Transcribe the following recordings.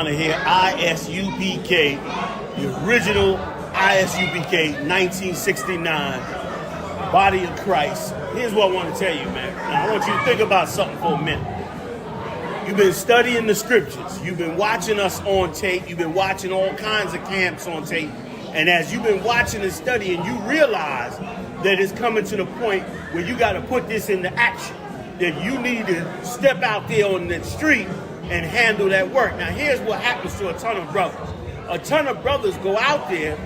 YAHANNA here, I.S.U.P.K, the original I.S.U.P.K, 1969, Body of Christ. Here's what I want to tell you, man. Now, I want you to think about something for a minute. You've been studying the scriptures. You've been watching us on tape. You've been watching all kinds of camps on tape. And as you've been watching and studying, you realize that it's coming to the point where you got to put this into action. That you need to step out there on the street and handle that work. Now, here's what happens to a ton of brothers. A ton of brothers go out there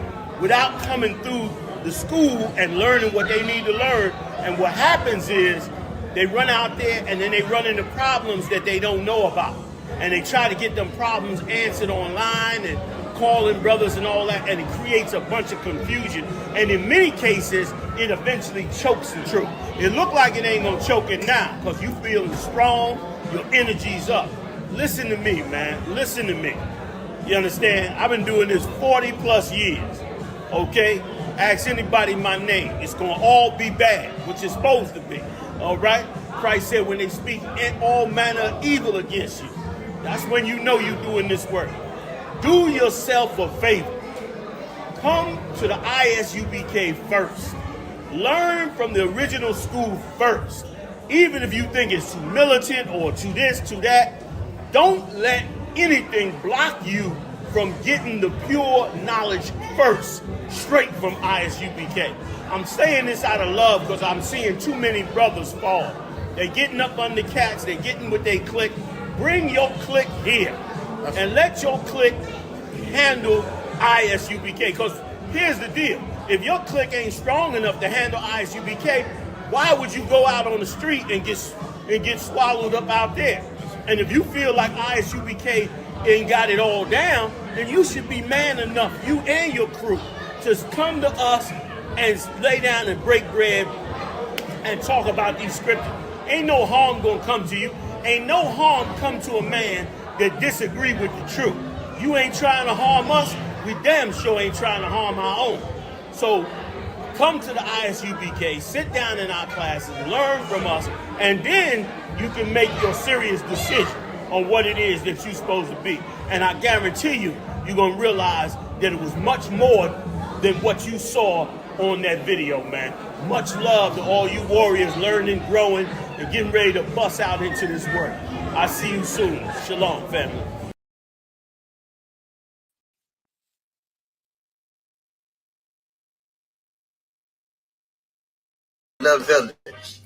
without coming through the school and learning what they need to learn. And what happens is they run out there and then they run into problems that they don't know about. And they try to get them problems answered online and calling brothers and all that, and it creates a bunch of confusion. And in many cases, it eventually chokes the truth. It look like it ain't gonna choke it now because you feeling strong, your energy's up. Listen to me, man. Listen to me. You understand? I've been doing this 40 plus years. Okay? Ask anybody my name. It's gonna all be bad, which it's supposed to be. All right? Christ said when they speak all manner of evil against you, that's when you know you're doing this work. Do yourself a favor. Come to the I.S.U.P.K first. Learn from the original school first. Even if you think it's too militant or too this, too that, don't let anything block you from getting the pure knowledge first, straight from I.S.U.P.K. I'm saying this out of love because I'm seeing too many brothers fall. They're getting up under cats, they're getting with their clique. Bring your clique here and let your clique handle I.S.U.P.K. Because here's the deal. If your clique ain't strong enough to handle I.S.U.P.K, why would you go out on the street and get swallowed up out there? And if you feel like I.S.U.P.K ain't got it all down, then you should be man enough, you and your crew, to come to us and lay down and break bread and talk about these scriptures. Ain't no harm gonna come to you. Ain't no harm come to a man that disagree with the truth. You ain't trying to harm us, we damn sure ain't trying to harm our own. So come to the I.S.U.P.K, sit down in our classes, learn from us, and then you can make your serious decision on what it is that you're supposed to be. And I guarantee you, you're gonna realize that it was much more than what you saw on that video, man. Much love to all you warriors learning, growing, and getting ready to bust out into this work. I'll see you soon. Shalom, family. The village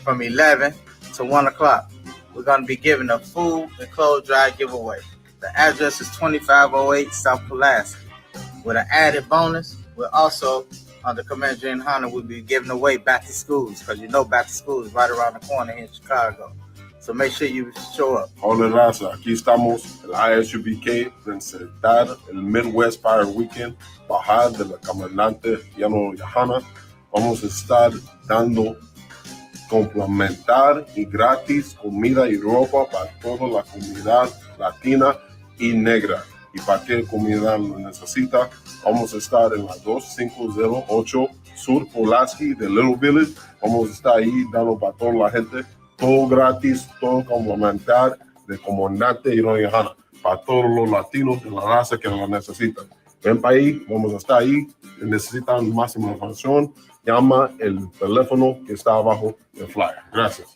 from 11 to 1 o'clock. We're going to be giving a food and clothes drive giveaway. The address is 2508 South Pulaski. With an added bonus, we're also, under Commander YAHANNA, we'll be giving away back to schools, because you know back to school is right around the corner here in Chicago. So make sure you show up. Hola raza, aquí estamos, el I.S.U.P.K, presentar el Midwest Fire Weekend, bajar de la comandante YAHANNA. Vamos a estar dando complementar y gratis comida y ropa para toda la comunidad latina y negra. Y para qué comunidad lo necesita, vamos a estar en la 2508 Sur Pulaski de Little Village. Vamos a estar ahí dando para toda la gente, todo gratis, todo complementar de comandante YAHANNA, para todos los latinos de la raza que lo necesitan. Ven para ahí, vamos a estar ahí. Si necesitan más información, llama el teléfono que está abajo del flyer. Gracias.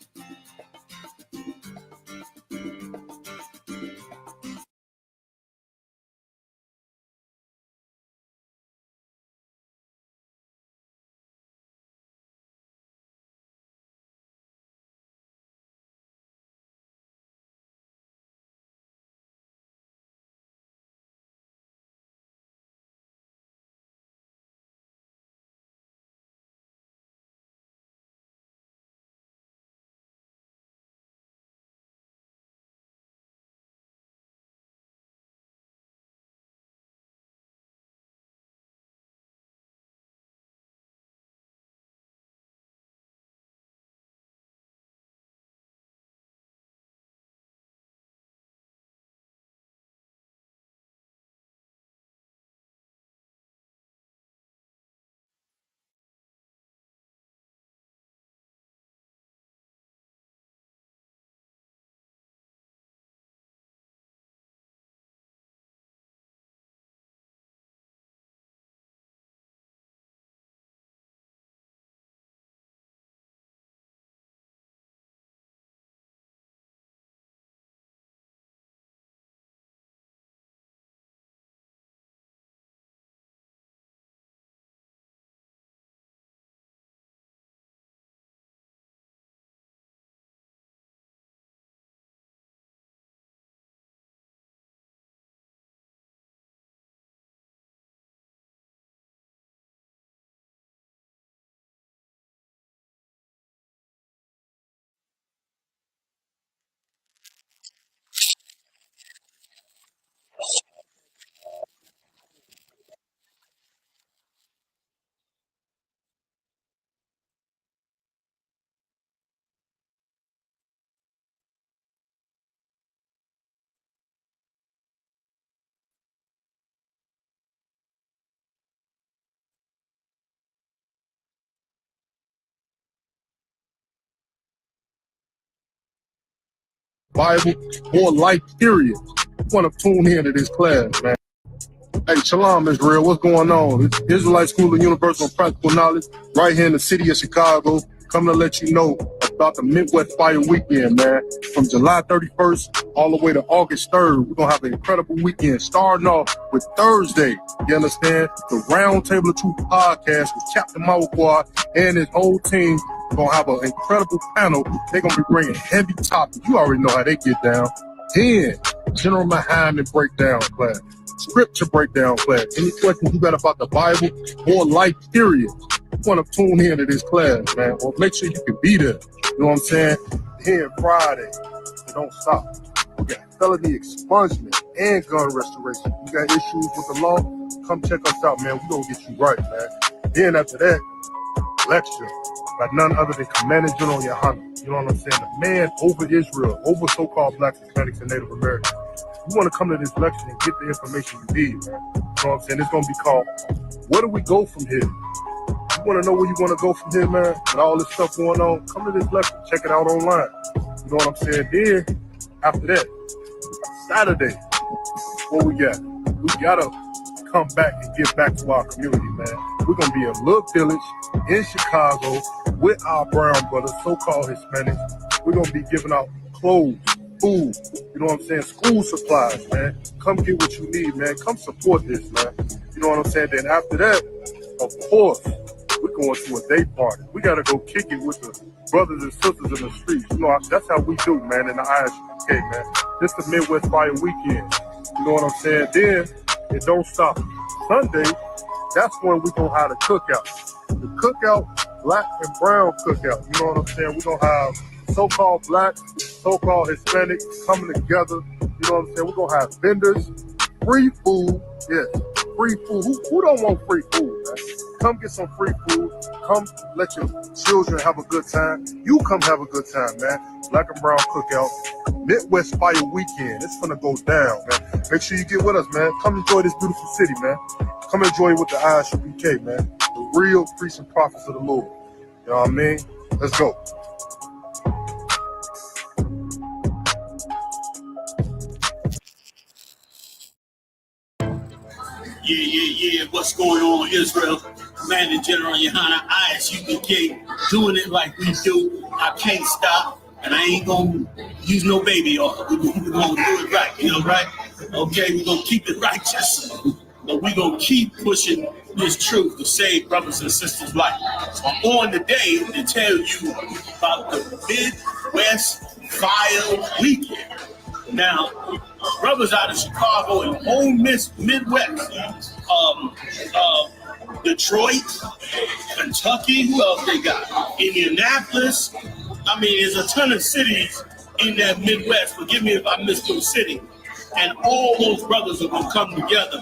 Bible or life, period, you want to tune in to this class, man. Hey, Shalom, Israel. What's going on? It's Israelite School of Universal and Practical Knowledge right here in the city of Chicago. Coming to let you know about the Midwest Fire Weekend, man. From July 31st all the way to August 3rd, we're going to have an incredible weekend, starting off with Thursday. You understand? The Round Table of Truth podcast with Captain Malcolm-Jamal and his whole team. We're going to have an incredible panel. They're going to be bringing heavy topics. You already know how they get down. Then, General YAHANNA breakdown class. Scripture breakdown class. Any questions you got about the Bible or life, period, you want to tune in to this class, man. Or make sure you can be there. You know what I'm saying? Here Friday, it don't stop. We got felony expungement and gun restoration. You got issues with the law? Come check us out, man. We gonna get you right, man. Then after that, lecture by none other than Commander General YAHANNA. You know what I'm saying? The man over Israel, over so-called Blacks, Hispanics, and Native Americans. You want to come to this lecture and get the information you need, man. You know what I'm saying? It's going to be called, Where Do We Go From Here? You want to know where you want to go from here, man? With all this stuff going on, come to this lecture. Check it out online. You know what I'm saying? Then, after that, Saturday, what we got? We got to come back and give back to our community, man. We're going to be in Little Village in Chicago with our brown brothers, so-called Hispanics. We're going to be giving out clothes, food, you know what I'm saying, school supplies, man. Come get what you need, man. Come support this, man. You know what I'm saying? Then after that, of course, we're going to a day party. We got to go kick it with the brothers and sisters in the streets. You know, that's how we do, man, in the I.S.U.P.K, man. This the Midwest Fire Weekend. You know what I'm saying? Then, it don't stop. Sunday, that's when we going to have the cookout. The cookout, black and brown cookout. You know what I'm saying? We're going to have so-called black, so-called Hispanic coming together. You know what I'm saying? We're going to have vendors, free food. Yes, free food. Who don't want free food, man? Come get some free food. Come let your children have a good time. You come have a good time, man. Black and brown cookout. Midwest Fire Weekend. It's gonna go down, man. Make sure you get with us, man. Come enjoy this beautiful city, man. Come enjoy it with the I.S.U.P.K, man. The real priests and prophets of the Lord. You know what I mean? Let's go. Yeah. What's going on, Israel? Commander General YAHANNA, I.S.U.P.K, doing it like we do. I can't stop, and I ain't gonna use no baby oil. We're gonna do it right, you know, right? Okay, we're gonna keep it righteous, but we're gonna keep pushing this truth to save brothers and sisters' life. So I'm on today to tell you about the Midwest Fire Weekend. Now, brothers out of Chicago and whole Midwest, Detroit, Kentucky, who else they got? Indianapolis. I mean, there's a ton of cities in that Midwest. Forgive me if I missed those cities. And all those brothers are going to come together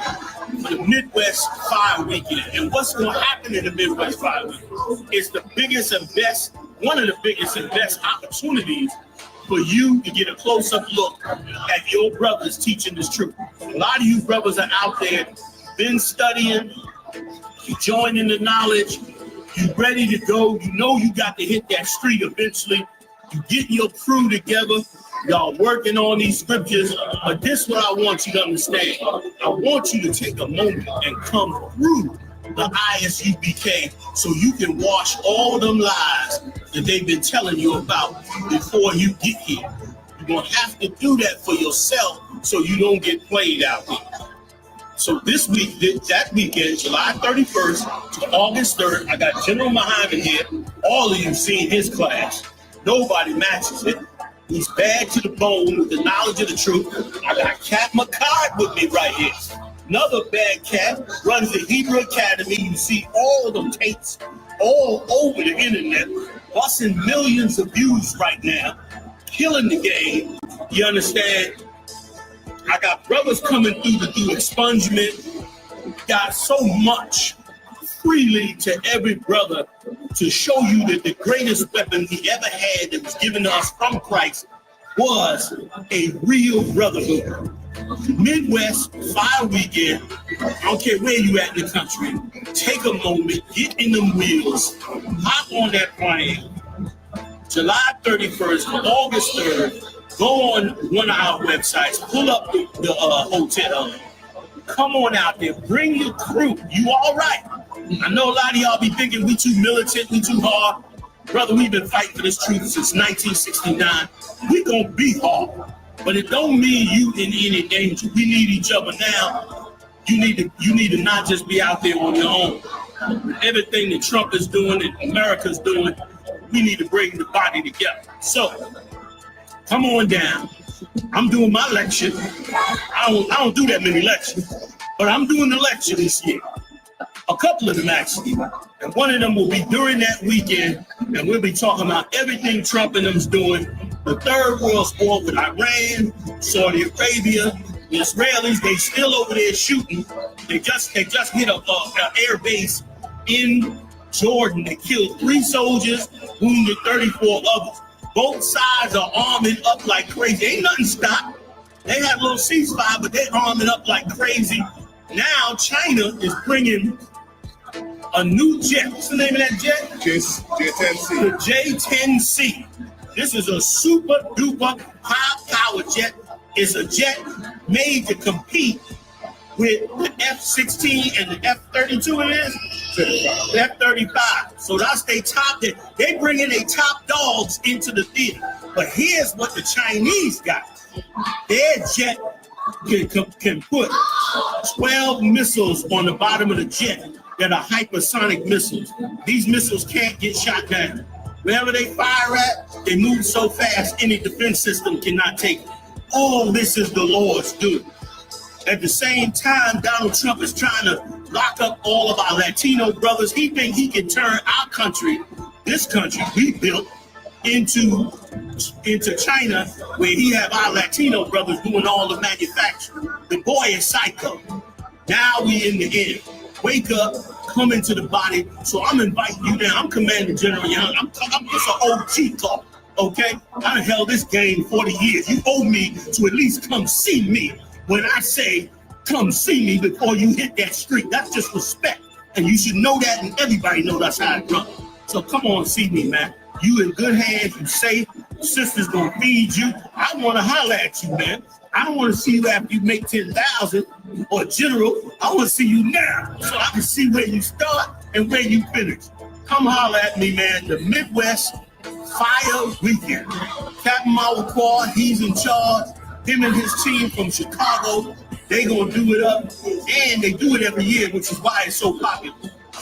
for the Midwest Fire Weekend. And what's going to happen in the Midwest Fire Weekend? It's the biggest and best, one of the biggest and best opportunities for you to get a close-up look at your brothers teaching this truth. A lot of you brothers are out there, been studying, you joining the knowledge, you ready to go, you know you got to hit that street eventually, you get your crew together, y'all working on these scriptures, but this is what I want you to understand. I want you to take a moment and come through the I.S.U.P.K so you can wash all them lies that they've been telling you about before you get here. You're going to have to do that for yourself so you don't get played out here. So this week, that weekend, July 31st to August 3rd, I got General YAHANNA here. All of you seen his class. Nobody matches it. He's bad to the bone with the knowledge of the truth. I got Cat McCard with me right here. Another bad cat runs the Hebrew Academy. You see all them tapes all over the internet, busting millions of views right now, killing the game. You understand? I got brothers coming through to do expungement. Got so much freely to every brother to show you that the greatest weapon we ever had that was given to us from Christ was a real brotherhood. Midwest Fire Weekend, I don't care where you at in the country, take a moment, get in them wheels, hop on that plane, July 31st to August 3rd, Go on one of our websites, pull up the hotel. Come on out there, bring your crew. You all right? I know a lot of y'all be thinking we too militant, we too hard. Brother, we've been fighting for this truth since 1969. We gonna be hard, but it don't mean you in any danger. We need each other now. You need to not just be out there on your own. Everything that Trump is doing and America's doing, we need to bring the body together. So come on down. I'm doing my lecture. I don't do that many lectures, but I'm doing the lecture this year. A couple of them actually, and one of them will be during that weekend, and we'll be talking about everything Trump and them's doing. The third world war with Iran, Saudi Arabia, the Israelis, they still over there shooting. They just hit a air base in Jordan. They killed 3 soldiers, wounded 34 others. Both sides are arming up like crazy. Ain't nothing stopped. They had a little ceasefire, but they're arming up like crazy. Now China is bringing a new jet. What's the name of that jet? J10C. The J10C. This is a super duper high power jet. It's a jet made to compete with the F-16 and the F-32 it is? The F-35. So that's they top. They bring in their top dogs into the theater. But here's what the Chinese got. Their jet can put 12 missiles on the bottom of the jet that are hypersonic missiles. These missiles can't get shot down. Wherever they fire at, they move so fast any defense system cannot take it. All this is the Lord's doing. At the same time, Donald Trump is trying to lock up all of our Latino brothers. He thinks he can turn our country, this country we built, into China, where he have our Latino brothers doing all the manufacturing. The boy is psycho. Now we in the end. Wake up, come into the body. So I'm inviting you down. I'm Commander General Young. I'm just an OG talk, okay? I done held this game 40 years. You owe me to at least come see me when I say come see me before you hit that street. That's just respect. And you should know that, and everybody know that's how it runs. So come on, see me, man. You in good hands, you safe. Sister's gonna feed you. I wanna holler at you, man. I don't want to see you after you make 10,000 or general. I want to see you now so I can see where you start and where you finish. Come holler at me, man. The Midwest Fire Weekend. Captain Malcolm-Jamal, he's in charge. Him and his team from Chicago, they gonna do it up. And they do it every year, which is why it's so popular.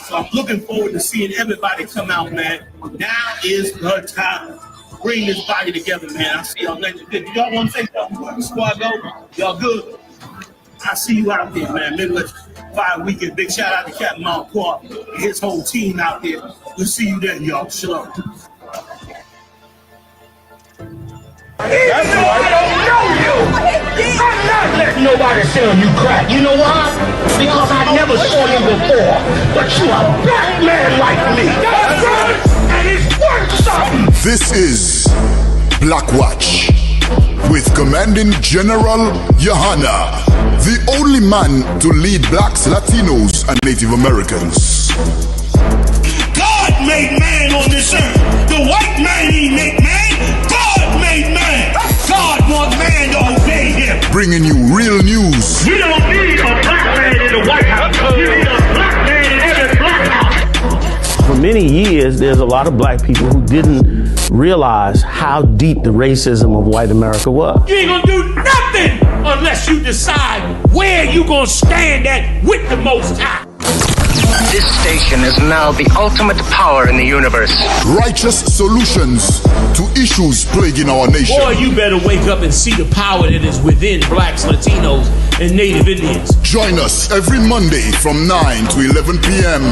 So I'm looking forward to seeing everybody come out, man. Now is the time. Bring this body together, man. I see y'all later. Y'all want to say something? Squad go? Y'all good? I see you out there, man. Midwest Fire Weekend. Big shout out to Captain Malcolm and his whole team out there. We'll see you then, y'all. Shalom. That's why I don't know you. I'm not letting nobody sell you crack. You know why? Because I never saw you before. But you a black man like me. That's right. And it's worth something. This is Black Watch with Commanding General YAHANNA, the only man to lead blacks, Latinos, and Native Americans. God made man on this earth. The white man he made man. God made man. God wants man to obey him. Bringing you real news. You don't need a black man in the White House. You need a black man in every black house. For many years, there's a lot of black people who didn't realize how deep the racism of white America was. You ain't gonna do nothing unless you decide where you gonna stand at with the Most High. This station is now the ultimate power in the universe. Righteous solutions to issues plaguing our nation. Boy, you better wake up and see the power that is within blacks, Latinos, and Native Indians. Join us every Monday from 9 to 11 p.m.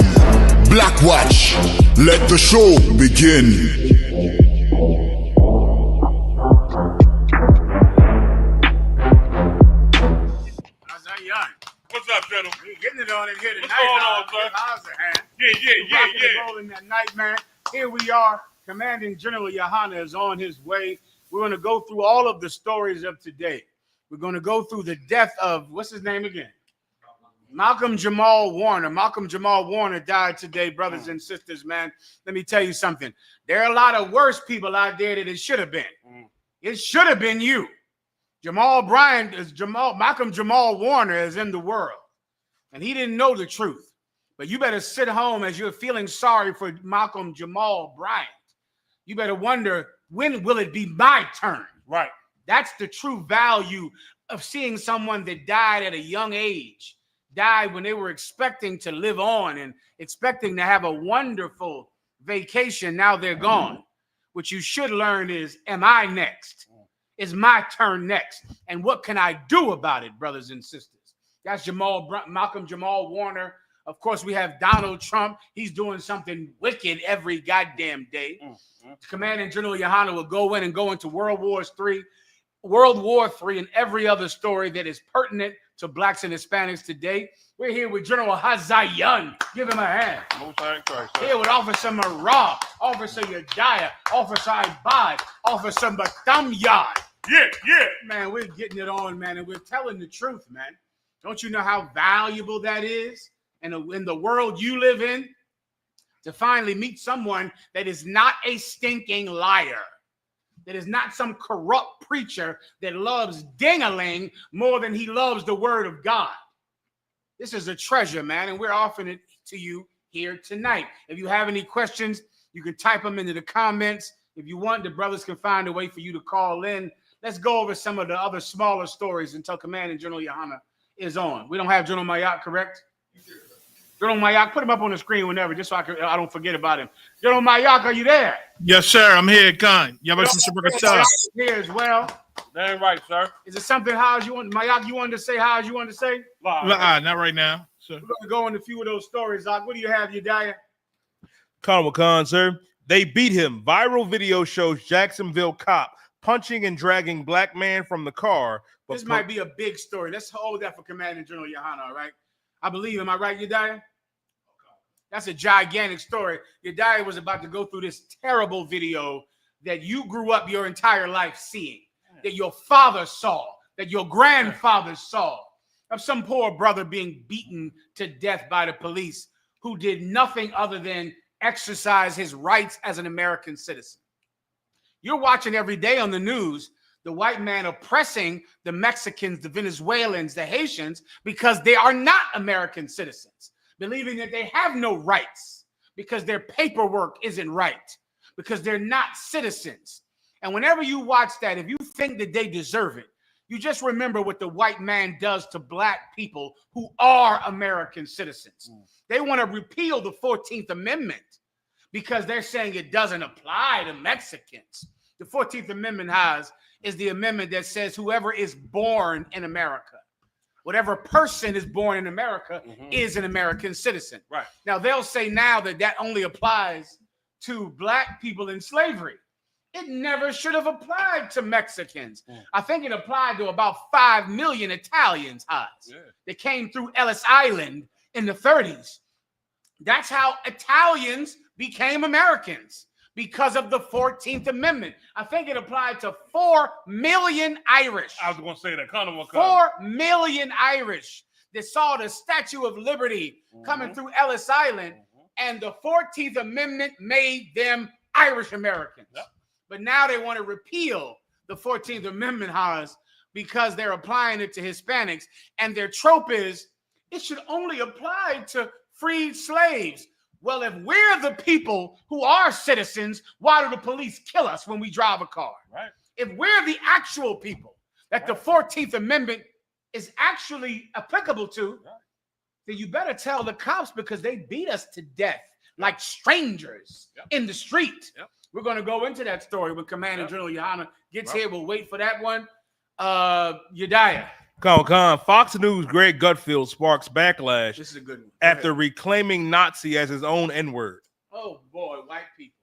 Black Watch. Let the show begin. What's up, gentlemen? We're getting it on in here tonight. What's going on, sir? How's the hand? Yeah. Rolling that night, man. Here we are. Commanding General YAHANNA is on his way. We're going to go through all of the stories of today. We're going to go through the death of, what's his name again? Malcolm-Jamal Warner. Malcolm-Jamal Warner died today, brothers and sisters, man. Let me tell you something. There are a lot of worse people out there than it should have been. It should have been you. Malcolm-Jamal Warner is in the world, and he didn't know the truth. But you better sit home as you're feeling sorry for Malcolm-Jamal Bryant. You better wonder, when will it be my turn? Right. That's the true value of seeing someone that died at a young age, died when they were expecting to live on and expecting to have a wonderful vacation. Now they're gone. What you should learn is, am I next? Is my turn next? And what can I do about it, brothers and sisters? That's Malcolm-Jamal Warner. Of course, we have Donald Trump. He's doing something wicked every goddamn day. Commanding General YAHANNA will go in and go into World War III, and every other story that is pertinent to blacks and Hispanics today. We're here with General Hazayan. Give him a hand. Here with Officer Marah, Officer Yadiah, Officer Ibad, Officer Batamyad. Yeah. Man, we're getting it on, man, and we're telling the truth, man. Don't you know how valuable that is in the world you live in? To finally meet someone that is not a stinking liar, that is not some corrupt preacher that loves ding-a-ling more than he loves the word of God. This is a treasure, man, and we're offering it to you here tonight. If you have any questions, you can type them into the comments. If you want, the brothers can find a way for you to call in. Let's go over some of the other smaller stories until Commanding General YAHANNA is on. We don't have General Mayak, correct? General Mayak, put him up on the screen whenever, just so I don't forget about him. General Mayak, are you there? Yes, sir. I'm here, Khan. Here as well. That ain't right, sir. Is it something Mayak, you wanted to say? Not right now. Sir. We're going to go into a few of those stories, Doc. What do you have, Yadiah? Colonel Khan, sir. They beat him. Viral video shows Jacksonville cop punching and dragging black man from the car. This might be a big story. Let's hold that for Commanding General YAHANNA, all right? I believe, am I right, Yadiah? That's a gigantic story. Yadiah was about to go through this terrible video that you grew up your entire life seeing, that your father saw, that your grandfather saw, of some poor brother being beaten to death by the police who did nothing other than exercise his rights as an American citizen. You're watching every day on the news the white man oppressing the Mexicans, the Venezuelans, the Haitians, because they are not American citizens, believing that they have no rights because their paperwork isn't right, because they're not citizens. And whenever you watch that, if you think that they deserve it, you just remember what the white man does to black people who are American citizens. They want to repeal the 14th Amendment because they're saying it doesn't apply to Mexicans. The 14th Amendment is the amendment that says whoever is born in America, whatever person is born in America is an American citizen. Right. Now, they'll say now that only applies to black people in slavery. It never should have applied to Mexicans. I think it applied to about 5 million Italians that came through Ellis Island in the 30s. That's how Italians became Americans, because of the 14th Amendment. I think it applied to 4 million Irish. I was going to say that. 4 million Irish that saw the Statue of Liberty coming through Ellis Island, and the 14th Amendment made them Irish Americans. Yep. But now they want to repeal the 14th Amendment, because they're applying it to Hispanics, and their trope is it should only apply to freed slaves. Well, if we're the people who are citizens, why do the police kill us when we drive a car? Right. If we're the actual people that the 14th Amendment is actually applicable to, then you better tell the cops, because they beat us to death like strangers in the street. We're going to go into that story when Commander General YAHANNA gets here. We'll wait for that one. Yadiah. Khan, Fox News' Greg Gutfield sparks backlash. This is a good one. After reclaiming Nazi as his own N-word. Oh, boy, white people.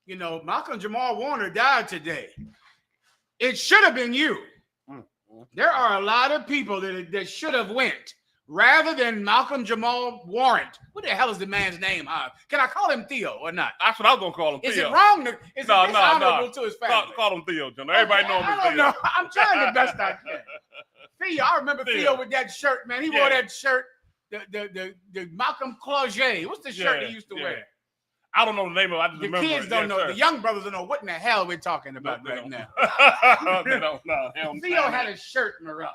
You know, Malcolm-Jamal Warner died today. It should have been you. There are a lot of people that should have went rather than Malcolm-Jamal Warrant. What the hell is the man's name? Can I call him Theo or not? That's what I was going to call him, Theo. Is it wrong? Is it dishonorable to his family? Call him Theo, John. Everybody know him as Theo. No, I'm trying the best I can. Theo, I remember Theo with that shirt, man. He wore that shirt, the Malcolm Cloget. What's the shirt he used to wear? I don't know the name of it. I just The remember kids it. don't Yes, know. sir. The young brothers don't know what in the hell we're talking about they right don't. now. They don't know. Theo had a shirt, Marah,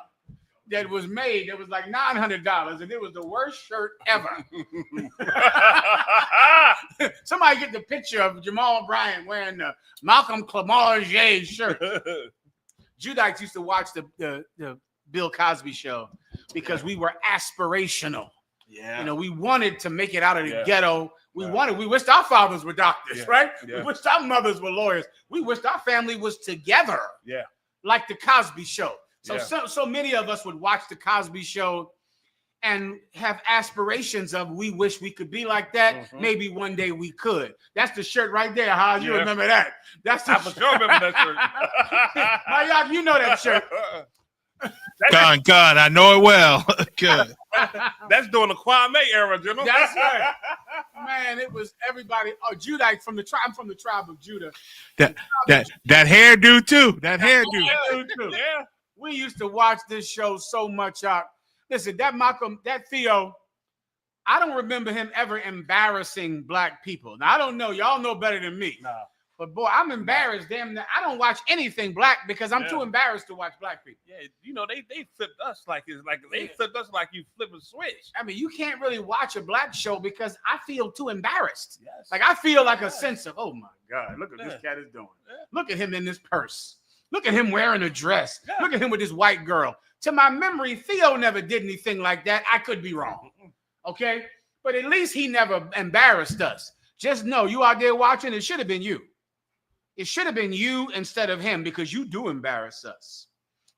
that was made. It was like $900, and it was the worst shirt ever. Somebody get the picture of Jamal Bryant wearing the Malcolm-Jamal shirt. Judites used to watch the Bill Cosby show because we were aspirational. Yeah. You know, we wanted to make it out of the Yeah. ghetto. We wished our fathers were doctors, Yeah. right? Yeah. We wished our mothers were lawyers. We wished our family was together. Yeah. Like the Cosby Show. So, Yeah. so many of us would watch the Cosby Show and have aspirations of we wish we could be like that. Mhm. Maybe one day we could. That's the shirt right there. How you Yeah. remember that? That's the I for sure remember that shirt. Mayak, you know that shirt. God, I know it well. Good. That's during the Kwame era, General. That's right. Man, it was everybody. Oh, Judite from the tribe. I'm from the tribe of Judah. That hairdo too. That hairdo. Yeah. We used to watch this show so much. Listen, that Theo, I don't remember him ever embarrassing black people. Now, I don't know. Y'all know better than me. Nah. But boy, I'm embarrassed. Damn, I don't watch anything black because I'm too embarrassed to watch black people. Yeah, you know, they flipped us like they flipped us like you flip a switch. I mean, you can't really watch a black show because I feel too embarrassed. Yes. Like I feel like a sense of, oh my God, look what this cat is doing. Yeah. Look at him in this purse. Look at him wearing a dress. Yeah. Look at him with this white girl. To my memory, Theo never did anything like that. I could be wrong. Okay? But at least he never embarrassed us. Just know you out there watching, it should have been you. It should have been you instead of him because you do embarrass us.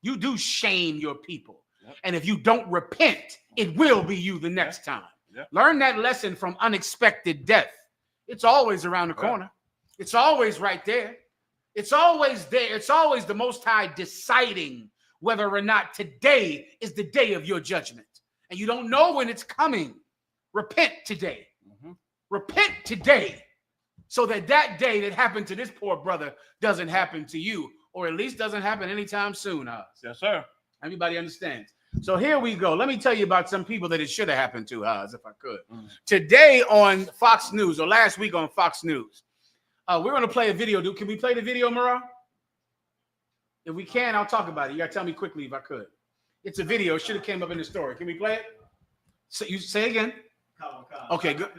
You do shame your people. Yep. And if you don't repent, it will be you the next time. Yep. Learn that lesson from unexpected death. It's always around the corner. It's always right there. It's always there. It's always the Most High deciding whether or not today is the day of your judgment. And you don't know when it's coming. Repent today. Mm-hmm. Repent today. So that day that happened to this poor brother doesn't happen to you, or at least doesn't happen anytime soon. Yes, sir. Everybody understands. So here we go. Let me tell you about some people that it should have happened to, if I could. Today on Fox News, or last week on Fox News, we're going to play a video. Can we play the video, Marah? If we can, I'll talk about it. You got to tell me quickly if I could. It's a video. It should have came up in the story. Can we play it? So you say again? Okay, good.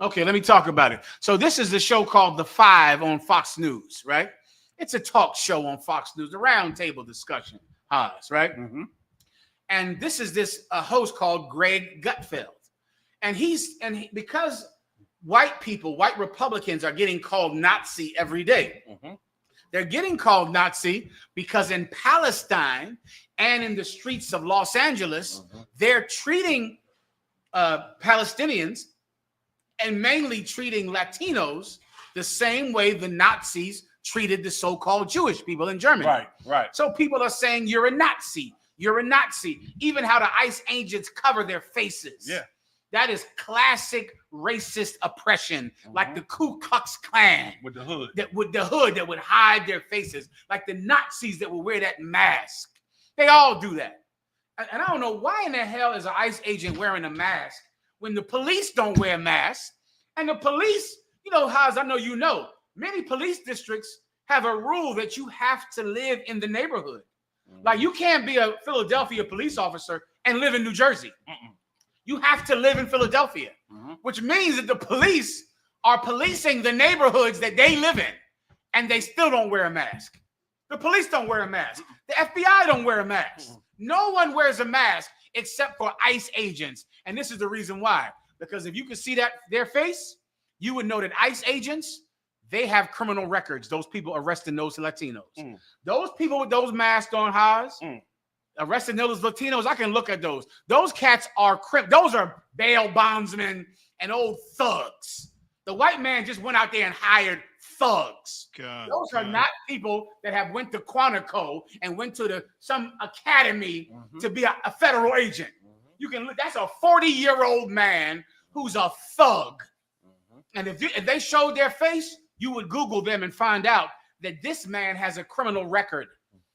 Okay, let me talk about it. So this is the show called The Five on Fox News, right? It's a talk show on Fox News, a roundtable discussion, right? Mm-hmm. And this is a host called Greg Gutfeld. And because white Republicans are getting called Nazi every day. Mm-hmm. They're getting called Nazi because in Palestine and in the streets of Los Angeles, they're treating Palestinians and mainly treating Latinos the same way the Nazis treated the so-called Jewish people in Germany. Right. So people are saying, you're a Nazi. You're a Nazi. Even how the ICE agents cover their faces. Yeah. That is classic racist oppression, like the Ku Klux Klan. With the hood. That would hide their faces. Like the Nazis that would wear that mask. They all do that. And I don't know why in the hell is an ICE agent wearing a mask when the police don't wear masks. And the police, Haas, I know you know, many police districts have a rule that you have to live in the neighborhood. Like you can't be a Philadelphia police officer and live in New Jersey. You have to live in Philadelphia, which means that the police are policing the neighborhoods that they live in, and they still don't wear a mask. The police don't wear a mask. The FBI don't wear a mask. No one wears a mask except for ICE agents. And this is the reason why. Because if you could see their face, you would know that ICE agents, they have criminal records. Those people arresting those Latinos. Those people with those masks on, Haas, arresting those Latinos, I can look at those. Those cats are those are bail bondsmen and old thugs. The white man just went out there and hired thugs. Those are not people that have went to Quantico and went to some academy to be a federal agent. You can look. That's a 40-year-old man who's a thug. And if they showed their face, you would Google them and find out that this man has a criminal record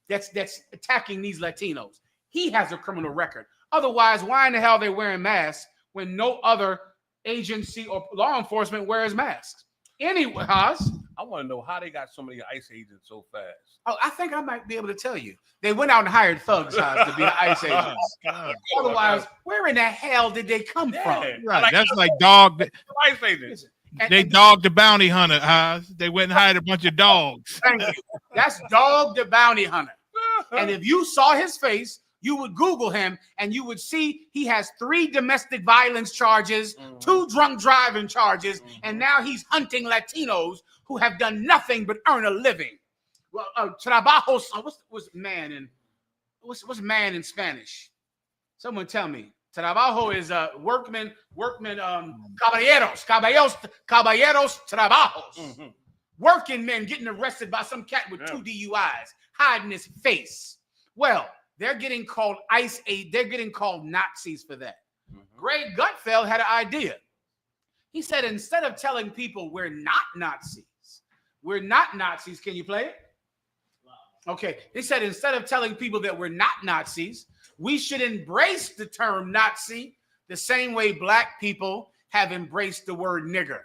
that's attacking these Latinos. He has a criminal record. Otherwise, why in the hell are they wearing masks when no other agency or law enforcement wears masks. Anyway, Haas. I want to know how they got so many ICE agents so fast. Oh, I think I might be able to tell you. They went out and hired thugs, Haas, to be the ICE agents. Otherwise, where in the hell did they come from? Right. That's like dog. ICE agents. They dogged the bounty hunter, Haas. They went and hired a bunch of dogs. Thank you. That's Dog the Bounty Hunter. And if you saw his face, you would Google him and you would see he has 3 domestic violence charges, 2 drunk driving charges, and now he's hunting Latinos who have done nothing but earn a living. Well, trabajos. What's man in what's man in Spanish? Someone tell me. Trabajo is workman, caballeros, trabajos. Working men getting arrested by some cat with 2 DUIs, hiding his face. Well, they're getting called ICE aid. They're getting called Nazis for that. Greg Gutfeld had an idea. He said, instead of telling people we're not Nazis, can you play it? Okay. He said, instead of telling people that we're not Nazis, we should embrace the term Nazi the same way black people have embraced the word nigger.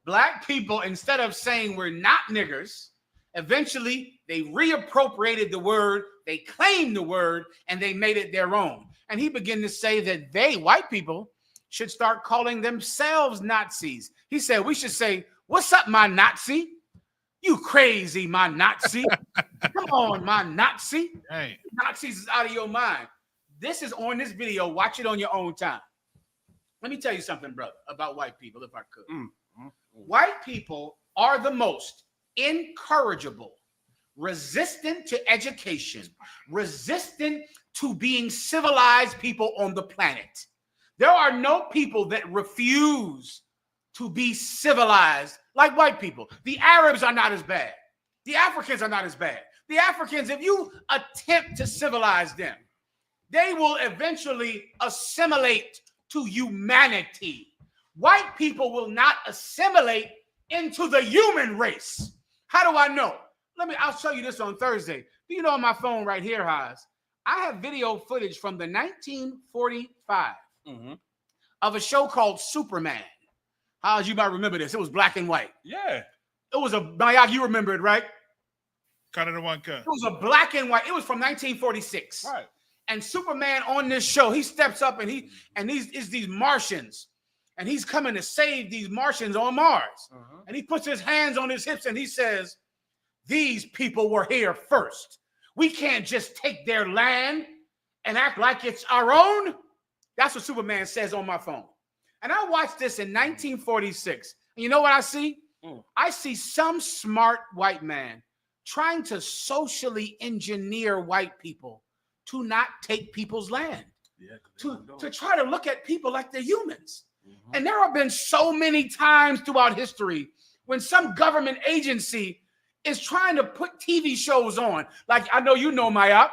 Black people, instead of saying we're not niggers, eventually they reappropriated the word, they claimed the word, and they made it their own. And he began to say that they, white people, should start calling themselves Nazis. He said, we should say, what's up, my Nazi? You crazy, my Nazi. Come on, my Nazi. Hey. Nazis is out of your mind. This is on this video. Watch it on your own time. Let me tell you something, brother, about white people, if I could. White people are the most incorrigible, resistant to education, resistant to being civilized people on the planet. There are no people that refuse to be civilized like white people. The Arabs are not as bad. The Africans are not as bad. The Africans, if you attempt to civilize them, they will eventually assimilate to humanity. White people will not assimilate into the human race. How do I know? I'll show you this on Thursday. Do you know on my phone right here, Haas? I have video footage from the 1945 of a show called Superman. Haas, you might remember this. It was black and white. Yeah. It was Mayag, you remember it, right? Cut it in one cut. It was a black and white. It was from 1946. Right. And Superman on this show, he steps up and these Martians. And he's coming to save these Martians on Mars. And he puts his hands on his hips and he says, these people were here first. We can't just take their land and act like it's our own. That's what Superman says on my phone. And I watched this in 1946. And you know what I see? I see some smart white man trying to socially engineer white people to not take people's land, to try to look at people like they're humans. And there have been so many times throughout history when some government agency is trying to put TV shows on. Like, I know you know Mayap.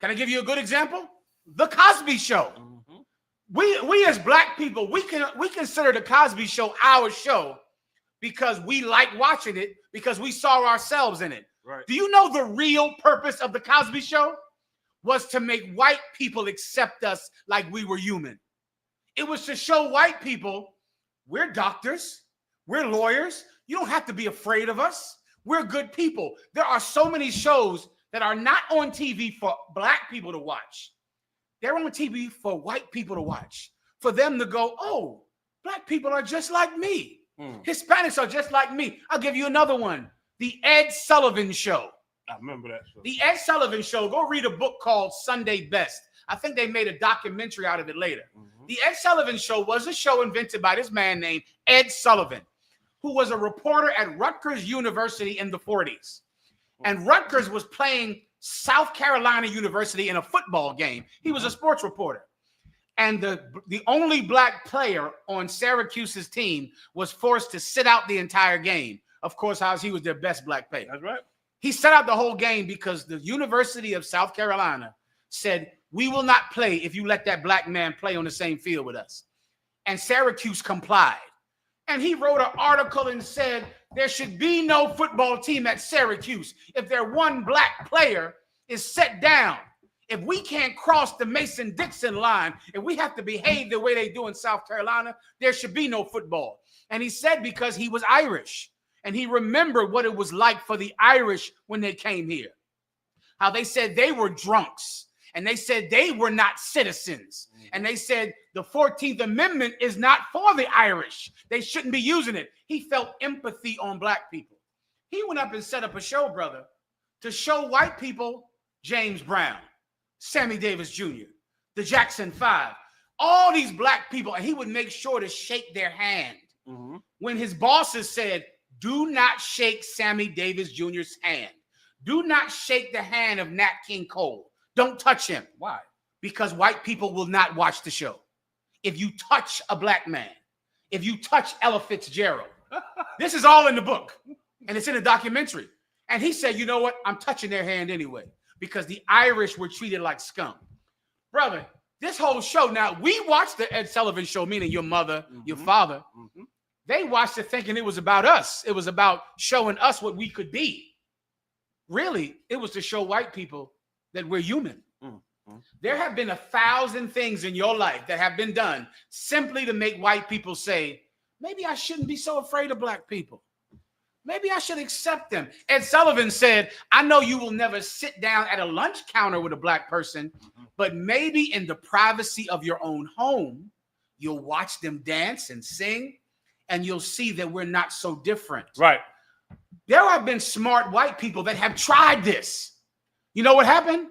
Can I give you a good example? The Cosby Show. We as black people, we consider the Cosby Show our show because we like watching it, because we saw ourselves in it. Right. Do you know the real purpose of the Cosby Show was to make white people accept us like we were human? It was to show white people, we're doctors, we're lawyers. You don't have to be afraid of us. We're good people. There are so many shows that are not on TV for black people to watch. They're on TV for white people to watch. For them to go, oh, black people are just like me. Hispanics are just like me. I'll give you another one. The Ed Sullivan Show. I remember that show. The Ed Sullivan Show. Go read a book called Sunday Best. I think they made a documentary out of it later. The Ed Sullivan Show was a show invented by this man named Ed Sullivan, who was a reporter at Rutgers University in the 40s. And Rutgers was playing South Carolina University in a football game. He was a sports reporter. And the only black player on Syracuse's team was forced to sit out the entire game. Of course, he was their best black player. That's right. He sat out the whole game because the University of South Carolina said, we will not play if you let that black man play on the same field with us. And Syracuse complied. And he wrote an article and said, there should be no football team at Syracuse if their one black player is set down. If we can't cross the Mason-Dixon line, if we have to behave the way they do in South Carolina, there should be no football. And he said because he was Irish, and he remembered what it was like for the Irish when they came here. How they said they were drunks, and they said they were not citizens. And they said the 14th Amendment is not for the Irish. They shouldn't be using it. He felt empathy on black people. He went up and set up a show, brother, to show white people James Brown, Sammy Davis Jr., the Jackson 5, all these black people, and he would make sure to shake their hand. When his bosses said, do not shake Sammy Davis Jr.'s hand. Do not shake the hand of Nat King Cole. Don't touch him. Why? Because white people will not watch the show. If you touch a black man, if you touch Ella Fitzgerald, this is all in the book, and it's in a documentary. And he said, you know what? I'm touching their hand anyway, because the Irish were treated like scum. Brother, this whole show, now, we watched the Ed Sullivan Show, meaning your mother, your father. They watched it thinking it was about us. It was about showing us what we could be. Really, it was to show white people that we're human. There have been 1,000 things in your life that have been done simply to make white people say, maybe I shouldn't be so afraid of black people. Maybe I should accept them. Ed Sullivan said, I know you will never sit down at a lunch counter with a black person, but maybe in the privacy of your own home, you'll watch them dance and sing, and you'll see that we're not so different. Right. There have been smart white people that have tried this. You know what happened?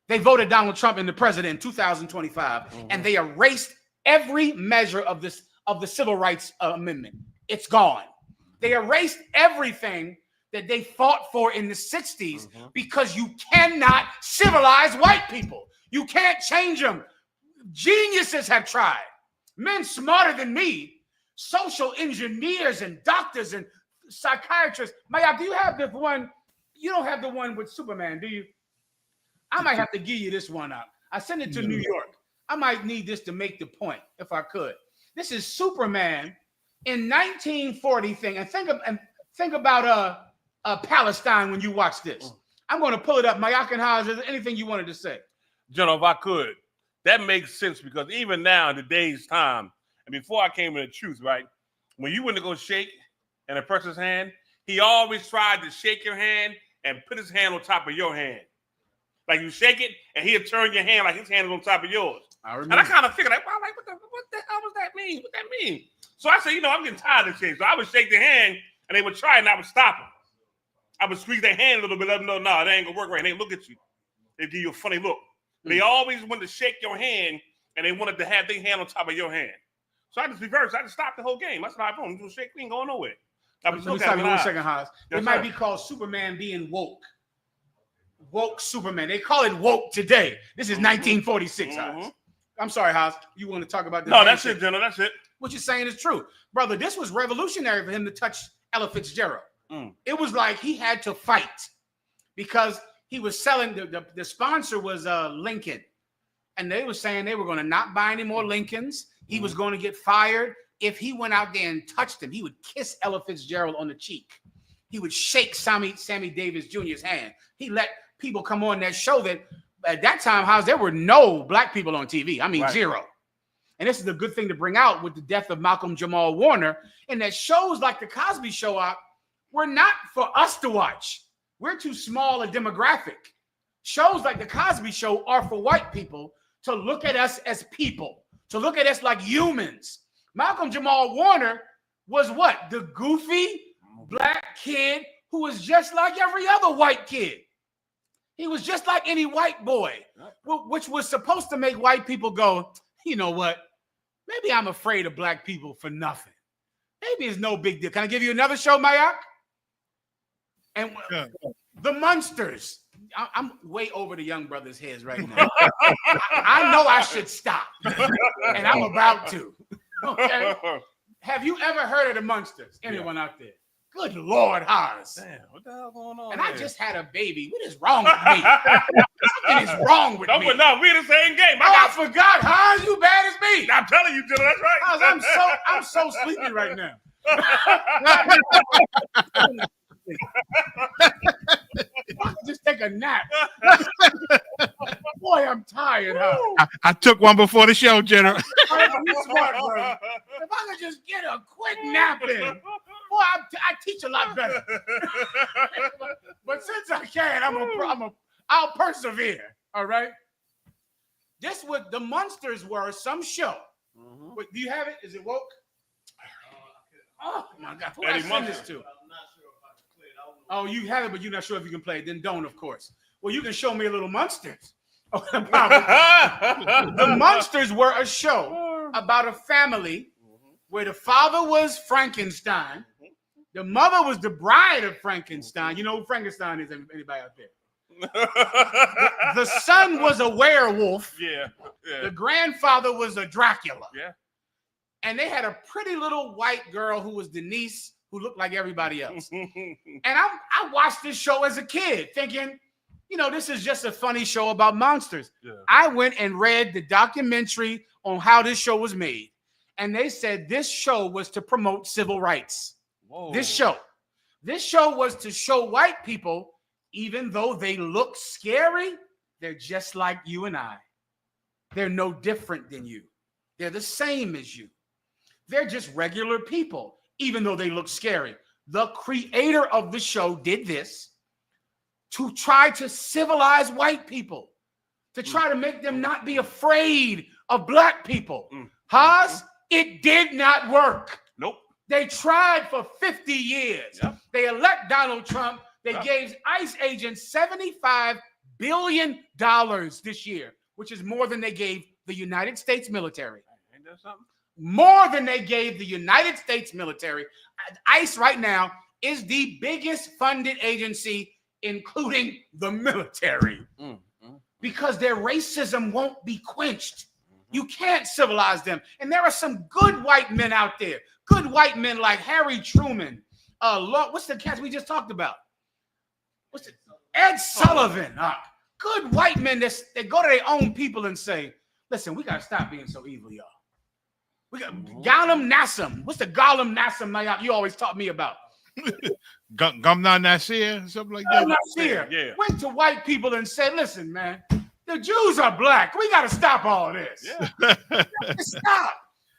They voted Donald Trump in the president in 2025, and they erased every measure of the Civil Rights Amendment. It's gone. They erased everything that they fought for in the 60s because you cannot civilize white people. You can't change them. Geniuses have tried. Men smarter than me, social engineers and doctors and psychiatrists. Maya, do you have the one? You don't have the one with Superman, do you? I might have to give you this one out. I sent it to New York. I might need this to make the point if I could. This is Superman in 1940 thing. And think about Palestine when you watch this. I'm going to pull it up. Mayakan, is there anything you wanted to say? General, if I could, that makes sense because even now in today's time, and before I came into the truth, right, when you went to go shake in a person's hand, he always tried to shake your hand and put his hand on top of your hand. Like you shake it, and he'll turn your hand like his hand is on top of yours. I remember. And I kind of figured, like, wow, like, what the hell does that mean? What that mean? So I said, you know, I'm getting tired of shake. So I would shake their hand, and they would try, and I would stop them. I would squeeze their hand a little bit, let them know, no, it ain't gonna work right. And they look at you. They give you a funny look. They always wanted to shake your hand, and they wanted to have their hand on top of your hand. So I just reversed. I just stopped the whole game. That's not I'm just shake. We ain't going nowhere. Let me stop you 1 second, Haas. It might be called Superman being woke. Woke Superman. They call it woke today. This is 1946, Haas. I'm sorry, Haas. You want to talk about this? No, that's it, General. That's it. What you're saying is true. Brother, this was revolutionary for him to touch Ella Fitzgerald. It was like he had to fight because he was selling, the sponsor was Lincoln. And they were saying they were going to not buy any more Lincolns. He was going to get fired. If he went out there and touched him, he would kiss Ella Fitzgerald on the cheek. He would shake Sammy Davis Jr.'s hand. He let people come on that show that at that time, there were no black people on TV. I mean, zero. And this is a good thing to bring out with the death of Malcolm-Jamal Warner. And that shows like the Cosby Show were not for us to watch. We're too small a demographic. Shows like the Cosby Show are for white people to look at us as people, to look at us like humans. Malcolm-Jamal Warner was what? The goofy black kid who was just like every other white kid. He was just like any white boy, which was supposed to make white people go, you know what? Maybe I'm afraid of black people for nothing. Maybe it's no big deal. Can I give you another show, Mayak? And the Munsters. I'm way over the young brothers' heads right now. I know I should stop, and I'm about to. Okay? Have you ever heard of the Munsters? Anyone out there? Good Lord, Horace. Damn, what the hell going on? And I just had a baby. What is wrong with me? Something is wrong with me. No, we're the same game. I forgot, Hans. You bad as me. I'm telling you, Jill, that's right. Hans, I'm so sleepy right now. I could just take a nap. Boy, I'm tired, huh? I took one before the show, General. You smart, brother. If I could just get a quick nap in, boy, I teach a lot better. But since I can, I'll persevere. All right. This what the Munsters were. Some show. Wait, do you have it? Is it woke? Oh my God! Who I send this to? Oh, you have it, but you're not sure if you can play it. Then don't, of course. Well, you can show me a little Munsters. The Munsters were a show about a family where the father was Frankenstein, the mother was the bride of Frankenstein. You know who Frankenstein is? Anybody out there? The son was a werewolf. Yeah. The grandfather was a Dracula. Yeah. And they had a pretty little white girl who was Denise, who looked like everybody else. And I watched this show as a kid thinking, you know, this is just a funny show about monsters. Yeah. I went and read the documentary on how this show was made. And they said this show was to promote civil rights. Whoa. This show was to show white people, even though they look scary, they're just like you and I. They're no different than you. They're the same as you. They're just regular people, even though they look scary. The creator of the show did this to try to civilize white people, to try to make them not be afraid of black people. Haas, it did not work. Nope. They tried for 50 years. Yep. They elect Donald Trump. They gave ICE agents $75 billion this year, which is more than they gave the United States military. Ain't that something? More than they gave the United States military. ICE right now is the biggest funded agency, including the military, because their racism won't be quenched. You can't civilize them. And there are some good white men out there, good white men like Harry Truman. What's the cast we just talked about? Ed Sullivan. Good white men that go to their own people and say, listen, we got to stop being so evil, y'all. We got Gollum Nassim. What's the Gollum Nassim you always taught me about? Gumna Nasir, something like that. Nasir went to white people and said, listen, man, the Jews are black. We got to stop all this. Yeah. Stop.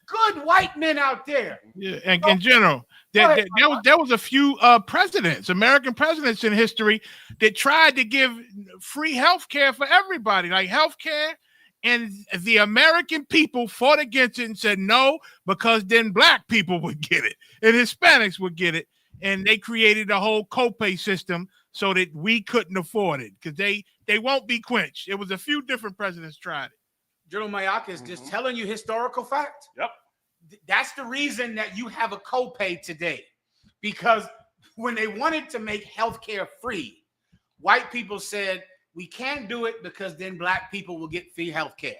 Good white men out there. Yeah, and in general, there was a few presidents, American presidents in history that tried to give free health care for everybody, like health care. And the American people fought against it and said no, because then black people would get it and Hispanics would get it. And they created a whole copay system so that we couldn't afford it because they won't be quenched. It was a few different presidents tried it. General Mayak is just telling you historical fact. Yep. That's the reason that you have a copay today, because when they wanted to make healthcare free, white people said, we can't do it because then black people will get free healthcare.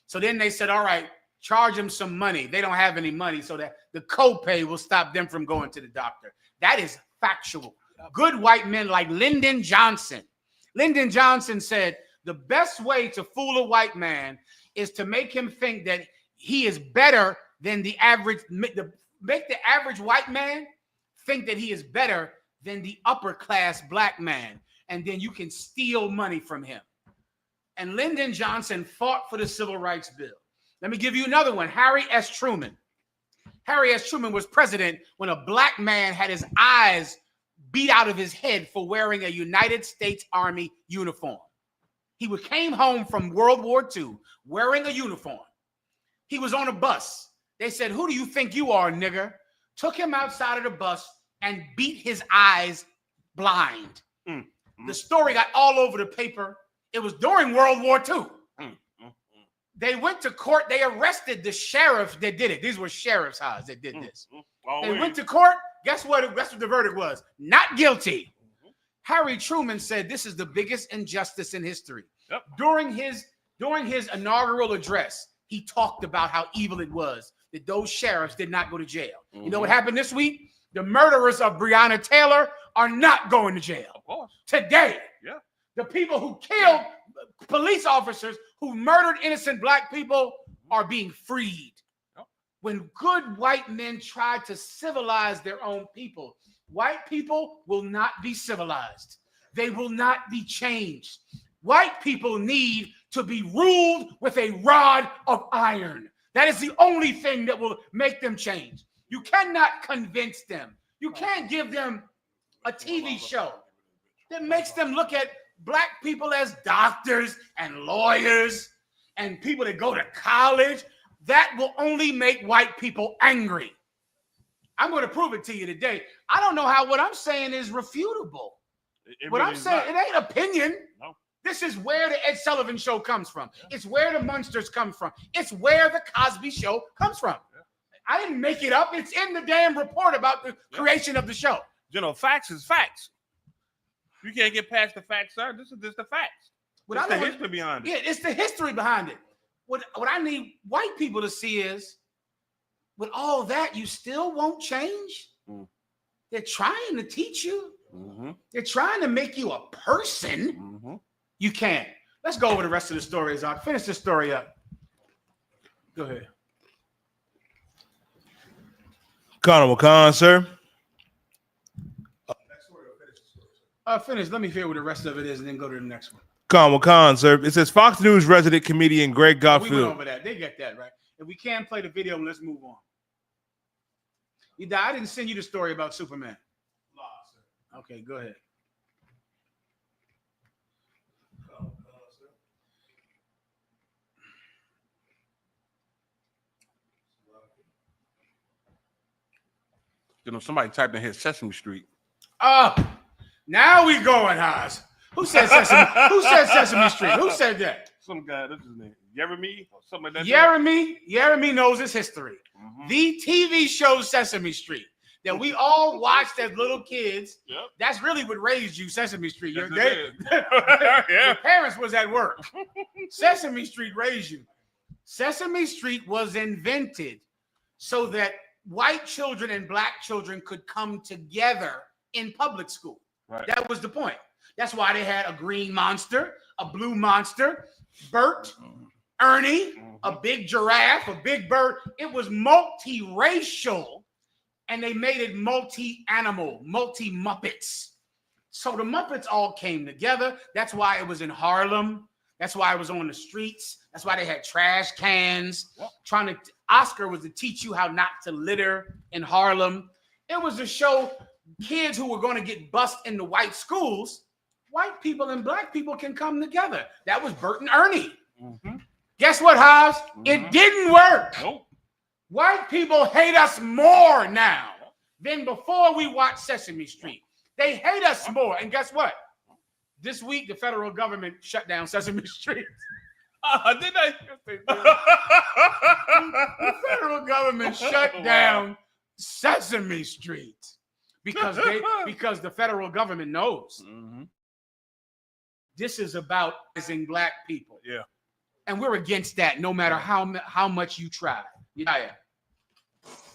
So then they said, all right, charge them some money. They don't have any money, so that the copay will stop them from going to the doctor. That is factual. Good white men like Lyndon Johnson. Lyndon Johnson said the best way to fool a white man is to make him think that he is better than the average, make the average white man think that he is better than the upper class black man. And then you can steal money from him. And Lyndon Johnson fought for the Civil Rights Bill. Let me give you another one. Harry S. Truman. Harry S. Truman was president when a black man had his eyes beat out of his head for wearing a United States Army uniform. He came home from World War II wearing a uniform. He was on a bus. They said, who do you think you are, nigger? Took him outside of the bus and beat his eyes blind. The story got all over the paper. It was during World War II. They went to court. They arrested the sheriff that did it. These were sheriff's eyes that did this. They went to court. Guess what the verdict was? Not guilty. Harry Truman said this is the biggest injustice in history. Yep. During his inaugural address, he talked about how evil it was that those sheriffs did not go to jail. You know what happened this week? The murderers of Breonna Taylor are not going to jail. Of course. Today. Yeah. The people who killed police officers who murdered innocent black people are being freed. Yep. When good white men try to civilize their own people, white people will not be civilized. they will not be changed. White people need to be ruled with a rod of iron. That is the only thing that will make them change. You cannot convince them. You can't give them a TV show that makes them look at black people as doctors and lawyers and people that go to college. That will only make white people angry. I'm going to prove it to you today. I don't know how what I'm saying is refutable. What I'm saying, it ain't opinion. No. This is where the Ed Sullivan Show comes from. It's where the Munsters come from. It's where the Cosby Show comes from. I didn't make it up. It's in the damn report about the creation of the show. You know, facts is facts. You can't get past the facts, sir. This is just the facts. It's the history behind it. Yeah, it's the history behind it. What I need white people to see is, with all that, you still won't change? They're trying to teach you. They're trying to make you a person. You can't. Let's go over the rest of the story, Zach. Finish this story up. Go ahead. Colonel Khan, sir. Finish. Let me hear what the rest of it is and then go to the next one. Colonel Khan, sir. It says Fox News resident comedian Greg We Garfield. went over that. They get that, right? If we can play the video, let's move on. I didn't send you the story about Superman. Okay, go ahead. You know, somebody typed in here Sesame Street. Oh, now we going, Haas. Who said Sesame? Who said Sesame Street? Who said that? Some guy, that's his name. Jeremy or something like that. Jeremy knows his history. The TV show Sesame Street that we all watched as little kids. Yep. That's really what raised you, Sesame Street. Yes, Your parents was at work. Sesame Street raised you. Sesame Street was invented so that white children and black children could come together in public school. Right. That was the point. That's why they had a green monster, a blue monster, Bert, Ernie, a big giraffe, a big bird. It was multiracial, and they made it multi-animal, multi-Muppets. So the Muppets all came together. That's why it was in Harlem. That's why it was on the streets. That's why they had trash cans. Oscar was to teach you how not to litter in Harlem. It was to show kids who were going to get bused in the white schools, white people and black people can come together. That was Bert and Ernie. Guess what, Haas? It didn't work. Nope. White people hate us more now than before we watched Sesame Street. They hate us more. And guess what? This week, the federal government shut down Sesame Street. Did I? The federal government shut down Sesame Street because the federal government knows this is about raising black people. Yeah. And we're against that no matter how much you try. Yeah.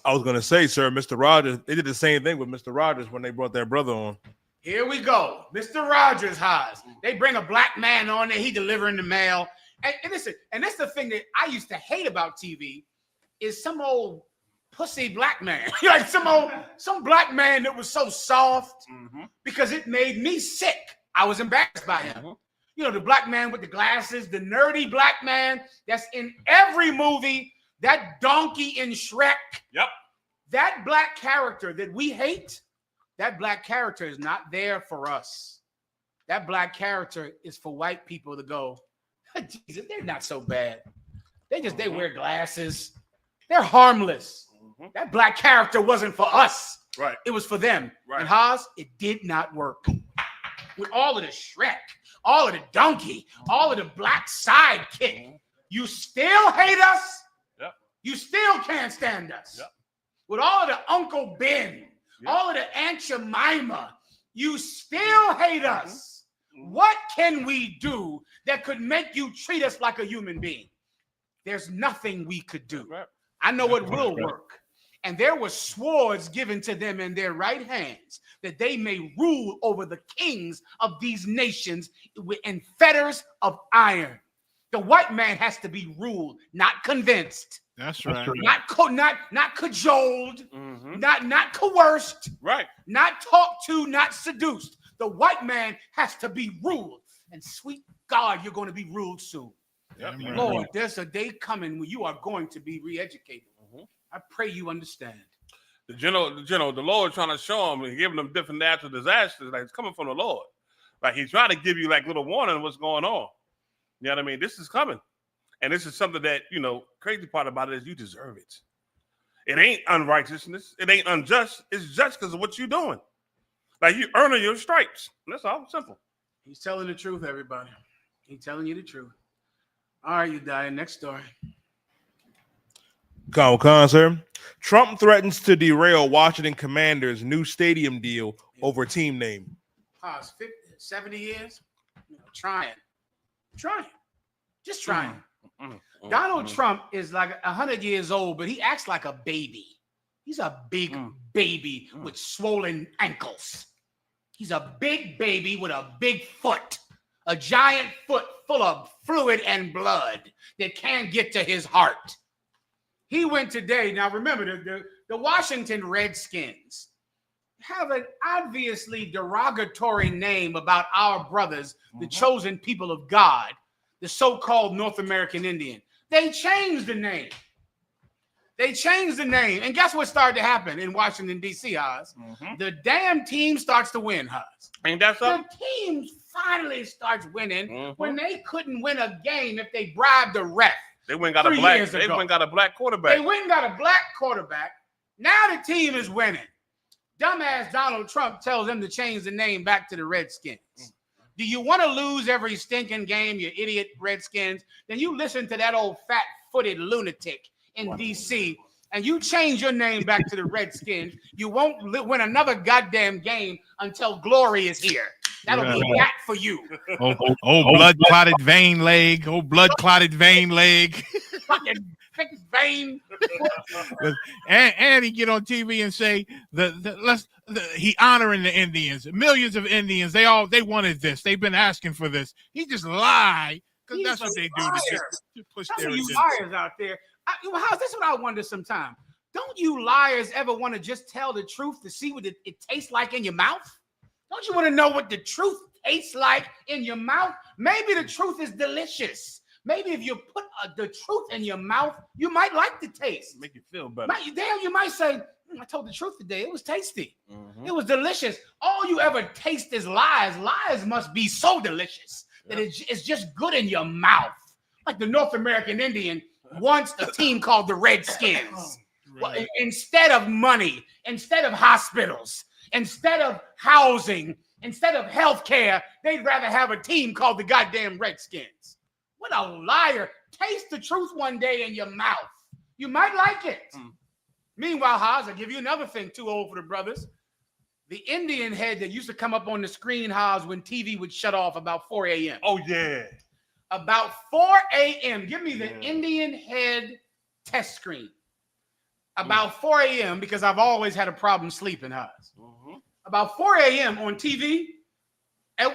I was gonna say, sir, Mr. Rogers. They did the same thing with Mr. Rogers when they brought their brother on. Here we go. Mr. Rogers Haas. They bring a black man on there, he delivering the mail. And listen, and that's the thing that I used to hate about TV is some old pussy black man. Like some black man that was so soft because it made me sick. I was embarrassed by him. You know, the black man with the glasses, the nerdy black man that's in every movie, that donkey in Shrek. Yep. That black character that we hate, that black character is not there for us. That black character is for white people to go, Jesus, they're not so bad. They wear glasses. They're harmless. That black character wasn't for us. Right. It was for them. Right. And Haas, it did not work. With all of the Shrek, all of the donkey, all of the black sidekick, you still hate us. Yep. You still can't stand us. Yep. With all of the Uncle Ben, all of the Aunt Jemima, you still hate us. What can we do that could make you treat us like a human being? There's nothing we could do. I know what will work. And there were swords given to them in their right hands that they may rule over the kings of these nations in fetters of iron. The white man has to be ruled, not convinced. That's right. Not cajoled, not coerced, right? Not talked to, not seduced. The white man has to be ruled. And sweet God, you're going to be ruled soon. Yep. Lord, there's a day coming when you are going to be re-educated. I pray you understand. The Lord trying to show them and giving them different natural disasters, like it's coming from the Lord. Like he's trying to give you like little warning of what's going on. You know what I mean? This is coming. And this is something that, crazy part about it is you deserve it. It ain't unrighteousness. It ain't unjust. It's just because of what you're doing. Like you earning your stripes. That's all simple. He's telling the truth, everybody. He's telling you the truth. All right, you die. Next story. Sir. Trump threatens to derail Washington Commanders' new stadium deal over team name. It's 50, 70 years. Trying. Just trying. Donald Trump is like 100 years old, but he acts like a baby. He's a big baby with swollen ankles. He's a big baby with a big foot, a giant foot full of fluid and blood that can't get to his heart. He went today. Now, remember, the Washington Redskins have an obviously derogatory name about our brothers, the chosen people of God, the so-called North American Indian. They changed the name. And guess what started to happen in Washington, D.C., Oz? The damn team starts to win, Oz. Ain't that something? The team finally starts winning when they couldn't win a game if they bribed a ref. They went and got a black quarterback. They went and got a black quarterback. Now the team is winning. Dumbass Donald Trump tells them to change the name back to the Redskins. Do you want to lose every stinking game, you idiot Redskins? Then you listen to that old fat-footed lunatic in D.C., and you change your name back to the Redskins. You won't win another goddamn game until glory is here. That'll be that for you. Blood-clotted vein leg. Blood-clotted vein leg. Fucking thick vein. and he get on TV and say he honoring the Indians. Millions of Indians. They wanted this. They've been asking for this. He just lied because that's what they do to push their agenda. You liars out there. This is what I wonder sometimes. Don't you liars ever want to just tell the truth to see what it tastes like in your mouth? Don't you want to know what the truth tastes like in your mouth? Maybe the truth is delicious. Maybe if you put the truth in your mouth, you might like the taste. Make you feel better. You might say, I told the truth today. It was tasty. It was delicious. All you ever taste is lies. Lies must be so delicious that it's just good in your mouth. Like the North American Indian wants a team called the Redskins. Well, instead of money, instead of hospitals, instead of housing, instead of health care, they'd rather have a team called the goddamn Redskins. What a liar. Taste the truth one day in your mouth. You might like it. Meanwhile, Haas, I'll give you another thing too old for the brothers. The Indian head that used to come up on the screen, Haas, when TV would shut off about 4 a.m. Oh, yeah. About 4 a.m. Give me the Indian head test screen. About 4 a.m. because I've always had a problem sleeping, Haas. About 4 a.m. on TV,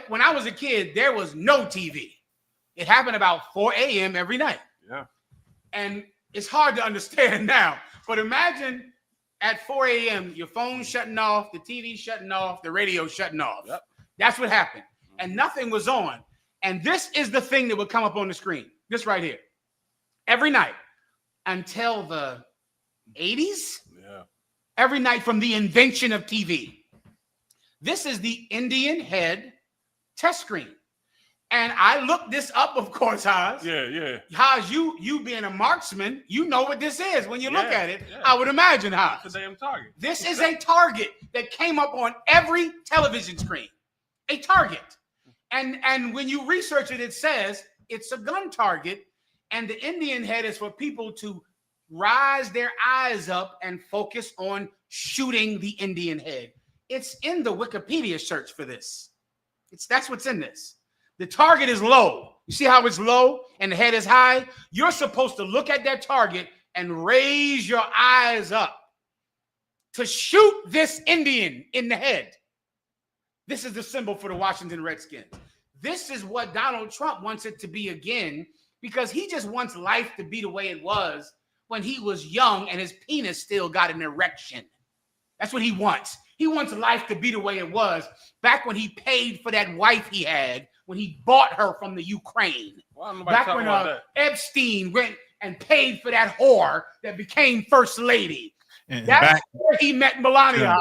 when I was a kid, there was no TV. It happened about 4 a.m. every night. Yeah. And it's hard to understand now, but imagine at 4 a.m., your phone shutting off, the TV shutting off, the radio shutting off. Yep. That's what happened. And nothing was on. And this is the thing that would come up on the screen. This right here. Every night until the 80s. Yeah. Every night from the invention of TV. This is the Indian head test screen. And I looked this up, of course, Haas. Yeah. Haas, you being a marksman, you know what this is when you look at it. Yeah. I would imagine, Haas. It's a damn target. This is a target that came up on every television screen. A target. And when you research it, it says it's a gun target. And the Indian head is for people to rise their eyes up and focus on shooting the Indian head. It's in the Wikipedia search for this. That's what's in this. The target is low. You see how it's low and the head is high? You're supposed to look at that target and raise your eyes up to shoot this Indian in the head. This is the symbol for the Washington Redskins. This is what Donald Trump wants it to be again, because he just wants life to be the way it was when he was young and his penis still got an erection. That's what he wants. He wants life to be the way it was back when he paid for that wife he had when he bought her from the Ukraine. Back when Epstein went and paid for that whore that became first lady. That's where he met Melania.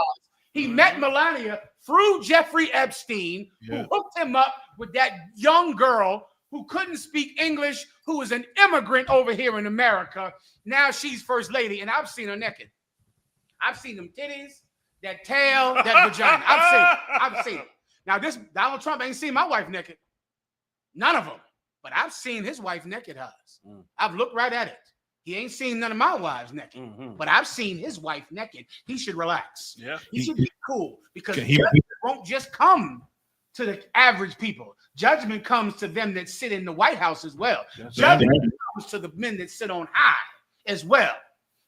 He met Melania through Jeffrey Epstein, who hooked him up with that young girl who couldn't speak English, who was an immigrant over here in America. Now she's first lady, and I've seen her naked. I've seen them titties, that tail, that vagina. I've seen it. Now, this Donald Trump ain't seen my wife naked. None of them. But I've seen his wife naked, Huz. I've looked right at it. He ain't seen none of my wives naked. But I've seen his wife naked. He should relax. Yeah. He should be cool because judgment won't just come to the average people. Judgment comes to them that sit in the White House as well. Judgment comes to the men that sit on high as well.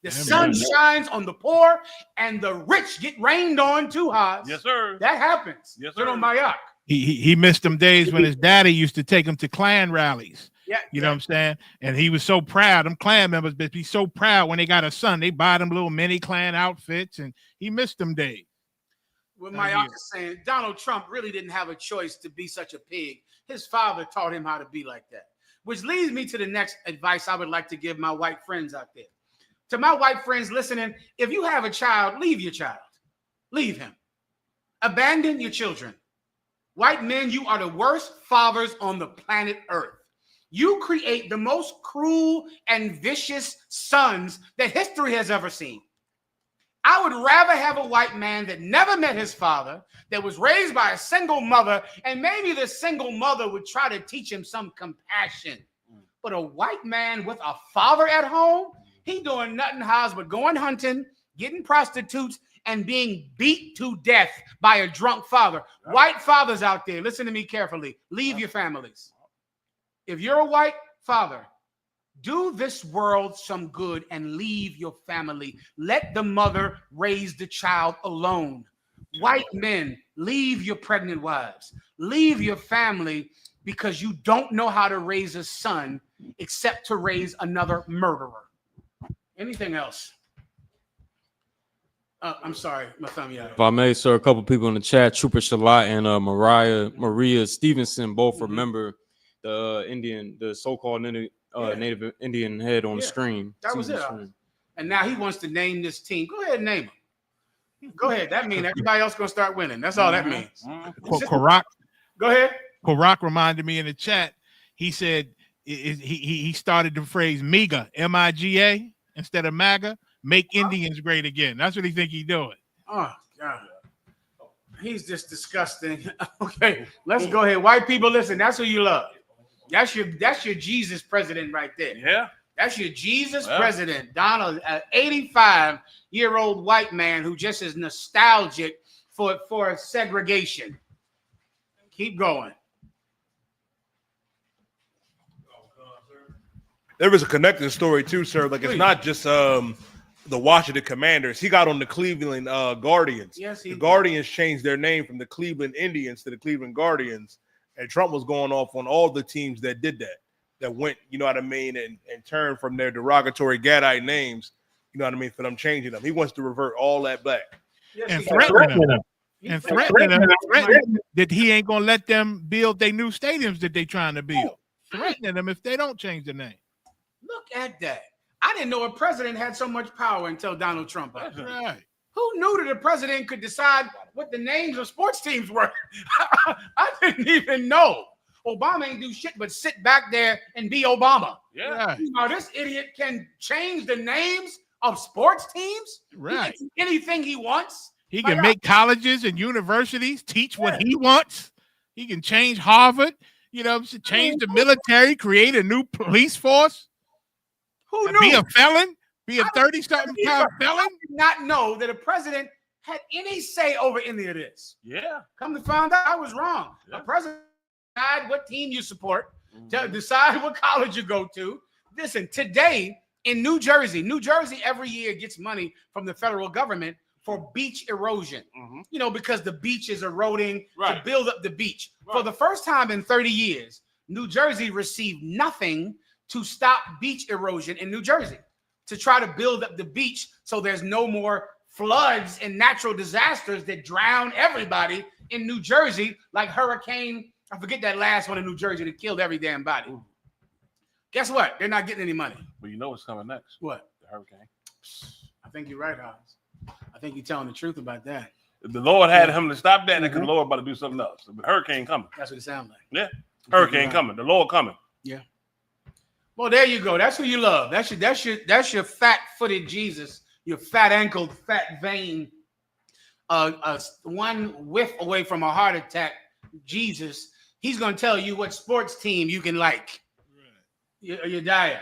The sun shines on the poor and the rich get rained on too, Huz. Yes, sir. That happens. Yes, sir. He missed them days when his daddy used to take him to Klan rallies. Yeah, you know what I'm saying? And he was so proud. Them Klan members, but he's so proud when they got a son. They buy them little mini Klan outfits, and he missed them days. What Mayak is saying, Donald Trump really didn't have a choice to be such a pig. His father taught him how to be like that. Which leads me to the next advice I would like to give my white friends out there. To my white friends listening, if you have a child, leave your child. Leave him. Abandon your children. White men, you are the worst fathers on the planet Earth. You create the most cruel and vicious sons that history has ever seen. I would rather have a white man that never met his father, that was raised by a single mother, and maybe the single mother would try to teach him some compassion. But a white man with a father at home, he doing nothing else but going hunting, getting prostitutes, and being beat to death by a drunk father. White fathers out there, listen to me carefully. Leave your families. If you're a white father, do this world some good and leave your family. Let the mother raise the child alone. White men, leave your pregnant wives. Leave your family because you don't know how to raise a son except to raise another murderer. Anything else? I'm sorry, my thumb. If I may, sir, a couple people in the chat, Trooper Shalat and Maria Stevenson, both remember the so-called Native Indian head on the screen. That was it. And now he wants to name this team. Go ahead and name him. Go ahead. That means everybody else gonna start winning. That's all that means. Karak. Go ahead. Karak reminded me in the chat. He said he started the phrase MIGA, M-I-G-A, instead of MAGA. Make Indians great again. That's what he think he's doing. Oh God, he's just disgusting. Okay, let's go ahead. White people, listen. That's who you love. That's your Jesus president right there. Yeah, that's your Jesus president, Donald, an 85-year-old white man who just is nostalgic for segregation. Keep going. There was a connecting story too, sir. Like, it's not just the Washington Commanders. He got on the Cleveland Guardians. Yes, the Guardians changed their name from the Cleveland Indians to the Cleveland Guardians, and Trump was going off on all the teams that did that went, you know what I mean, and turned from their derogatory Gadite names, you know what I mean, for them changing them. He wants to revert all that back. Yes, and threatening them. And threatening that he ain't gonna let them build their new stadiums that they trying to build. Threatening them if they don't change the name. Look at that. I didn't know a president had so much power until Donald Trump. That's right. Who knew that a president could decide what the names of sports teams were? I didn't even know. Obama ain't do shit but sit back there and be Obama. Yeah. Right. You know, this idiot can change the names of sports teams. Right. He can do anything he wants. He can make colleges and universities teach what he wants. He can change Harvard, you know, change the military, create a new police force. Who knew? Be a felon? Be a 30-something pound felon? I did not know that a president had any say over any of this. Yeah. Come to find out, I was wrong. A president decide what team you support, to decide what college you go to. Listen, today in New Jersey every year gets money from the federal government for beach erosion. You know, because the beach is eroding to build up the beach. For the first time in 30 years, New Jersey received nothing to stop beach erosion in New Jersey, to try to build up the beach so there's no more floods and natural disasters that drown everybody in New Jersey, like Hurricane, I forget that last one in New Jersey that killed every damn body. Guess what? They're not getting any money. But you know what's coming next? What? The hurricane. I think you're right, Hans. I think you're telling the truth about that. If the Lord had him to stop that, because the Lord about to do something else. The hurricane coming. That's what it sounds like. Yeah. Hurricane coming. The Lord coming. Yeah. Well, there you go. That's who you love. That's your fat-footed Jesus, your fat-ankled, fat-vein, one whiff away from a heart attack Jesus. He's going to tell you what sports team you can like. You're dire.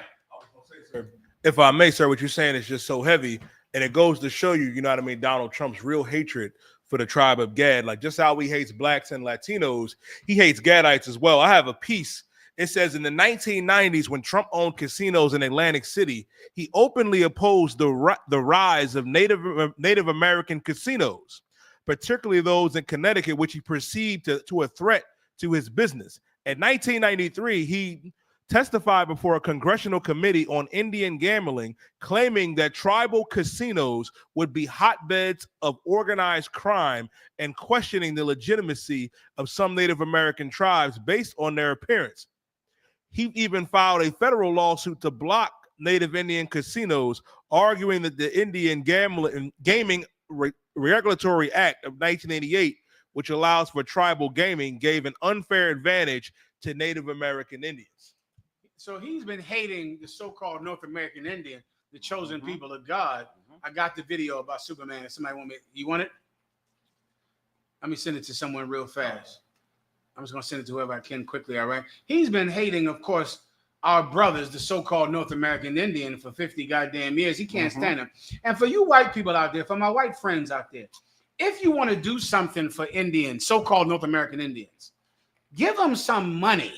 If I may, sir, what you're saying is just so heavy, and it goes to show you, you know what I mean, Donald Trump's real hatred for the tribe of Gad. Like just how he hates blacks and Latinos, he hates Gadites as well. I have a piece. It says in the 1990s, when Trump owned casinos in Atlantic City, he openly opposed the rise of Native American casinos, particularly those in Connecticut, which he perceived to a threat to his business. In 1993, he testified before a congressional committee on Indian gambling, claiming that tribal casinos would be hotbeds of organized crime and questioning the legitimacy of some Native American tribes based on their appearance. He even filed a federal lawsuit to block Native Indian casinos, arguing that the Indian Gaming Regulatory Act of 1988, which allows for tribal gaming, gave an unfair advantage to Native American Indians. So he's been hating the so-called North American Indian, the chosen people of God. I got the video about Superman. If somebody want me, you want it? Let me send it to someone real fast. I'm just going to send it to whoever I can quickly, all right? He's been hating, of course, our brothers, the so-called North American Indian, for 50 goddamn years. He can't stand them. And for you white people out there, for my white friends out there, if you want to do something for Indians, so-called North American Indians, give them some money.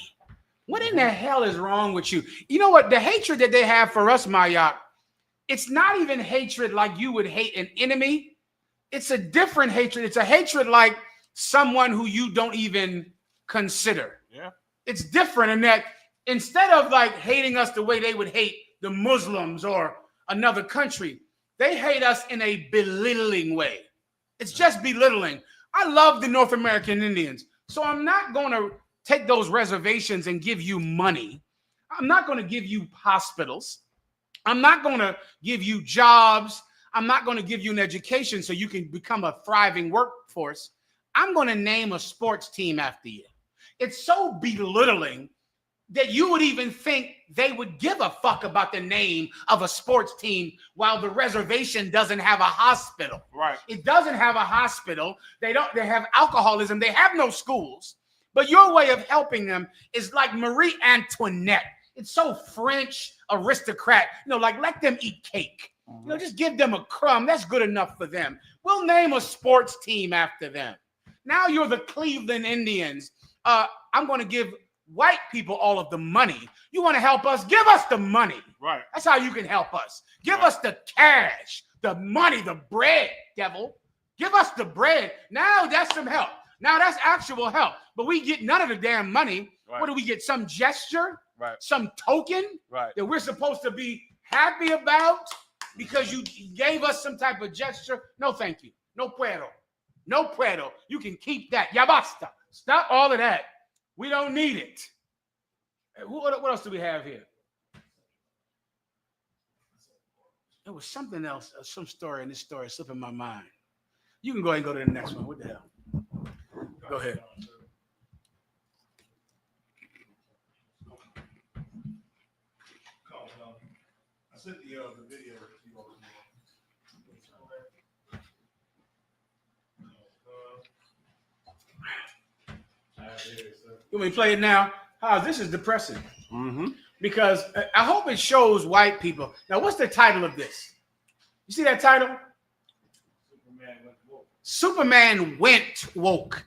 What in the hell is wrong with you? You know what? The hatred that they have for us, Mayak, it's not even hatred like you would hate an enemy. It's a different hatred. It's a hatred like someone who you don't even consider. Yeah. It's different in that instead of like hating us the way they would hate the Muslims or another country, they hate us in a belittling way. It's just belittling. I love the North American Indians, so I'm not going to take those reservations and give you money. I'm not going to give you hospitals. I'm not going to give you jobs. I'm not going to give you an education so you can become a thriving workforce. I'm going to name a sports team after you. It's so belittling that you would even think they would give a fuck about the name of a sports team while the reservation doesn't have a hospital. Right. It doesn't have a hospital. They have alcoholism. They have no schools. But your way of helping them is like Marie Antoinette. It's so French aristocrat. You know, like let them eat cake. You know, just give them a crumb. That's good enough for them. We'll name a sports team after them. Now you're the Cleveland Indians. I'm going to give white people all of the money. You want to help us? Give us the money. Right. That's how you can help us. Give us the cash, the money, the bread, devil. Give us the bread. Now that's some help. Now that's actual help. But we get none of the damn money. Right. What do we get? Some gesture? Right. Some token? Right. That we're supposed to be happy about because you gave us some type of gesture? No, thank you. No puedo. No puedo. You can keep that. Ya basta. Stop all of that. We don't need it. What else do we have here? There was something else, some story in this story slipping my mind. You can go ahead and go to the next one. What the hell? Go ahead. I sent the video. You want me to play it now? This is depressing. Because I hope it shows white people. Now, what's the title of this? You see that title? Superman went woke.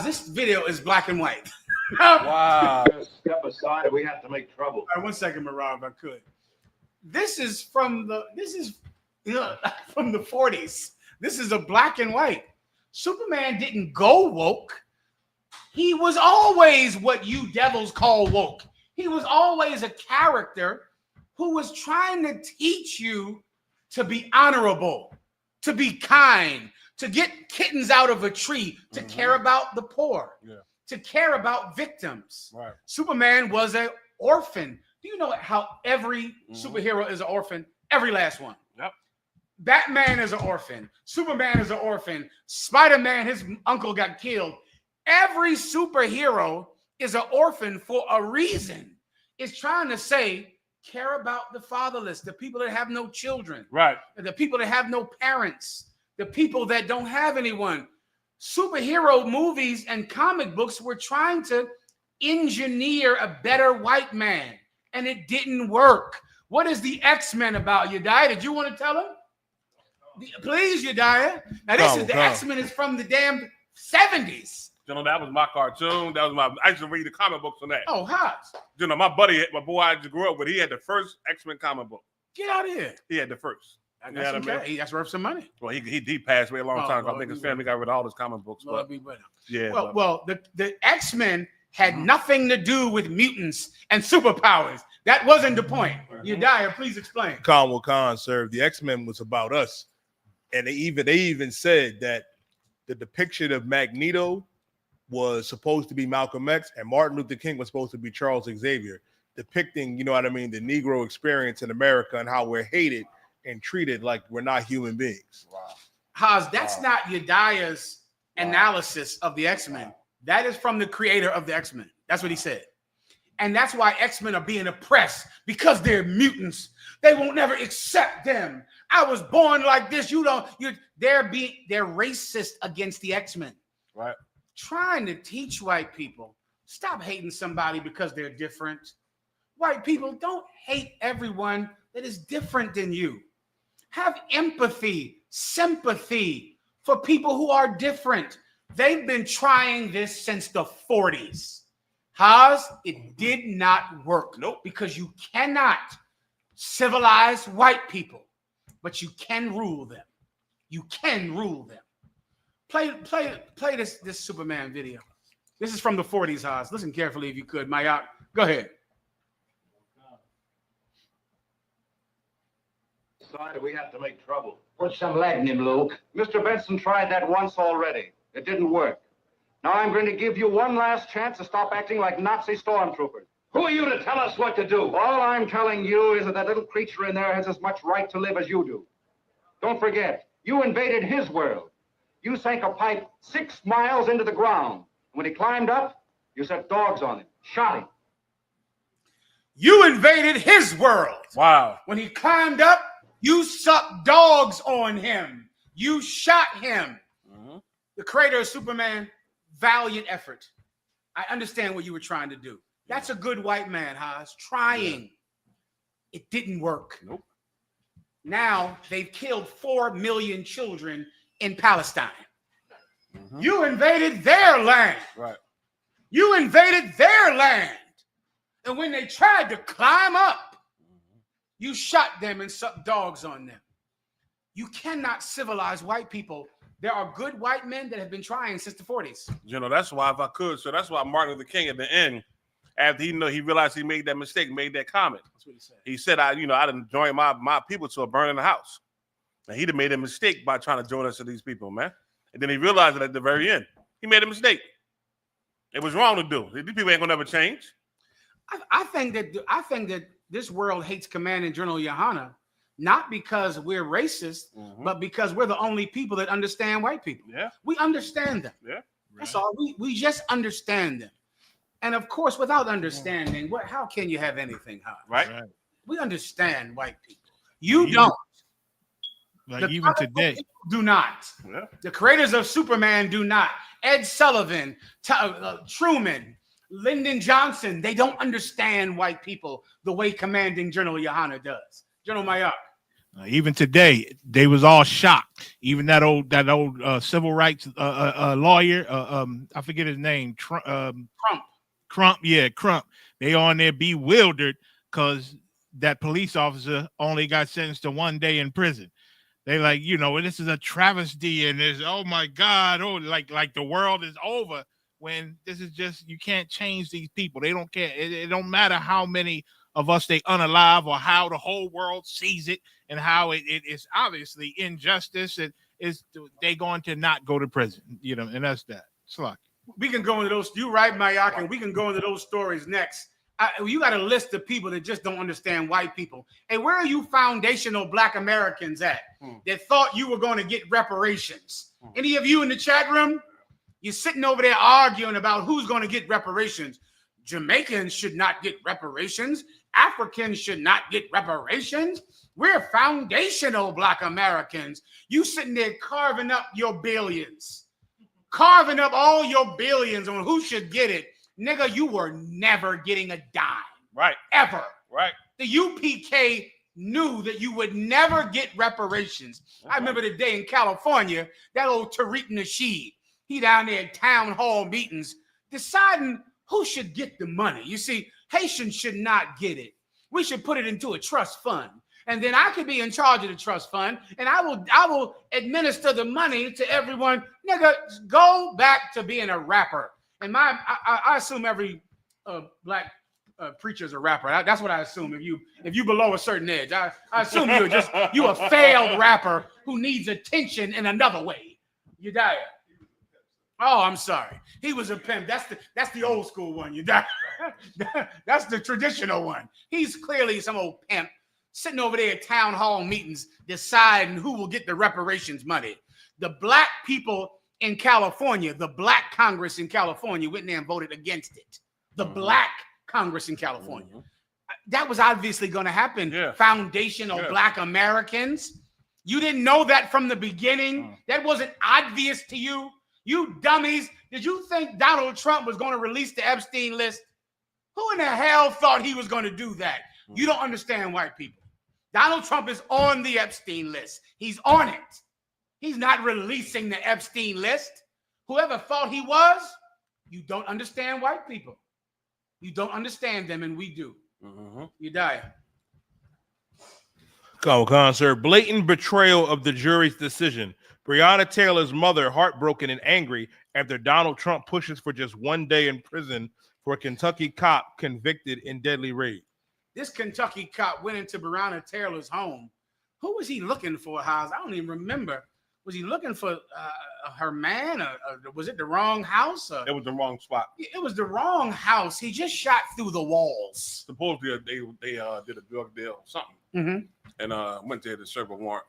This video is black and white. Wow. Step aside, we have to make trouble. All right, 1 second, Marab, if I could. This is from the 40s. This is a black and white. Superman didn't go woke. He was always what you devils call woke. He was always a character who was trying to teach you to be honorable, to be kind, to get kittens out of a tree, to care about the poor, to care about victims. Right. Superman was an orphan. Do you know how every superhero is an orphan? Every last one. Yep. Batman is an orphan. Superman is an orphan. Spider-Man, his uncle got killed. Every superhero is an orphan for a reason. It's trying to say, care about the fatherless, the people that have no children, Right. the people that have no parents, the people that don't have anyone. Superhero movies and comic books were trying to engineer a better white man, and it didn't work. What is the X-Men about, Yediah? Did you want to tell him? Please, Yediah. Now, the X-Men is from the damn 70s. You know, that was my cartoon. That was I used to read the comic books on that. Oh, Haas. You know, my boy I just grew up with, he had the first X-Men comic book. Get out of here. He had the first. That's okay. That's worth some money. Well, he passed away a long time ago. I think his family got rid of all his comic books. But yeah. Well, the X-Men had nothing to do with mutants and superpowers. That wasn't the point. Yediah, please explain. Khan will Khan, sir. The X-Men was about us. And they even said that the depiction of Magneto was supposed to be Malcolm X, and Martin Luther King was supposed to be Charles Xavier, depicting, you know what I mean, the Negro experience in America and how we're hated and treated like we're not human beings. Wow. Haas, that's not Yediah's analysis of the X-Men. That is from the creator of the X-Men. That's what he said. And that's why X-Men are being oppressed, because they're mutants. They won't never accept them. I was born like this. They're racist against the X-Men. Right. Trying to teach white people, stop hating somebody because they're different. White people, don't hate everyone that is different than you. Have empathy, sympathy for people who are different. They've been trying this since the 40s. Haas, it did not work. Nope. Because you cannot civilize white people, but you can rule them. You can rule them. Play this Superman video. This is from the 40s, Haas. Listen carefully if you could. Mayak, go ahead. Decided we had to make trouble. Put some lead in him, Luke. Mr. Benson tried that once already. It didn't work. Now I'm going to give you one last chance to stop acting like Nazi stormtroopers. Who are you to tell us what to do? All I'm telling you is that that little creature in there has as much right to live as you do. Don't forget, you invaded his world. You sank a pipe 6 miles into the ground. When he climbed up, you set dogs on him, shot him. You invaded his world. Wow. When he climbed up, you sucked dogs on him. You shot him. The creator of Superman, valiant effort. I understand what you were trying to do. That's a good white man, Haas, trying. It didn't work. Nope. Now they've killed 4 million children in Palestine. You invaded their land. Right. You invaded their land. And when they tried to climb up, you shot them and sucked dogs on them. You cannot civilize white people. There are good white men that have been trying since the 40s. You know, that's why, if I could, so that's why Martin Luther King at the end, after he realized he made that mistake, made that comment. That's what he said. He said, I didn't join my people to a burning house. And he'd have made a mistake by trying to join us to these people, man. And then he realized it at the very end. He made a mistake. It was wrong to do. These people ain't gonna never change. I think that this world hates Command and General YAHANNA, not because we're racist, but because we're the only people that understand white people. Yeah. We understand them. Yeah. That's all. We just understand them. And of course, without understanding, how can you have anything, huh? Right. We understand white people. You don't. Like even today. Do not. Yeah. The creators of Superman do not. Ed Sullivan, Truman, Lyndon Johnson, they don't understand white people the way Commanding General YAHANNA does. General Mayak. Even today, they was all shocked. Even that old civil rights lawyer, I forget his name, Crump. Yeah, Crump. They on there bewildered because that police officer only got sentenced to 1 day in prison. They like, this is a travesty, and there's, oh my God, like the world is over. When this is just, you can't change these people. They don't care. It don't matter how many of us they unalive, or how the whole world sees it, and how it is obviously injustice, and is they going to not go to prison, you know, and that's that. Sluck. We can go into those. You're right, Mayak, and we can go into those stories next. You got a list of people that just don't understand white people. Hey, where are you foundational Black Americans at that thought you were going to get reparations? Any of you in the chat room? You're sitting over there arguing about who's going to get reparations. Jamaicans should not get reparations. Africans should not get reparations. We're foundational Black Americans. You sitting there carving up your billions, carving up all your billions on who should get it. Nigga, you were never getting a dime. Right. Ever. Right. The UPK knew that you would never get reparations. I remember the day in California, that old Tariq Nasheed, he down there at town hall meetings deciding who should get the money. You see, Haitians should not get it. We should put it into a trust fund. And then I could be in charge of the trust fund, and I will administer the money to everyone. Nigga, go back to being a rapper. And I assume every Black preacher is a rapper. That's what I assume. If you below a certain edge, I assume you a failed rapper who needs attention in another way. You die. Oh, I'm sorry. He was a pimp. That's the old school one. You die. That's the traditional one. He's clearly some old pimp sitting over there at town hall meetings deciding who will get the reparations money. The Black people in California, the Black Congress in California went there and voted against it. The Black Congress in California. That was obviously going to happen. Yeah. Foundational Black Americans. You didn't know that from the beginning. That wasn't obvious to you. You dummies. Did you think Donald Trump was going to release the Epstein list? Who in the hell thought he was going to do that? You don't understand white people. Donald Trump is on the Epstein list. He's on it. He's not releasing the Epstein list. Whoever thought he was, you don't understand white people. You don't understand them, and we do. You die. Concert. Blatant betrayal of the jury's decision. Breonna Taylor's mother heartbroken and angry after Donald Trump pushes for just 1 day in prison for a Kentucky cop convicted in deadly raid. This Kentucky cop went into Breonna Taylor's home. Who was he looking for, Haas? I don't even remember. Was he looking for her man? Or was it the wrong house? It was the wrong spot. It was the wrong house. He just shot through the walls. Supposedly they did a drug deal or something, and went there to serve a warrant.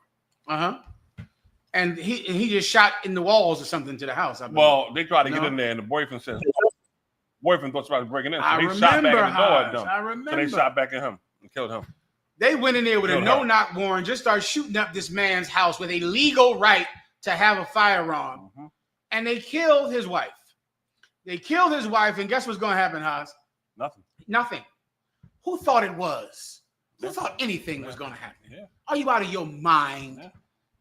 And he just shot in the walls or something to the house. I believe. Well, they tried to get in there, and the boyfriend says, boyfriend thought somebody was breaking in. So I he shot back in the door at them. I remember. So they shot back at him and killed him. They went in there with a no-knock warrant, just started shooting up this man's house with a legal right to have a firearm. And they killed his wife. They killed his wife, and guess what's going to happen, Haas? Nothing. Who thought it was? Who thought anything was going to happen? Are you out of your mind?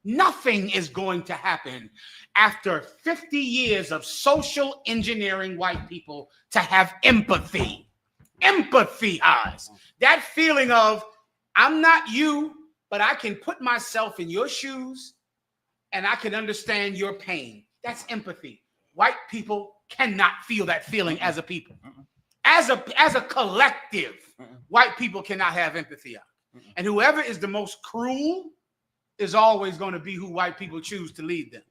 Nothing is going to happen after 50 years of social engineering white people to have empathy. Empathy, Haas. That feeling of, I'm not you, but I can put myself in your shoes and I can understand your pain. That's empathy. White people cannot feel that feeling as a people. As a collective, white people cannot have empathy. And whoever is the most cruel is always going to be who white people choose to lead them.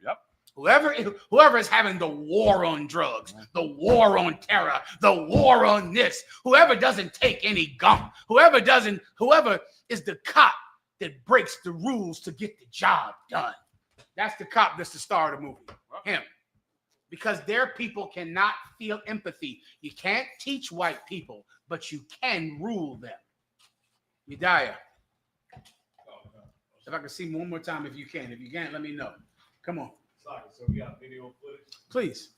Whoever is having the war on drugs, the war on terror, the war on this, whoever doesn't take any gum, whoever is the cop that breaks the rules to get the job done. That's the cop that's the star of the movie. Him. Because their people cannot feel empathy. You can't teach white people, but you can rule them. Yedaya. If I can see one more time, if you can. If you can't, let me know. Come on. Sorry, so we got video footage. Please.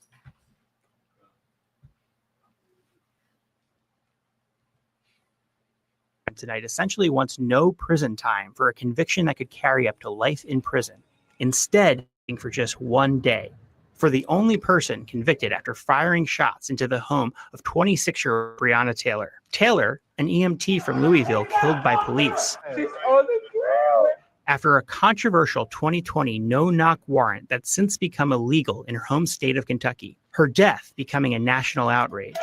Tonight essentially wants no prison time for a conviction that could carry up to life in prison. Instead, for just 1 day. For the only person convicted after firing shots into the home of 26-year-old Breonna Taylor. Taylor, an EMT from Louisville, killed by police. She's on the ground. After a controversial 2020 no-knock warrant that's since become illegal in her home state of Kentucky. Her death becoming a national outrage.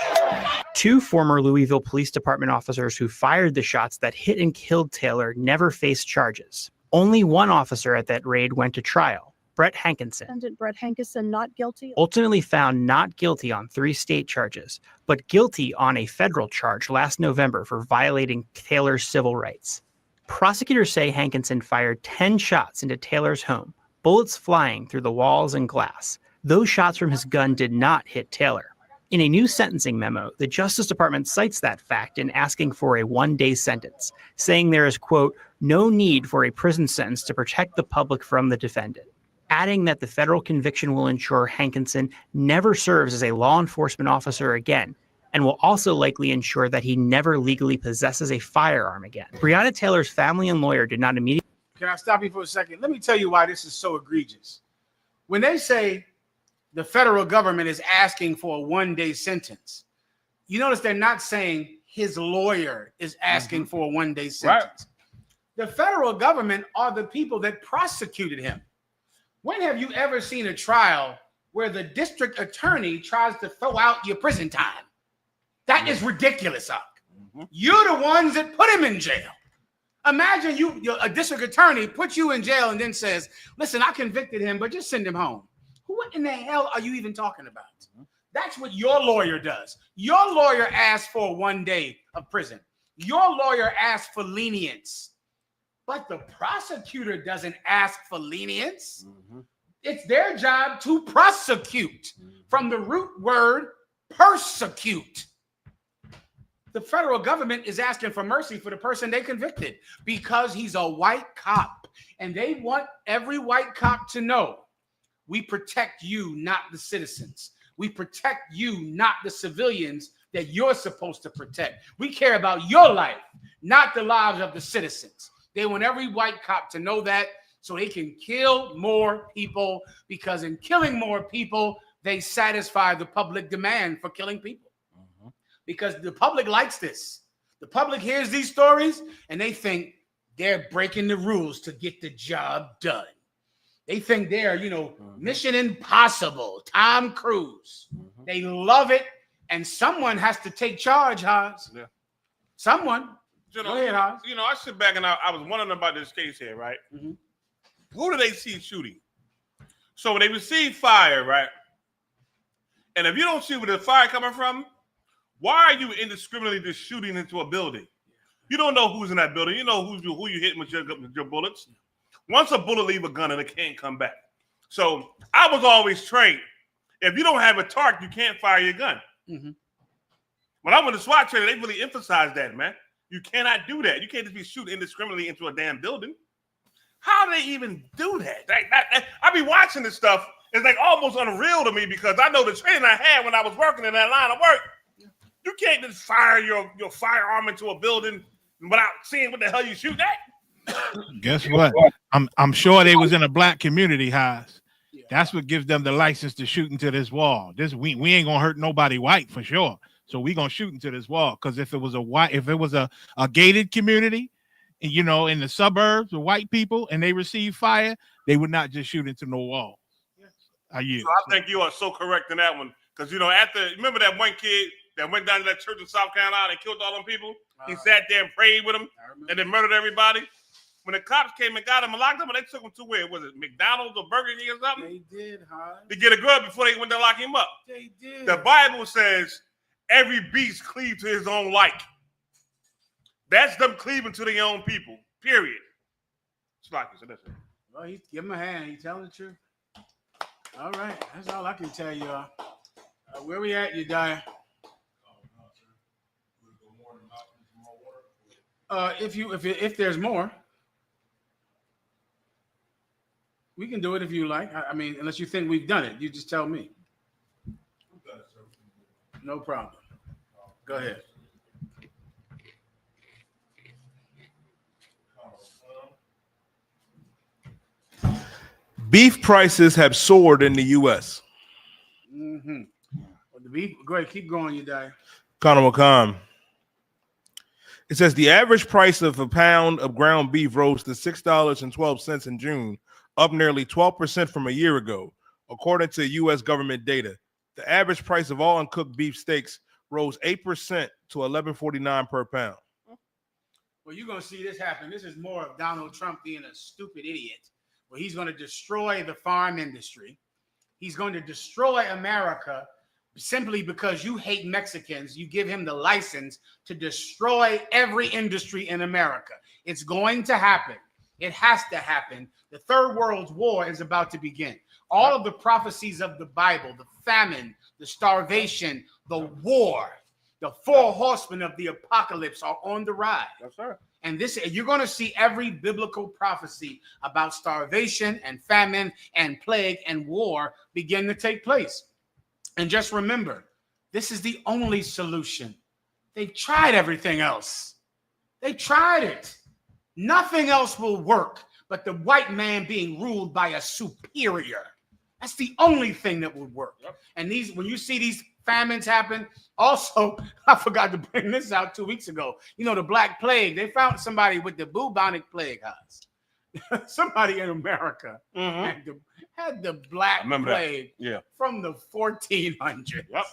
Two former Louisville Police Department officers who fired the shots that hit and killed Taylor never faced charges. Only one officer at that raid went to trial, Brett Hankinson. Defendant Brett Hankinson not guilty. Ultimately found not guilty on 3 state charges, but guilty on a federal charge last November for violating Taylor's civil rights. Prosecutors say Hankinson fired 10 shots into Taylor's home, bullets flying through the walls and glass. Those shots from his gun did not hit Taylor. In a new sentencing memo, the Justice Department cites that fact in asking for a 1-day sentence, saying there is, quote, no need for a prison sentence to protect the public from the defendant, adding that the federal conviction will ensure Hankinson never serves as a law enforcement officer again, and will also likely ensure that he never legally possesses a firearm again. Breonna Taylor's family and lawyer did not immediately... Can I stop you for a second? Let me tell you why this is so egregious. When they say the federal government is asking for a 1-day sentence, you notice they're not saying his lawyer is asking for a 1-day sentence. Right. The federal government are the people that prosecuted him. When have you ever seen a trial where the district attorney tries to throw out your prison time? That is ridiculous, Huck. You're the ones that put him in jail. Imagine a district attorney puts you in jail and then says, listen, I convicted him, but just send him home. What in the hell are you even talking about? That's what your lawyer does. Your lawyer asks for 1 day of prison. Your lawyer asks for lenience. But the prosecutor doesn't ask for lenience. It's their job to prosecute, from the root word persecute. The federal government is asking for mercy for the person they convicted because he's a white cop. And they want every white cop to know, we protect you, not the citizens. We protect you, not the civilians that you're supposed to protect. We care about your life, not the lives of the citizens. They want every white cop to know that so they can kill more people, because in killing more people, they satisfy the public demand for killing people. Because the public likes this. The public hears these stories and they think they're breaking the rules to get the job done. They think they're, Mission Impossible, Tom Cruise. They love it. And someone has to take charge, Haas. Yeah. Someone. Go ahead, Haas. I sit back and I was wondering about this case here, right? Who do they see shooting? So when they receive fire, right? And if you don't see where the fire coming from, why are you indiscriminately just shooting into a building? You don't know who's in that building. You know who you hitting with your bullets. Once a bullet leave a gun and it can't come back. So I was always trained, if you don't have a target, you can't fire your gun. When I went to SWAT training, they really emphasized that, man. You cannot do that. You can't just be shooting indiscriminately into a damn building. How do they even do that? I be watching this stuff. It's like almost unreal to me, because I know the training I had when I was working in that line of work. You can't just fire your firearm into a building without seeing what the hell you shoot at. Guess what? I'm sure they was in a black community, Haas. That's what gives them the license to shoot into this wall. We ain't gonna hurt nobody white for sure. So we gonna shoot into this wall. Because if it was a gated community, in the suburbs of white people, and they receive fire, they would not just shoot into no wall. So I think you are so correct in that one. Because remember that one kid that went down to that church in South Carolina and killed all them people? He sat there and prayed with them and then murdered everybody. When the cops came and got him and locked him, and they took him to where? Was it McDonald's or Burger King or something? They did, huh? To get a grub before they went to lock him up. They did. The Bible says every beast cleave to his own like. That's them cleaving to their own people, period. Slocky, so that's it. Well, give him a hand. He's telling the truth. All right. That's all I can tell you. Where we at, you die? If there's more, we can do it if you like. I mean, unless you think we've done it, you just tell me. No problem. Go ahead. Beef prices have soared in the U.S. Well, the beef. Go ahead, keep going, you die. Conor McCom. It says the average price of a pound of ground beef rose to $6.12 in June, up nearly 12% from a year ago, according to U.S. government data. The average price of all uncooked beef steaks rose 8% to $11.49 per pound. Well, you're going to see this happen. This is more of Donald Trump being a stupid idiot. Well, he's going to destroy the farm industry. He's going to destroy America simply because you hate Mexicans. You give him the license to destroy every industry in America. It's going to happen. It has to happen. The Third World War is about to begin. All of the prophecies of the Bible, the famine, the starvation, the war, the 4 horsemen of the apocalypse are on the rise. Yes, sir. And this, you're going to see every biblical prophecy about starvation and famine and plague and war begin to take place. And just remember, this is the only solution. They've tried everything else. They tried it. Nothing else will work but the white man being ruled by a superior. That's the only thing that would work. Yep. And when you see these famines happen, also, I forgot to bring this out 2 weeks ago. You know, the Black Plague, they found somebody with the bubonic plague, somebody in America had the Black Plague from the 1400s. Yep.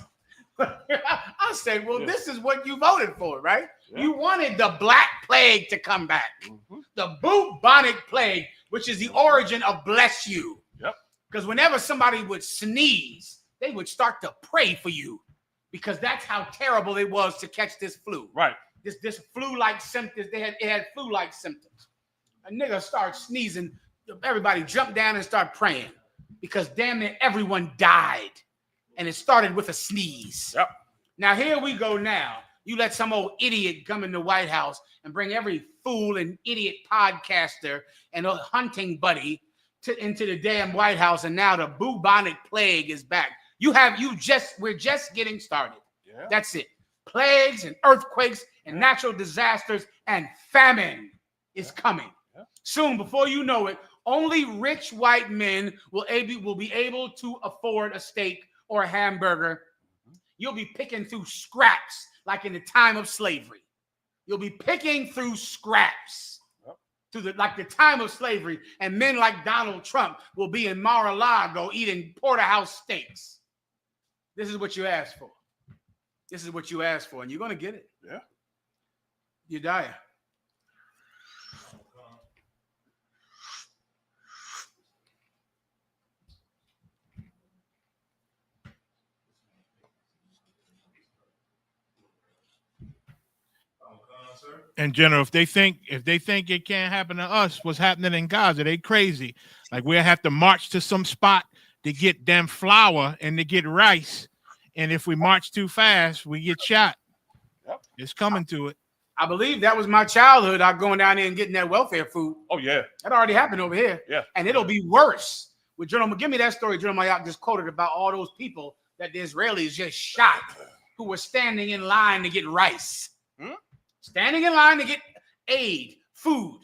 I said, well, this is what you voted for, right? Yeah. You wanted the Black Plague to come back. The bubonic plague, which is the origin of bless you. Yep. Because whenever somebody would sneeze, they would start to pray for you because that's how terrible it was to catch this flu. Right. This flu-like symptoms. It had flu-like symptoms. A nigga starts sneezing, everybody jumped down and start praying because damn near everyone died. And it started with a sneeze. Yep. Now here we go now. You let some old idiot come in the White House and bring every fool and idiot podcaster and a hunting buddy into the damn White House, and now the bubonic plague is back. We're just getting started. Yeah. That's it. Plagues and earthquakes and natural disasters and famine is coming. Yeah. Soon, before you know it, only rich white men will be able to afford a steak or a hamburger. You'll be picking through scraps like in the time of slavery. You'll be picking through scraps like the time of slavery, and men like Donald Trump will be in Mar-a-Lago eating porterhouse steaks. This is what you asked for. This is what you asked for, and you're going to get it. Yeah. You die. In general, if they think it can't happen to us, what's happening in Gaza, they crazy. Like we'll have to march to some spot to get them flour and to get rice. And if we march too fast, we get shot. Yep. It's coming to it. I believe that was my childhood. I'm going down there and getting that welfare food. Oh, yeah. That already happened over here. Yeah. And it'll be worse. With General, give me that story General Mayock just quoted about all those people that the Israelis just shot who were standing in line to get rice. Standing in line to get aid, food.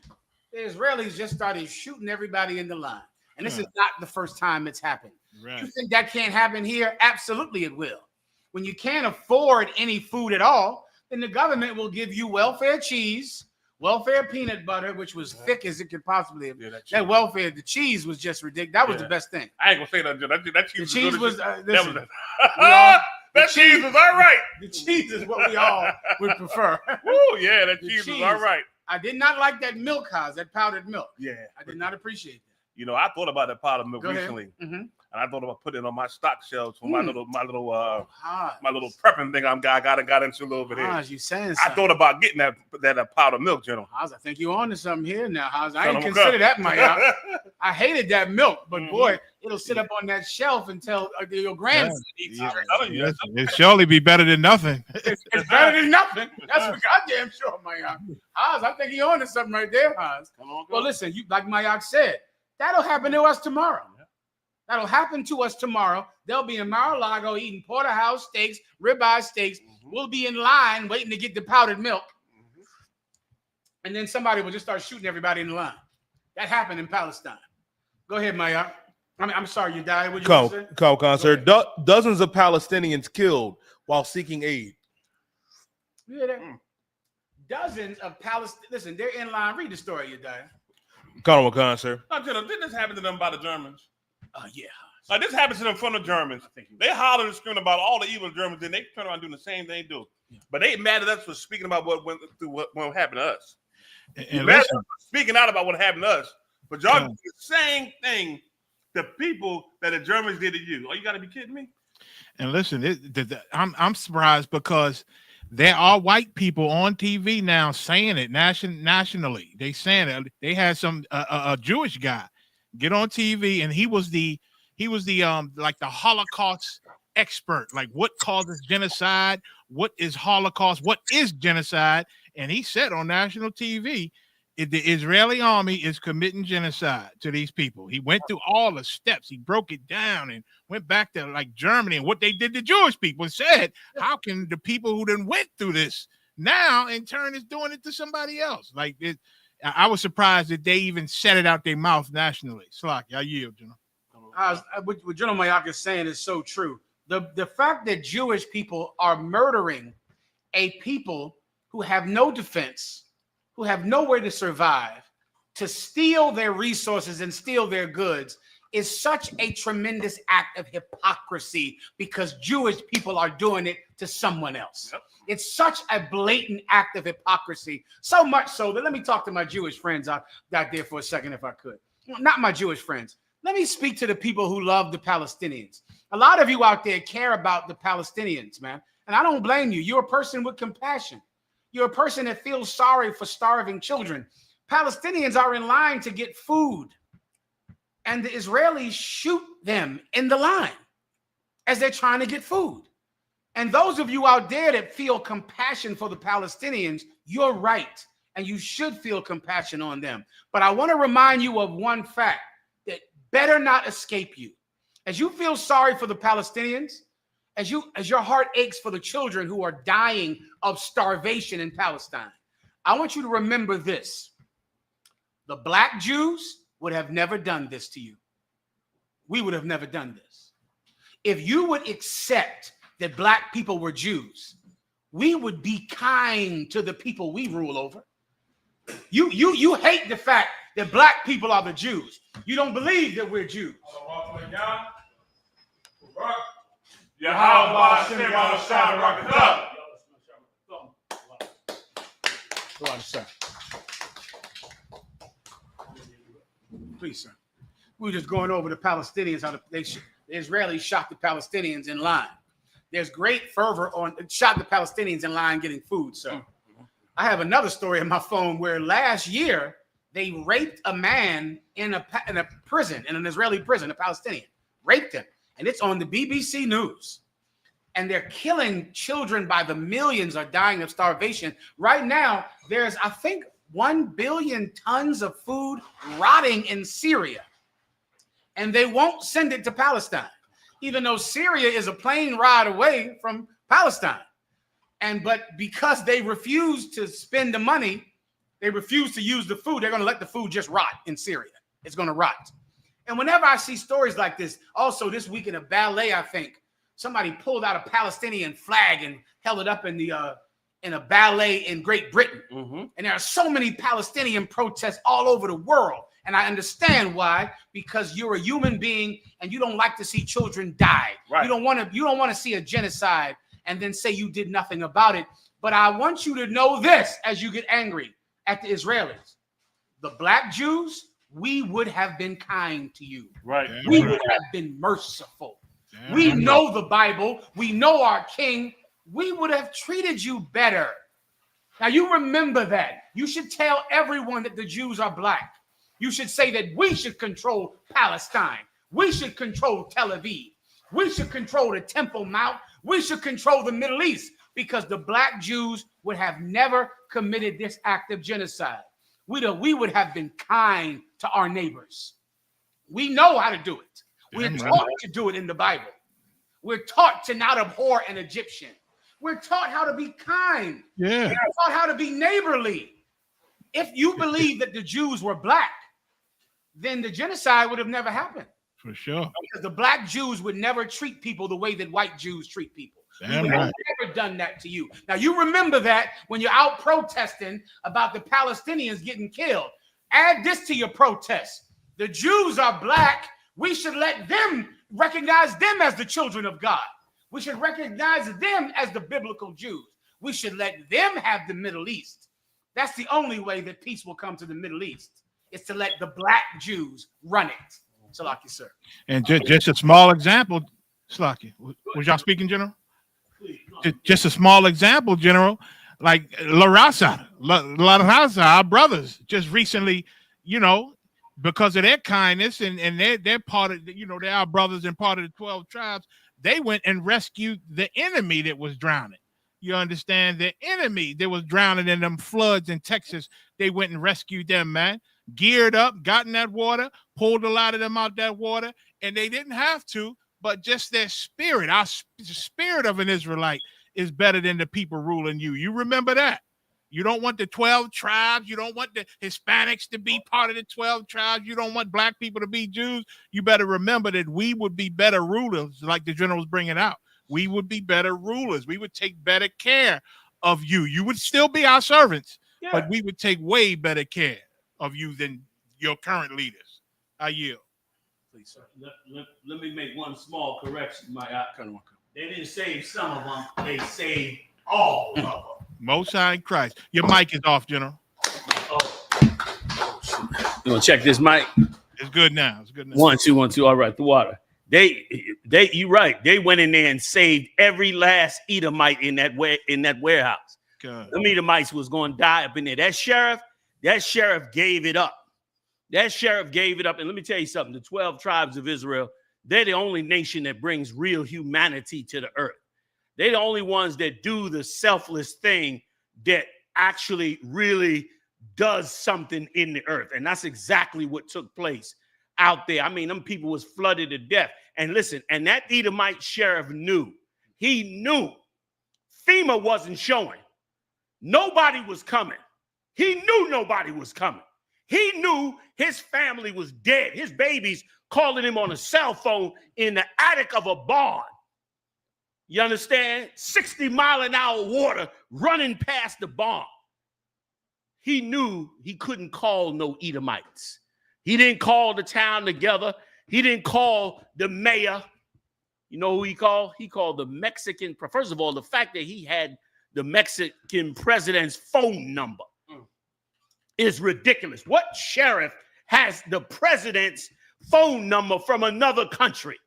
The Israelis just started shooting everybody in the line. And this is not the first time it's happened. Right. You think that can't happen here? Absolutely it will. When you can't afford any food at all, then the government will give you welfare cheese, welfare peanut butter, which was thick as it could possibly be. That welfare, the cheese was just ridiculous. That was the best thing. I ain't gonna say that. That cheese, the cheese was that cheese was all right. The cheese is what we all would prefer. Oh yeah, that cheese was all right. I did not like that milk, that powdered milk. Yeah, I did not appreciate that. You know, I thought about that powdered milk recently, and I thought about putting it on my stock shelves for my little prepping thing I got into a little bit here. You saying something. I thought about getting that powdered milk, General. I think you're on to something here now, Haas. I didn't consider that, I hated that milk, but boy, it'll sit up on that shelf until your grandson eats it. It'll surely be better than nothing. It's better than nothing. That's for goddamn sure, Mayock. Haas, I think you're on to something right there, Haas. Well, listen, like Mayock said, that'll happen to us tomorrow. That'll happen to us tomorrow. They'll be in Mar-a-Lago eating porterhouse steaks, ribeye steaks. We'll be in line waiting to get the powdered milk. And then somebody will just start shooting everybody in the line. That happened in Palestine. Go ahead, Mayock. I'm sorry you died. What you say? Sir. Dozens of Palestinians killed while seeking aid. You hear that? Dozens of Palestinians. Listen, they're in line. Read the story, you died. Colonel McCon, sir. No, General, didn't this happen to them by the Germans? Yeah. Like this happens to them from the Germans. They holler and scream about all the evil Germans, then they turn around doing the same thing they do. But they mad at us for speaking about what went through what happened to us. And mad at listen, us for speaking out about what happened to us. But y'all do the same thing to people that the Germans did to you. Oh, you gotta be kidding me. and listen, I'm surprised because there are white people on TV now saying it nationally. They saying it. They had some a Jewish guy get on TV, and he was the like the Holocaust expert. Like, what causes genocide? What is Holocaust? What is genocide? And he said on national TV, the Israeli army is committing genocide to these people. He went through all the steps. He broke it down and went back to like Germany and what they did to Jewish people. And said, how can the people who then went through this now in turn is doing it to somebody else? Like it, I was surprised that they even said it out their mouth nationally. Slocky, I yield, General. What General Mayak is saying is so true. The fact that Jewish people are murdering a people who have no defense, who have nowhere to survive, to steal their resources and steal their goods is such a tremendous act of hypocrisy because Jewish people are doing it to someone else. Yep. It's such a blatant act of hypocrisy, so much so that let me talk to my Jewish friends out there for a second if I could. Not my Jewish friends. Let me speak to the people who love the Palestinians. A lot of you out there care about the Palestinians, man, and I don't blame you. You're a person with compassion. You're a person that feels sorry for starving children. Palestinians are in line to get food, and the Israelis shoot them in the line as they're trying to get food. And those of you out there that feel compassion for the Palestinians, you're right, and you should feel compassion on them. But I want to remind you of one fact that better not escape you. As you feel sorry for the Palestinians, as your heart aches for the children who are dying of starvation in Palestine, I want you to remember this. The black Jews would have never done this to you. We would have never done this. If you would accept that black people were Jews, we would be kind to the people we rule over. You hate the fact that black people are the Jews. You don't believe that we're Jews. Please, sir. We were just going over the Palestinians, how the Israelis shot the Palestinians in line. There's great fervor on shot the Palestinians in line getting food, sir. I have another story on my phone where last year they raped a man in a prison, in an Israeli prison, a Palestinian. Raped him. And it's on the BBC News. And they're killing children by the millions are dying of starvation. Right now, there's, I think, 1 billion tons of food rotting in Syria. And they won't send it to Palestine, even though Syria is a plane ride away from Palestine. But because they refuse to spend the money, they refuse to use the food, they're going to let the food just rot in Syria. It's going to rot. And whenever I see stories like this, also this week in a ballet, I think somebody pulled out a Palestinian flag and held it up in a ballet in Great Britain. Mm-hmm. And there are so many Palestinian protests all over the world. And I understand why, because you're a human being and you don't like to see children die. Right. You don't want to see a genocide and then say you did nothing about it. But I want you to know this as you get angry at the Israelis. The black Jews, we would have been kind to you. Right. We would have been merciful. We know the Bible. We know our king. We would have treated you better. Now, you remember that. You should tell everyone that the Jews are black. You should say that we should control Palestine. We should control Tel Aviv. We should control the Temple Mount. We should control the Middle East because the black Jews would have never committed this act of genocide. We would have been kind to our neighbors. We know how to do it. We're taught to do it in the Bible. We're taught to not abhor an Egyptian. We're taught how to be kind. Yeah. We're taught how to be neighborly. If you believe that the Jews were black, then the genocide would have never happened. For sure. Because the black Jews would never treat people the way that white Jews treat people. We would have never done that to you. Now, you remember that when you're out protesting about the Palestinians getting killed. Add this to your protest. The Jews are black. We should let them recognize them as the children of God. We should recognize them as the biblical Jews. We should let them have the Middle East. That's the only way that peace will come to the Middle East, is to let the black Jews run it. Salaki, sir. And just a small example, Salaki. Was y'all speaking, General? Just a small example, General. Like La Raza, our brothers, just recently, you know, because of their kindness and they're part of, you know, they're our brothers and part of the 12 tribes. They went and rescued the enemy that was drowning. You understand? The enemy that was drowning in them floods in Texas. They went and rescued them, man. Geared up, got in that water, pulled a lot of them out that water, and they didn't have to, but just their spirit, the spirit of an Israelite is better than the people ruling you. You remember that? You don't want the 12 tribes. You don't want the Hispanics to be part of the 12 tribes. You don't want black people to be Jews. You better remember that we would be better rulers, like the general's bringing out. We would be better rulers. We would take better care of you. You would still be our servants, but we would take way better care of you than your current leaders. I yield. Please, sir. Let me make one small correction. They didn't save some of them. They saved all of them. Most High in Christ. Your mic is off, General. You want to check this mic? It's good now. It's good now. 1 2 1 2. All right, the water. You're right. They went in there and saved every last Edomite in that warehouse. God. The Edomites was going to die up in there. That sheriff gave it up. That sheriff gave it up. And let me tell you something. The 12 tribes of Israel, they're the only nation that brings real humanity to the earth. They're the only ones that do the selfless thing that actually really does something in the earth. And that's exactly what took place out there. I mean, them people was flooded to death. And listen, and that Edomite sheriff knew. He knew FEMA wasn't showing. Nobody was coming. He knew nobody was coming. He knew his family was dead. His babies calling him on a cell phone in the attic of a barn. You understand? 60-mile-an-hour water running past the barn. He knew he couldn't call no Edomites. He didn't call the town together. He didn't call the mayor. You know who he called? He called the Mexican. First of all, the fact that he had the Mexican president's phone number is ridiculous. What sheriff has the president's phone number from another country?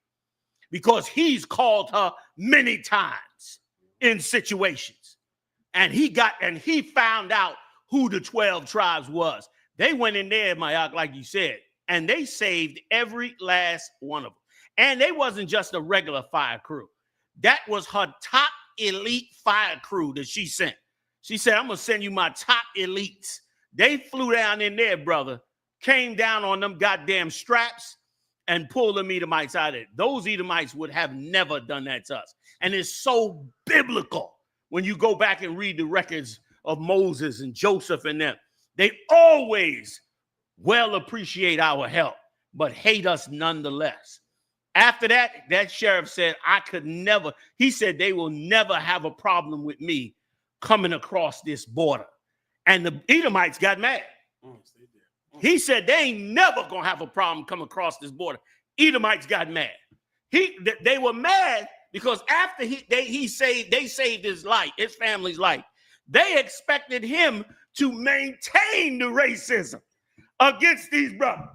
Because he's called her many times in situations. And he found out who the 12 tribes was. They went in there, Mayak, like you said, and they saved every last one of them. And they wasn't just a regular fire crew. That was her top elite fire crew that she sent. She said, I'm going to send you my top elites. They flew down in there, brother, came down on them goddamn straps and pulled them Edomites out of it. Those Edomites would have never done that to us. And it's so biblical when you go back and read the records of Moses and Joseph and them. They always well appreciate our help, but hate us nonetheless. After that, that sheriff said, he said they will never have a problem with me coming across this border. And the Edomites got mad. He said they ain't never gonna have a problem coming across this border. Edomites got mad. They were mad because after they saved his life, his family's life. They expected him to maintain the racism against these brothers.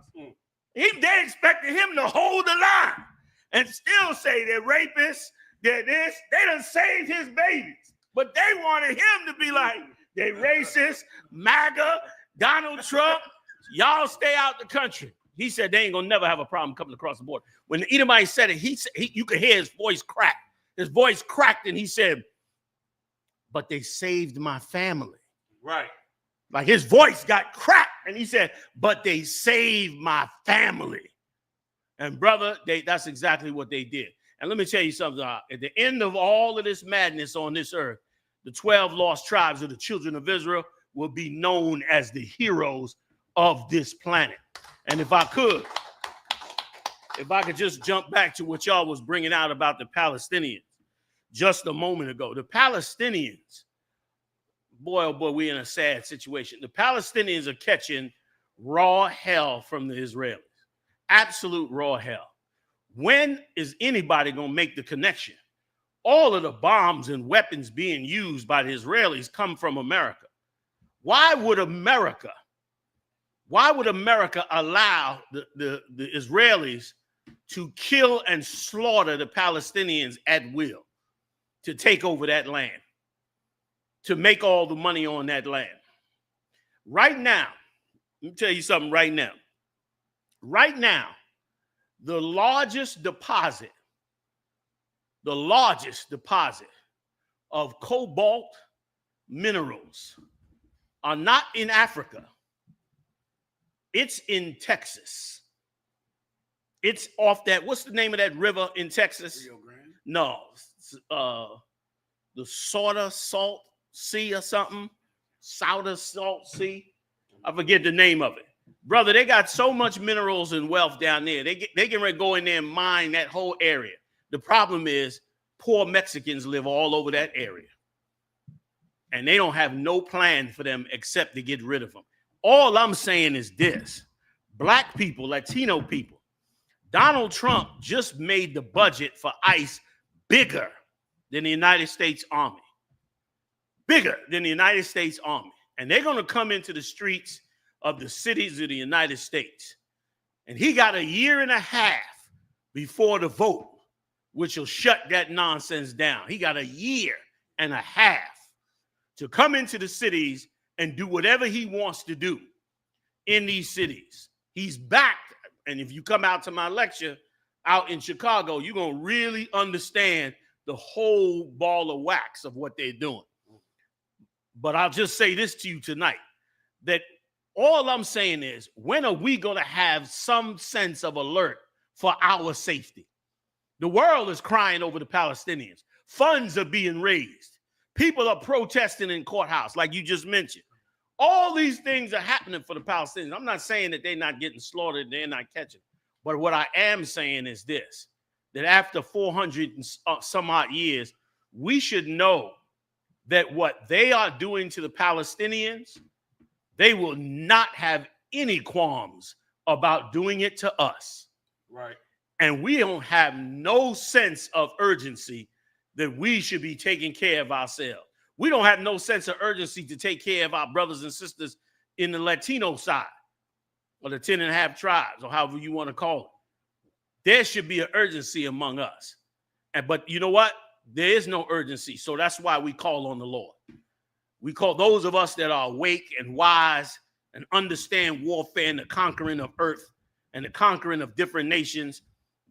They expected him to hold the line and still say they're rapists, they're this. They done saved his babies, but they wanted him to be like, they racist, MAGA, Donald Trump. Y'all stay out the country. He said they ain't gonna never have a problem coming across the border. When the Edomite said it, you could hear his voice crack. His voice cracked, and he said, "But they saved my family." Right. Like his voice got cracked, and he said, "But they saved my family." And brother, that's exactly what they did. And let me tell you something. At the end of all of this madness on this earth, the 12 lost tribes of the children of Israel will be known as the heroes of this planet. And if I could just jump back to what y'all was bringing out about the Palestinians just a moment ago. The Palestinians, boy, oh boy, we're in a sad situation. The Palestinians are catching raw hell from the Israelis. Absolute raw hell. When is anybody going to make the connection? All of the bombs and weapons being used by the Israelis come from America. Why would America allow the Israelis to kill and slaughter the Palestinians at will, to take over that land, to make all the money on that land? Right now, let me tell you something right now. Right now, the largest deposit of cobalt minerals are not in Africa. It's in Texas. It's off that, what's the name of that river in Texas? Rio Grande? No, the Salt Sea or something. Salt Sea. I forget the name of it. Brother, they got so much minerals and wealth down there. They can ready to go in there and mine that whole area. The problem is poor Mexicans live all over that area. And they don't have no plan for them except to get rid of them. All I'm saying is this. Black people, Latino people, Donald Trump just made the budget for ICE bigger than the United States Army. Bigger than the United States Army. And they're going to come into the streets of the cities of the United States. And he got a year and a half before the vote, which will shut that nonsense down. He got a year and a half to come into the cities and do whatever he wants to do in these cities. He's back. And if you come out to my lecture out in Chicago, you're going to really understand the whole ball of wax of what they're doing. But I'll just say this to you tonight, that all I'm saying is, when are we going to have some sense of alert for our safety? The world is crying over the Palestinians. Funds are being raised. People are protesting in courthouse, like you just mentioned. All these things are happening for the Palestinians. I'm not saying that they're not getting slaughtered, they're not catching. But what I am saying is this, that after 400 and some odd years, we should know that what they are doing to the Palestinians, they will not have any qualms about doing it to us. Right. And we don't have no sense of urgency that we should be taking care of ourselves. We don't have no sense of urgency to take care of our brothers and sisters in the Latino side, or the 10 and a half tribes, or however you want to call it. There should be an urgency among us. But you know what? There is no urgency. So that's why we call on the Lord. We call those of us that are awake and wise and understand warfare and the conquering of earth and the conquering of different nations.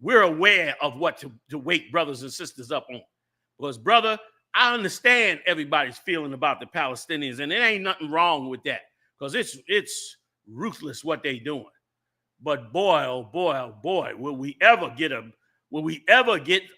We're aware of what to wake brothers and sisters up on. Because, brother, I understand everybody's feeling about the Palestinians, and there ain't nothing wrong with that, because it's ruthless what they doing. But boy, oh boy, will we ever get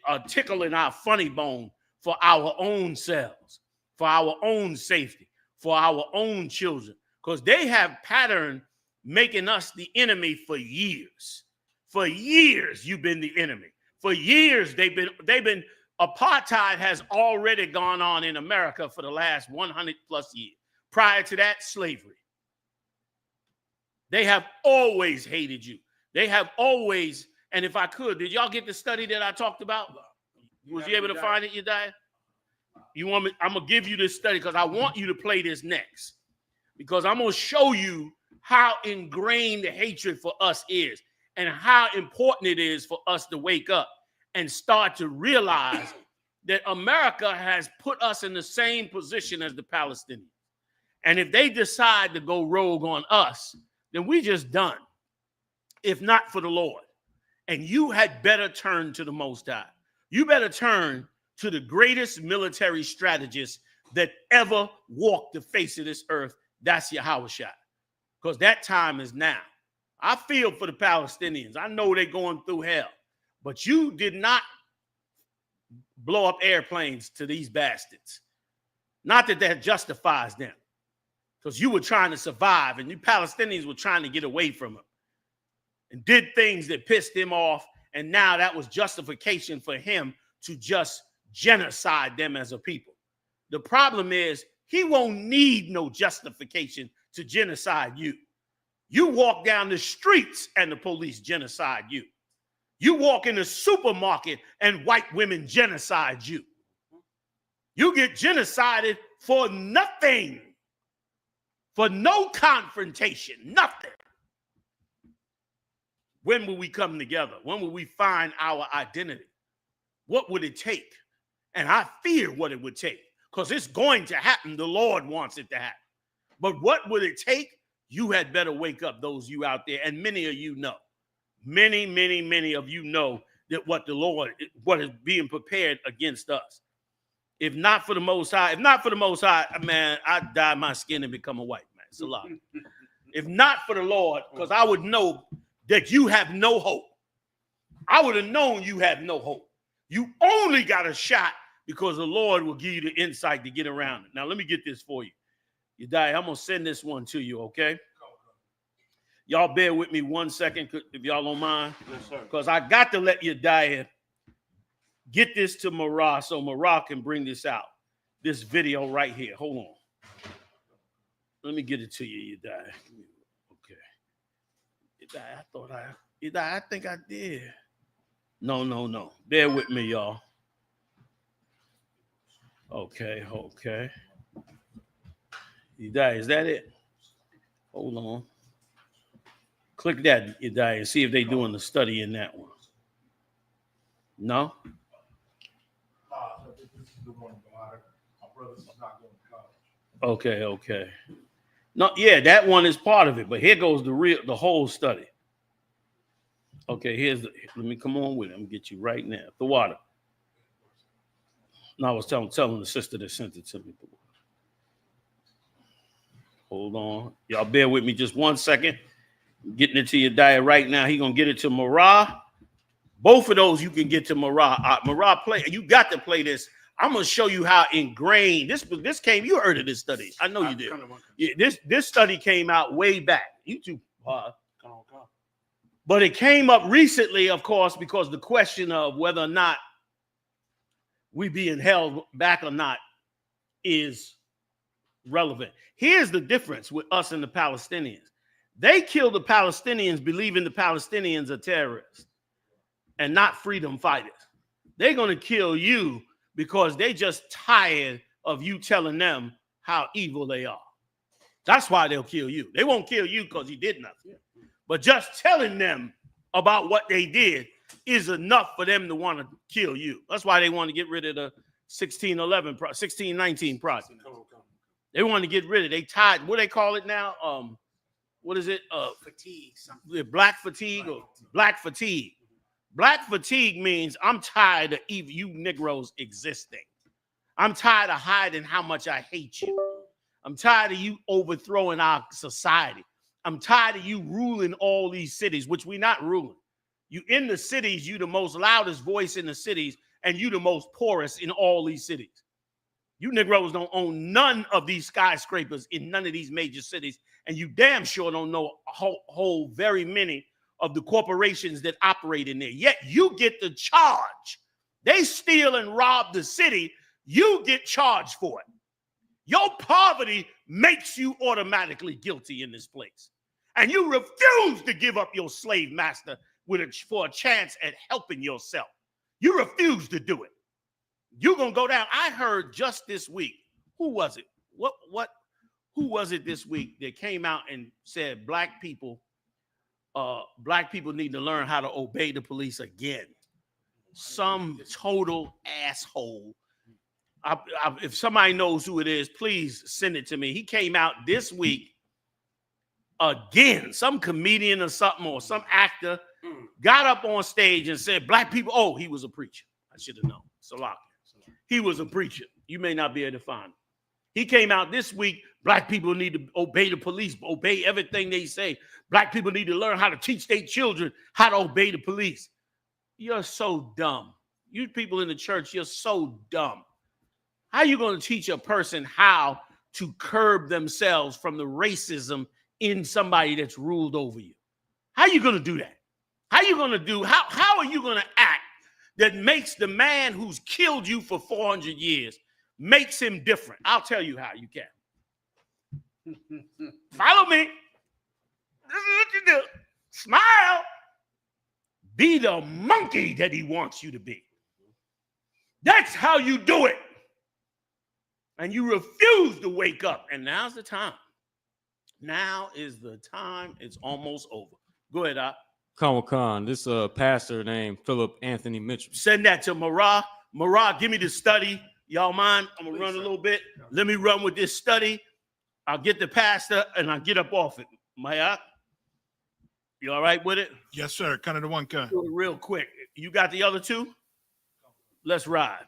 a tickle in our funny bone for our own selves, for our own safety, for our own children? Because they have patterned making us the enemy for years. For years, you've been the enemy. For years, they've been apartheid has already gone on in America for the last 100 plus years. Prior to that, slavery. They have always hated you. They have always, and if I could, did y'all get the study that I talked about? Was you able to find it, Yediah? You want me? I'm gonna give you this study because I want you to play this next. Because I'm gonna show you how ingrained the hatred for us is and how important it is for us to wake up and start to realize that America has put us in the same position as the Palestinians. And if they decide to go rogue on us, then we just done, if not for the Lord. And you had better turn to the Most High. You better turn to the greatest military strategist that ever walked the face of this earth. That's YAHANNA. Because that time is now. I feel for the Palestinians. I know they're going through hell. But you did not blow up airplanes to these bastards. Not that that justifies them. Because you were trying to survive, and you Palestinians were trying to get away from them. And did things that pissed him off, and now that was justification for him to just genocide them as a people. The problem is, he won't need no justification to genocide you. You walk down the streets and the police genocide you. You walk in the supermarket and white women genocide you. You get genocided for nothing, for no confrontation, nothing. When will we come together? When will we find our identity? What would it take? And I fear what it would take, because it's going to happen. The Lord wants it to happen. But what would it take? You had better wake up, those you out there, and many of you know. Many, many, many of you know that what is being prepared against us. If not for the Most High, man, I'd dye my skin and become a white man. It's a lot. If not for the Lord, because I would know that you have no hope. I would have known you have no hope. You only got a shot because the Lord will give you the insight to get around it. Now, let me get this for you. You die. I'm going to send this one to you, okay? Y'all bear with me 1 second, if y'all don't mind. Yes, sir. Because I got to let you die. Get this to Marah so Marah can bring this out. This video right here. Hold on. Let me get it to you, you die. Okay. You die. I think I did. No. Bear with me, y'all. Okay. You die. Is that it? Hold on. Click that, you die, and see if they're doing the study in that one. No? Okay. No, yeah, that one is part of it, but here goes the whole study. Okay, let me come on with it. I'm gonna get you right now. The water. No, I was telling the sister that sent it to me. Hold on. Y'all bear with me just 1 second. I'm getting it to your diet right now. He gonna get it to Marah. Both of those you can get to Marah. Marah, play. You got to play this. I'm gonna show you how ingrained this came. You heard of this study? I know you did. Yeah, this study came out way back. YouTube. But it came up recently, of course, because the question of whether or not we being held back or not is relevant. Here's the difference with us and the Palestinians. They kill the Palestinians believing the Palestinians are terrorists and not freedom fighters. They're going to kill you because they just tired of you telling them how evil they are. That's why they'll kill you. They won't kill you because you did nothing. But just telling them about what they did is enough for them to want to kill you. That's why they want to get rid of the 1619 project. They want to get rid of it. They tied, what do they call it now? What is it? Fatigue. Black fatigue or black fatigue. Black fatigue means I'm tired of you Negroes existing. I'm tired of hiding how much I hate you. I'm tired of you overthrowing our society. I'm tired of you ruling all these cities, which we're not ruling. You in the cities, you the most loudest voice in the cities, and you the most poorest in all these cities. You Negroes don't own none of these skyscrapers in none of these major cities, and you damn sure don't know whole very many of the corporations that operate in there. Yet you get the charge. They steal and rob the city. You get charged for it. Your poverty makes you automatically guilty in this place. And you refuse to give up your slave master for a chance at helping yourself. You refuse to do it. You're going to go down. I heard just this week, who was it? Who was it this week that came out and said black people need to learn how to obey the police again? Some total asshole. If somebody knows who it is, please send it to me. He came out this week again. Some comedian or something or some actor got up on stage and said, black people, oh, he was a preacher. I should have known. Salah. He was a preacher. You may not be able to find him. He came out this week. Black people need to obey the police, obey everything they say. Black people need to learn how to teach their children how to obey the police. You're so dumb. You people in the church, you're so dumb. How are you going to teach a person how to curb themselves from the racism in somebody that's ruled over you? How are you going to do that? How are you going to do? How are you going to act that makes the man who's killed you for 400 years makes him different? I'll tell you how you can. Follow me. This is what you do. Smile. Be the monkey that he wants you to be. That's how you do it. And you refuse to wake up. And now's the time. Now is the time. It's almost over. Go ahead, Op. Khan. This pastor named Philip Anthony Mitchell. Send that to Marah. Marah, give me the study. Y'all mind? I'm going to run a little bit. Let me run with this study. I'll get the pastor and I'll get up off it. Maya, you all right with it? Yes, sir. Kind of the one kind. Real quick. You got the other two? Let's ride.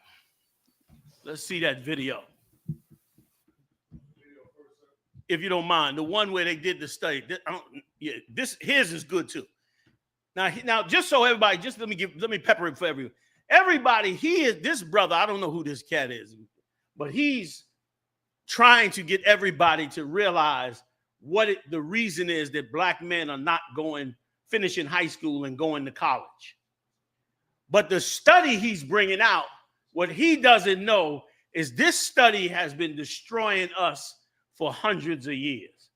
Let's see that video. If you don't mind, the one where they did the study. His is good too. Now, just so everybody, just let me pepper it for everyone. Everybody, this brother, I don't know who this cat is, but he's trying to get everybody to realize the reason is that black men are not finishing high school and going to college. But the study he's bringing out, what he doesn't know is this study has been destroying us for hundreds of years.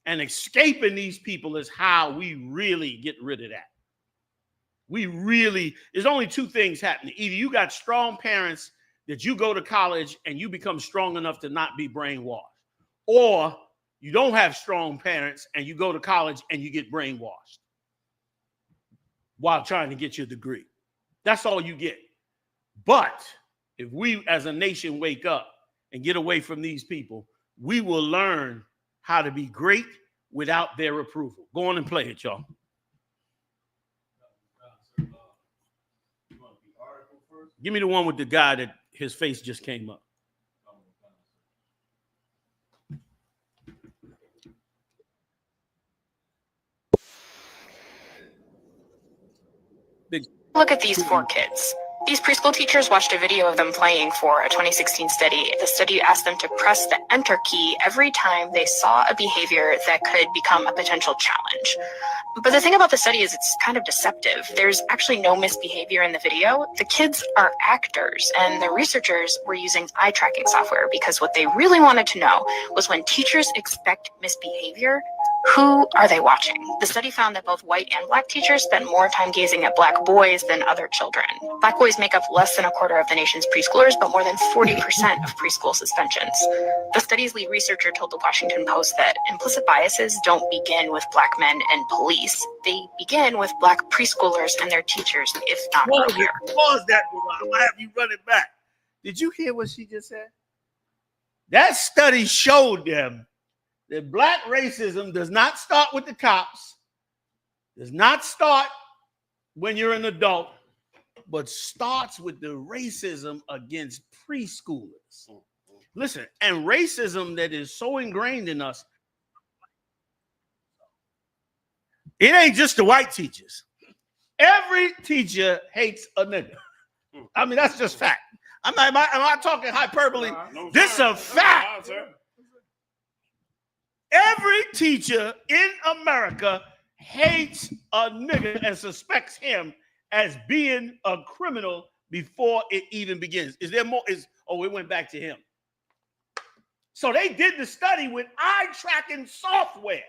And escaping these people is how we really get rid of that. There's only two things happening. Either you got strong parents that you go to college and you become strong enough to not be brainwashed, or you don't have strong parents and you go to college and you get brainwashed while trying to get your degree. That's all you get. But if we as a nation wake up and get away from these people, we will learn how to be great without their approval. Go on and play it, y'all. Give me the one with the guy that his face just came up. Look at these four kids. These preschool teachers watched a video of them playing for a 2016 study. The study asked them to press the enter key every time they saw a behavior that could become a potential challenge. But the thing about the study is it's kind of deceptive. There's actually no misbehavior in the video. The kids are actors, and the researchers were using eye tracking software because what they really wanted to know was when teachers expect misbehavior, who are they watching? The study found that both white and black teachers spent more time gazing at black boys than other children. Black boys make up less than a quarter of the nation's preschoolers, but more than 40% of preschool suspensions. The study's lead researcher told the Washington Post that implicit biases don't begin with black men and police. They begin with black preschoolers and their teachers, if not earlier. Pause that, I'm gonna have you run it back. Did you hear what she just said? That study showed them that black racism does not start with the cops, does not start when you're an adult, but starts with the racism against preschoolers. Listen, and racism that is so ingrained in us, it ain't just the white teachers. Every teacher hates a nigga. I mean, that's just fact. Am I talking hyperbole? This is a fact. Every teacher in America hates a nigga and suspects him as being a criminal before it even begins. Is there more? It went back to him. So they did the study with eye tracking software.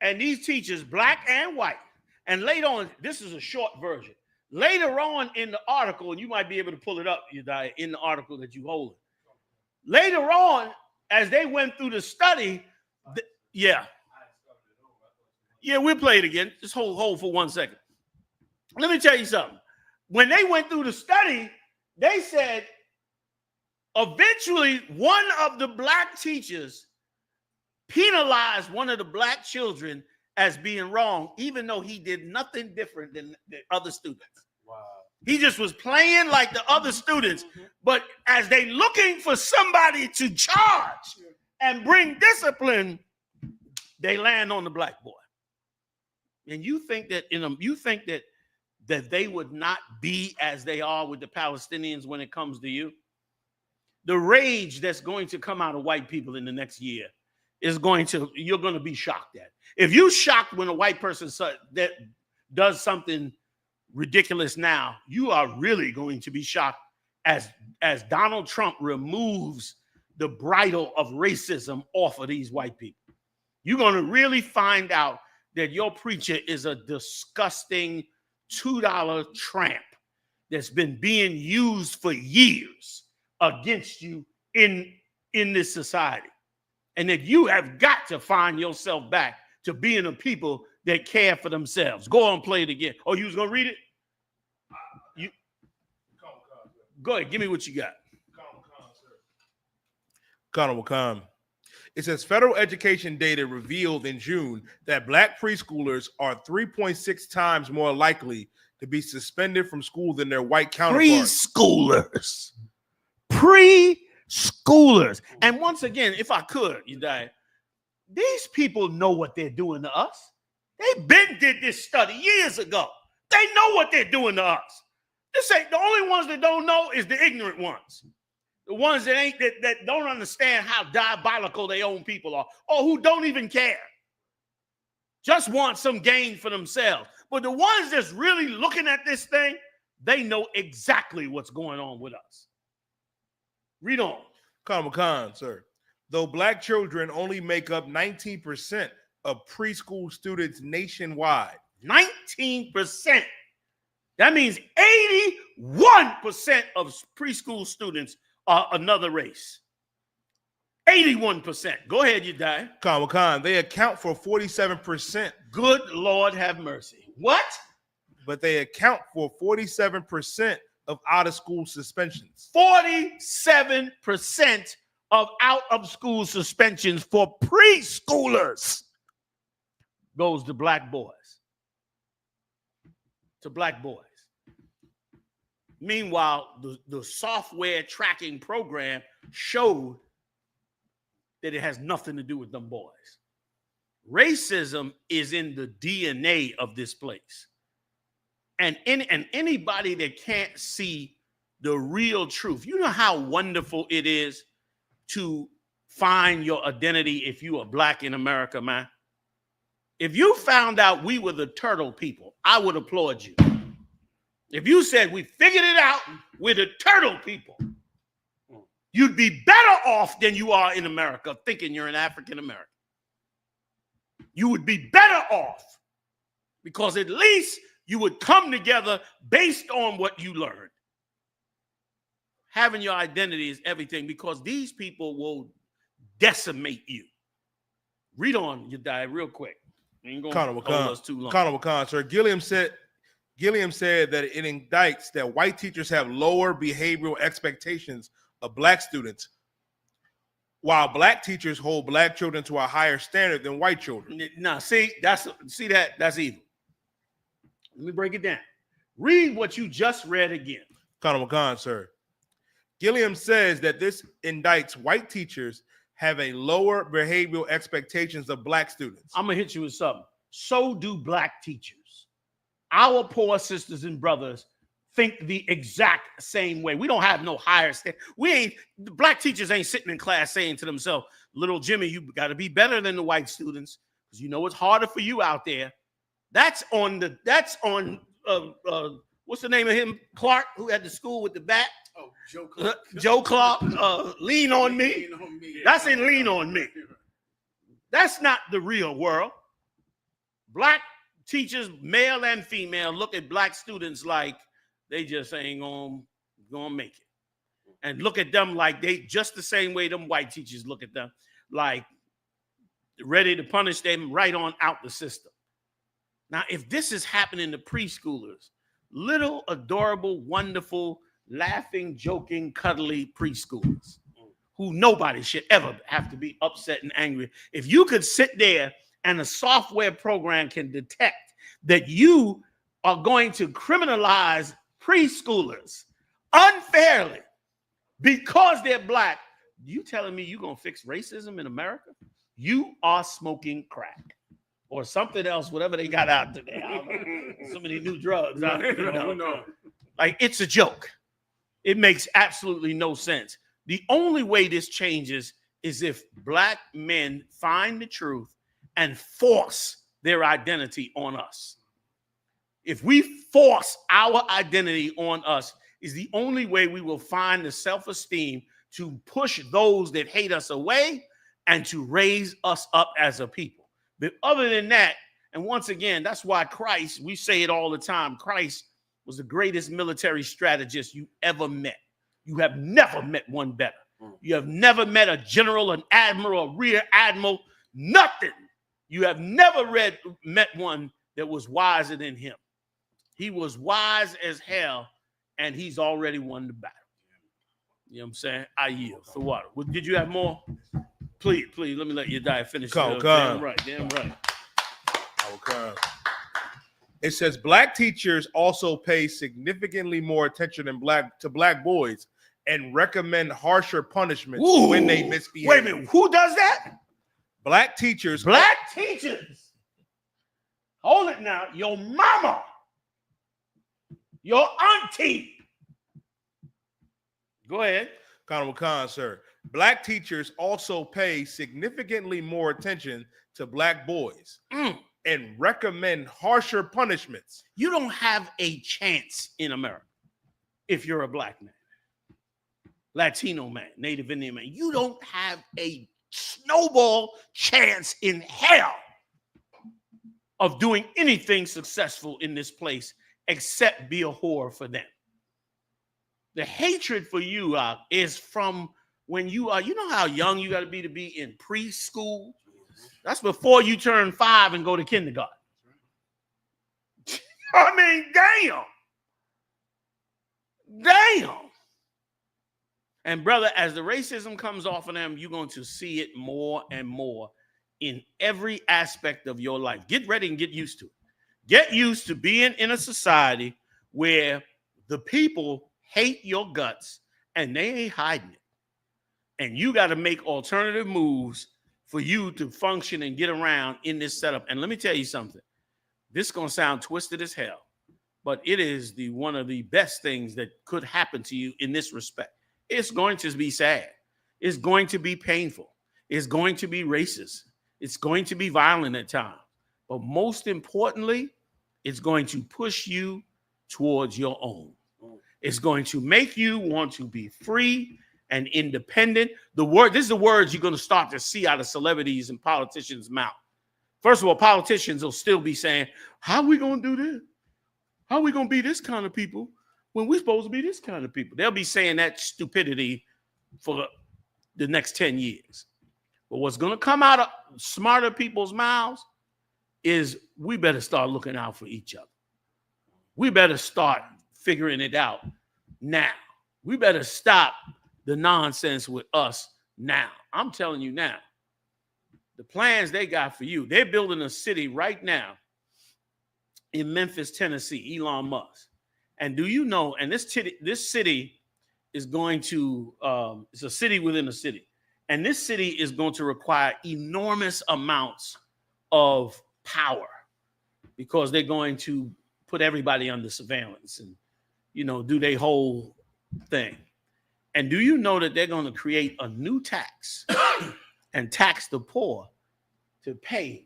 And these teachers, black and white, and later on, this is a short version. Later on in the article, and you might be able to pull it up, in the article that you hold. Later on, as they went through the study, we'll play it again. Just hold for 1 second. Let me tell you something. When they went through the study, they said eventually one of the black teachers penalized one of the black children as being wrong, even though he did nothing different than the other students. Wow. He just was playing like the other students. But as they looking for somebody to charge and bring discipline, they land on the black boy. And you think that that they would not be as they are with the Palestinians when it comes to you? The rage that's going to come out of white people in the next year is you're going to be shocked at. If you're shocked when a white person that does something ridiculous now, you are really going to be shocked as Donald Trump removes the bridle of racism off of these white people. You're going to really find out that your preacher is a disgusting $2 tramp that's been being used for years against you in this society. And that you have got to find yourself back to being a people that care for themselves. Go on, play it again. Oh, you was going to read it? Go ahead, give me what you got. Connor will come. It says federal education data revealed in June that black preschoolers are 3.6 times more likely to be suspended from school than their white counterparts. Preschoolers. And once again, if I could, these people know what they're doing to us. They did this study years ago. They know what they're doing to us. This ain't the only ones that don't know is the ignorant ones. The ones that don't understand how diabolical their own people are, or who don't even care. Just want some gain for themselves. But the ones that's really looking at this thing, they know exactly what's going on with us. Read on. Khan, sir. Though black children only make up 19% of preschool students nationwide. 19%. That means 81% of preschool students are another race. 81%. Go ahead, you die. Khan. They account for 47%. Good Lord have mercy. What? But they account for 47% of out-of-school suspensions. 47% of out-of-school suspensions for preschoolers goes to black boys. To black boys. Meanwhile, the software tracking program showed that it has nothing to do with them boys. Racism is in the DNA of this place. And anybody that can't see the real truth, you know how wonderful it is to find your identity if you are black in America, man? If you found out we were the turtle people, I would applaud you. If you said we figured it out, we're the turtle people, you'd be better off than you are in America thinking you're an African American. You would be better off because at least you would come together based on what you learned. Having your identity is everything because these people will decimate you. Read on, you die real quick. Ain't gonna hold us too long. Khan, sir. Gilliam said that it indicts that white teachers have lower behavioral expectations of black students, while black teachers hold black children to a higher standard than white children. Now, that's evil. Let me break it down. Read what you just read again. Khan, sir. Gilliam says that this indicts white teachers have a lower behavioral expectations of black students. I'm gonna hit you with something. So do black teachers. Our poor sisters and brothers think the exact same way. We don't have no higher standard. The black teachers ain't sitting in class saying to themselves, little Jimmy, you got to be better than the white students because you know it's harder for you out there. That's on what's the name of him? Clark, who had the school with the bat. Oh, Joe Clark. Joe Clark, Lean on Me. That's in Lean on Me. That's not the real world. Black teachers, male and female, look at black students like they just ain't gonna make it. And look at them like they just the same way them white teachers look at them, like ready to punish them right on out the system. Now, if this is happening to preschoolers, little, adorable, wonderful, laughing, joking, cuddly preschoolers who nobody should ever have to be upset and angry. If you could sit there and a software program can detect that you are going to criminalize preschoolers unfairly because they're black, you telling me you're going to fix racism in America? You are smoking crack or something else, whatever they got out today. I don't know. So many new drugs out there. No. Like, it's a joke. It makes absolutely no sense. The only way this changes is if black men find the truth and force their identity on us. If we force our identity on us, is the only way we will find the self-esteem to push those that hate us away and to raise us up as a people. But other than that, And once again, that's why Christ, we say it all the time, Christ was the greatest military strategist you ever met. You have never met one better. You have never met a general, an admiral, a rear admiral, nothing. You have never met one that was wiser than him. He was wise as hell, and he's already won the battle. You know what I'm saying? I yield. For what? Did you have more? Please, let me let you die finish. Damn right. Okay. It says black teachers also pay significantly more attention than to black boys and recommend harsher punishments when they misbehave. Wait a minute, who does that? Black teachers. Black teachers. Hold it now. Your mama, your auntie. Go ahead. Honorable Khan, sir. Black teachers also pay significantly more attention to black boys and recommend harsher punishments. You don't have a chance in America if you're a black man, Latino man, Native Indian man. You don't have a snowball chance in hell of doing anything successful in this place except be a whore for them. The hatred for you is from when you are, you know how young you got to be in preschool? That's before you turn 5 and go to kindergarten. I mean, damn. And brother, as the racism comes off of them, you're going to see it more and more in every aspect of your life. Get ready and get used to it. Get used to being in a society where the people hate your guts and they ain't hiding it. And you got to make alternative moves for you to function and get around in this setup. And let me tell you something. This is going to sound twisted as hell, but it is one of the best things that could happen to you in this respect. It's going to be sad. It's going to be painful. It's going to be racist. It's going to be violent at times. But most importantly, it's going to push you towards your own. It's going to make you want to be free and independent. This is the words you're going to start to see out of celebrities and politicians' mouth. First of all, politicians will still be saying, how are we going to do this? How are we going to be this kind of people when we're supposed to be this kind of people? They'll be saying that stupidity for the next 10 years. But what's going to come out of smarter people's mouths is we better start looking out for each other. We better start figuring it out now. We better stop the nonsense with us now. I'm telling you now, the plans they got for you, they're building a city right now in Memphis, Tennessee, Elon Musk. And do you know, and this city is going to, it's a city within a city. And this city is going to require enormous amounts of power because they're going to put everybody under surveillance and, do their whole thing. And do you know that they're going to create a new tax and tax the poor to pay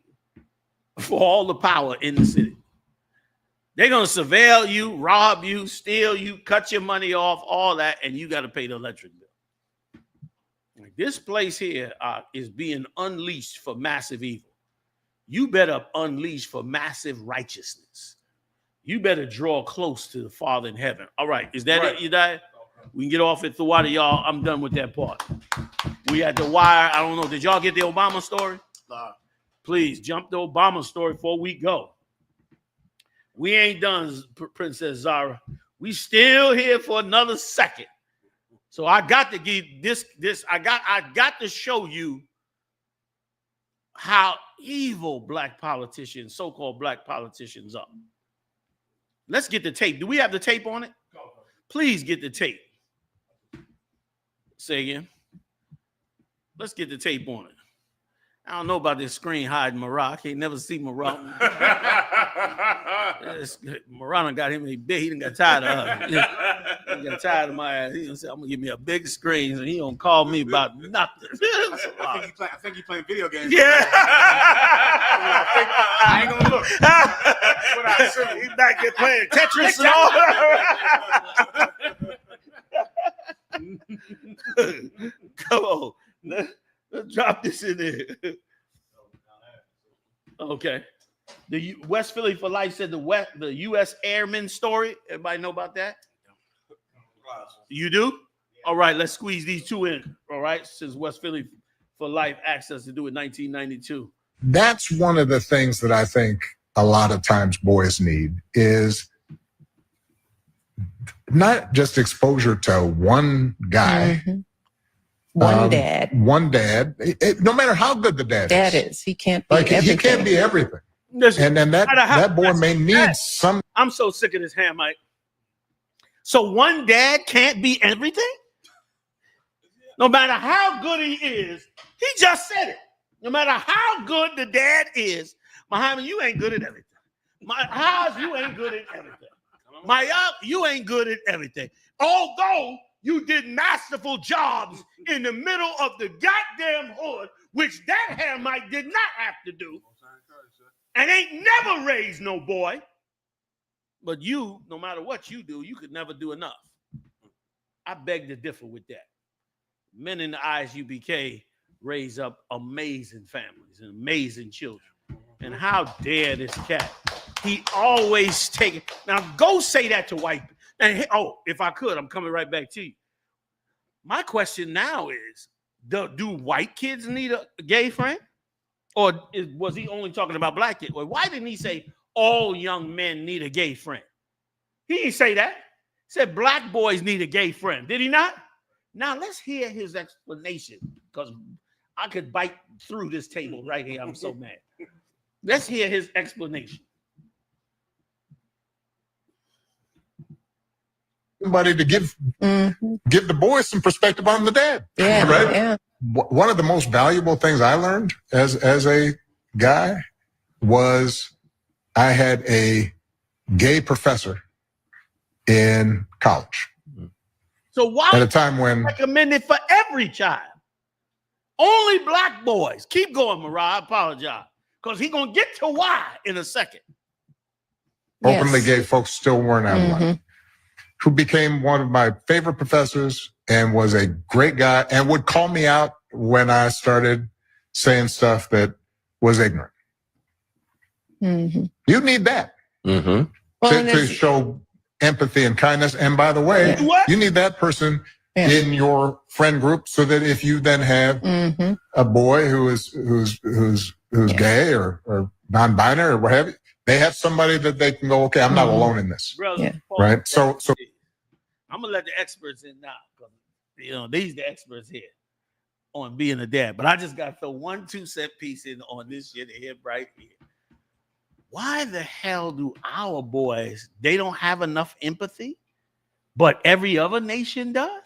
for all the power in the city? They're going to surveil you, rob you, steal you, cut your money off, all that, and you got to pay the electric bill. This place here is being unleashed for massive evil. You better unleash for massive righteousness. You better draw close to the Father in heaven. All right, is that it, you die? We can get off it. The water, y'all. I'm done with that part. We had the wire. I don't know. Did y'all get the Obama story? Please jump the Obama story before we go. We ain't done, Princess Zara. We still here for another second. So I got to give this. I got to show you how evil black politicians, so-called black politicians, are. Let's get the tape. Do we have the tape on it? Please get the tape. Say again. Let's get the tape on it. I don't know about this screen hiding Marat. Ain't never seen Marat. Marat got him a big. He done got tired of her. He got tired of my ass. He said, "I'm gonna give me a big screen," and he don't call me about nothing. I think he playing video games. Yeah. I ain't gonna look. What I assume. He's back there playing Tetris and all. Come on. Let's drop this in there. Okay. The West Philly for Life said the U.S. Airman story. Everybody know about that? You do? All right, let's squeeze these two in. All right, since West Philly for Life asked us to do it in 1992. That's one of the things that I think a lot of times boys need is not just exposure to one guy. Mm-hmm. One dad. One dad. No matter how good the dad is. He can't be everything. He can't be everything. Listen, and that boy may need some. I'm so sick of this ham, Mike. So one dad can't be everything? No matter how good he is, he just said it. No matter how good the dad is, Muhammad, you ain't good at everything. Haas, you ain't good at everything. You ain't good at everything. Although you did masterful jobs in the middle of the goddamn hood, which that Hamite did not have to do, and ain't never raised no boy. But you, no matter what you do, you could never do enough. I beg to differ with that. Men in the I.S.U.P.K. raise up amazing families and amazing children. And how dare this cat? He always take it. Now go say that to white people. And if I could, I'm coming right back to you. My question now is, do white kids need a gay friend? Or was he only talking about black kids? Or why didn't he say all young men need a gay friend? He didn't say that. He said black boys need a gay friend. Did he not? Now let's hear his explanation, because I could bite through this table right here. I'm so mad. Let's hear his explanation. Somebody to give the boys some perspective on the dad. Yeah, right? Yeah. One of the most valuable things I learned as a guy was I had a gay professor in college. So why at a time when recommended for every child? Only black boys. Keep going, Mariah. I apologize. Because he's going to get to why in a second. openly gay folks still weren't out of line, who became one of my favorite professors and was a great guy and would call me out when I started saying stuff that was ignorant. You need that to show empathy and kindness. And by the way, you need that person in your friend group so that if you then have a boy who's gay or non-binary or what have you, they have somebody that they can go, okay, I'm not alone in this. Right? So I'm gonna let the experts in now, because these the experts here on being a dad. But I just got to throw 1 2-cent piece in on this shit here right here. Why the hell do our boys, they don't have enough empathy, but every other nation does?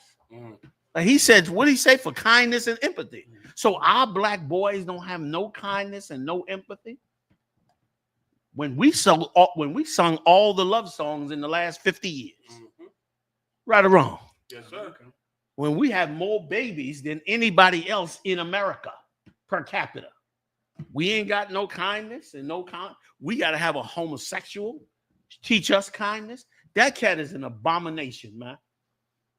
Like he said, what did he say? For kindness and empathy. So our black boys don't have no kindness and no empathy? When we sung all the love songs in the last 50 years. Right or wrong? Yes, sir. When we have more babies than anybody else in America per capita. We ain't got no kindness and we got to have a homosexual teach us kindness. That cat is an abomination, man.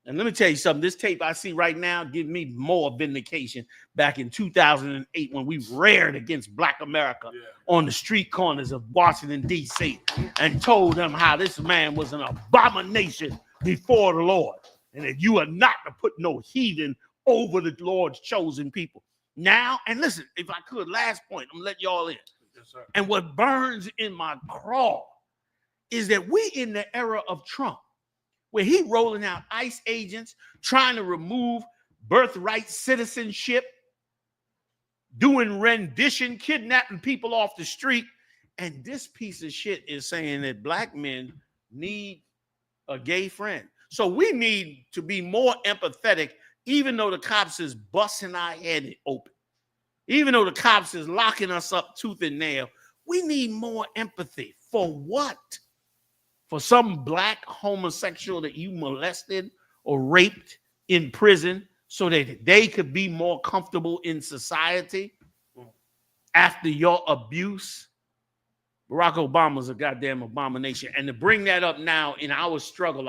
And let me tell you something. This tape I see right now give me more vindication back in 2008 when we rared against Black America on the street corners of Washington, D.C. and told them how this man was an abomination before the Lord and that you are not to put no heathen over the Lord's chosen people. Now, and listen, if I could, last point, I'm gonna let y'all in. Yes, sir. And what burns in my craw is that we in the era of Trump, where he rolling out ICE agents, trying to remove birthright citizenship, doing rendition, kidnapping people off the street. And this piece of shit is saying that black men need a gay friend. So we need to be more empathetic, even though the cops is busting our head open. Even though the cops is locking us up tooth and nail, we need more empathy. For what? For some black homosexual that you molested or raped in prison so that they could be more comfortable in society after your abuse? Barack Obama's a goddamn abomination. And to bring that up now in our struggle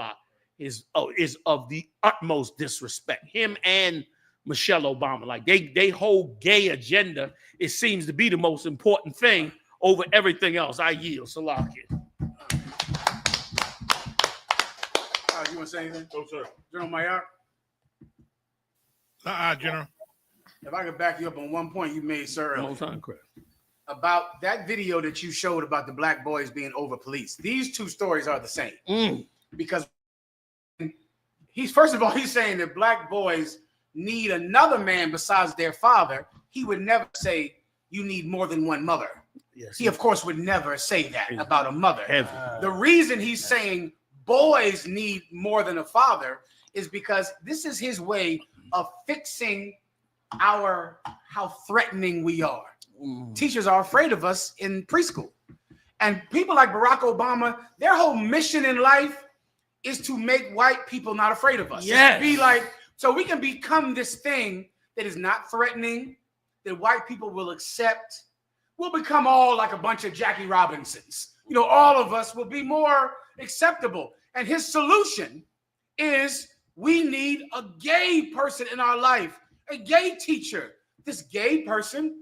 is of the utmost disrespect. Him and Michelle Obama, like they whole gay agenda, it seems to be the most important thing over everything else. I yield. Salakia. You want to say anything? No, sir. General Mayer? General. If I could back you up on one point you made, sir, earlier, No time, Chris. about that video that you showed about the black boys being over policed. These two stories are the same. Because first of all, he's saying that black boys need another man besides their father. He would never say you need more than one mother. Yes. He, of course, would never say that about a mother. The reason he's saying boys need more than a father is because this is his way of fixing how threatening we are. Teachers are afraid of us in preschool. And people like Barack Obama, their whole mission in life is to make white people not afraid of us. Yes. Be like, so we can become this thing that is not threatening, that white people will accept. We'll become all like a bunch of Jackie Robinsons. You know, all of us will be more acceptable. And his solution is we need a gay person in our life, a gay teacher. This gay person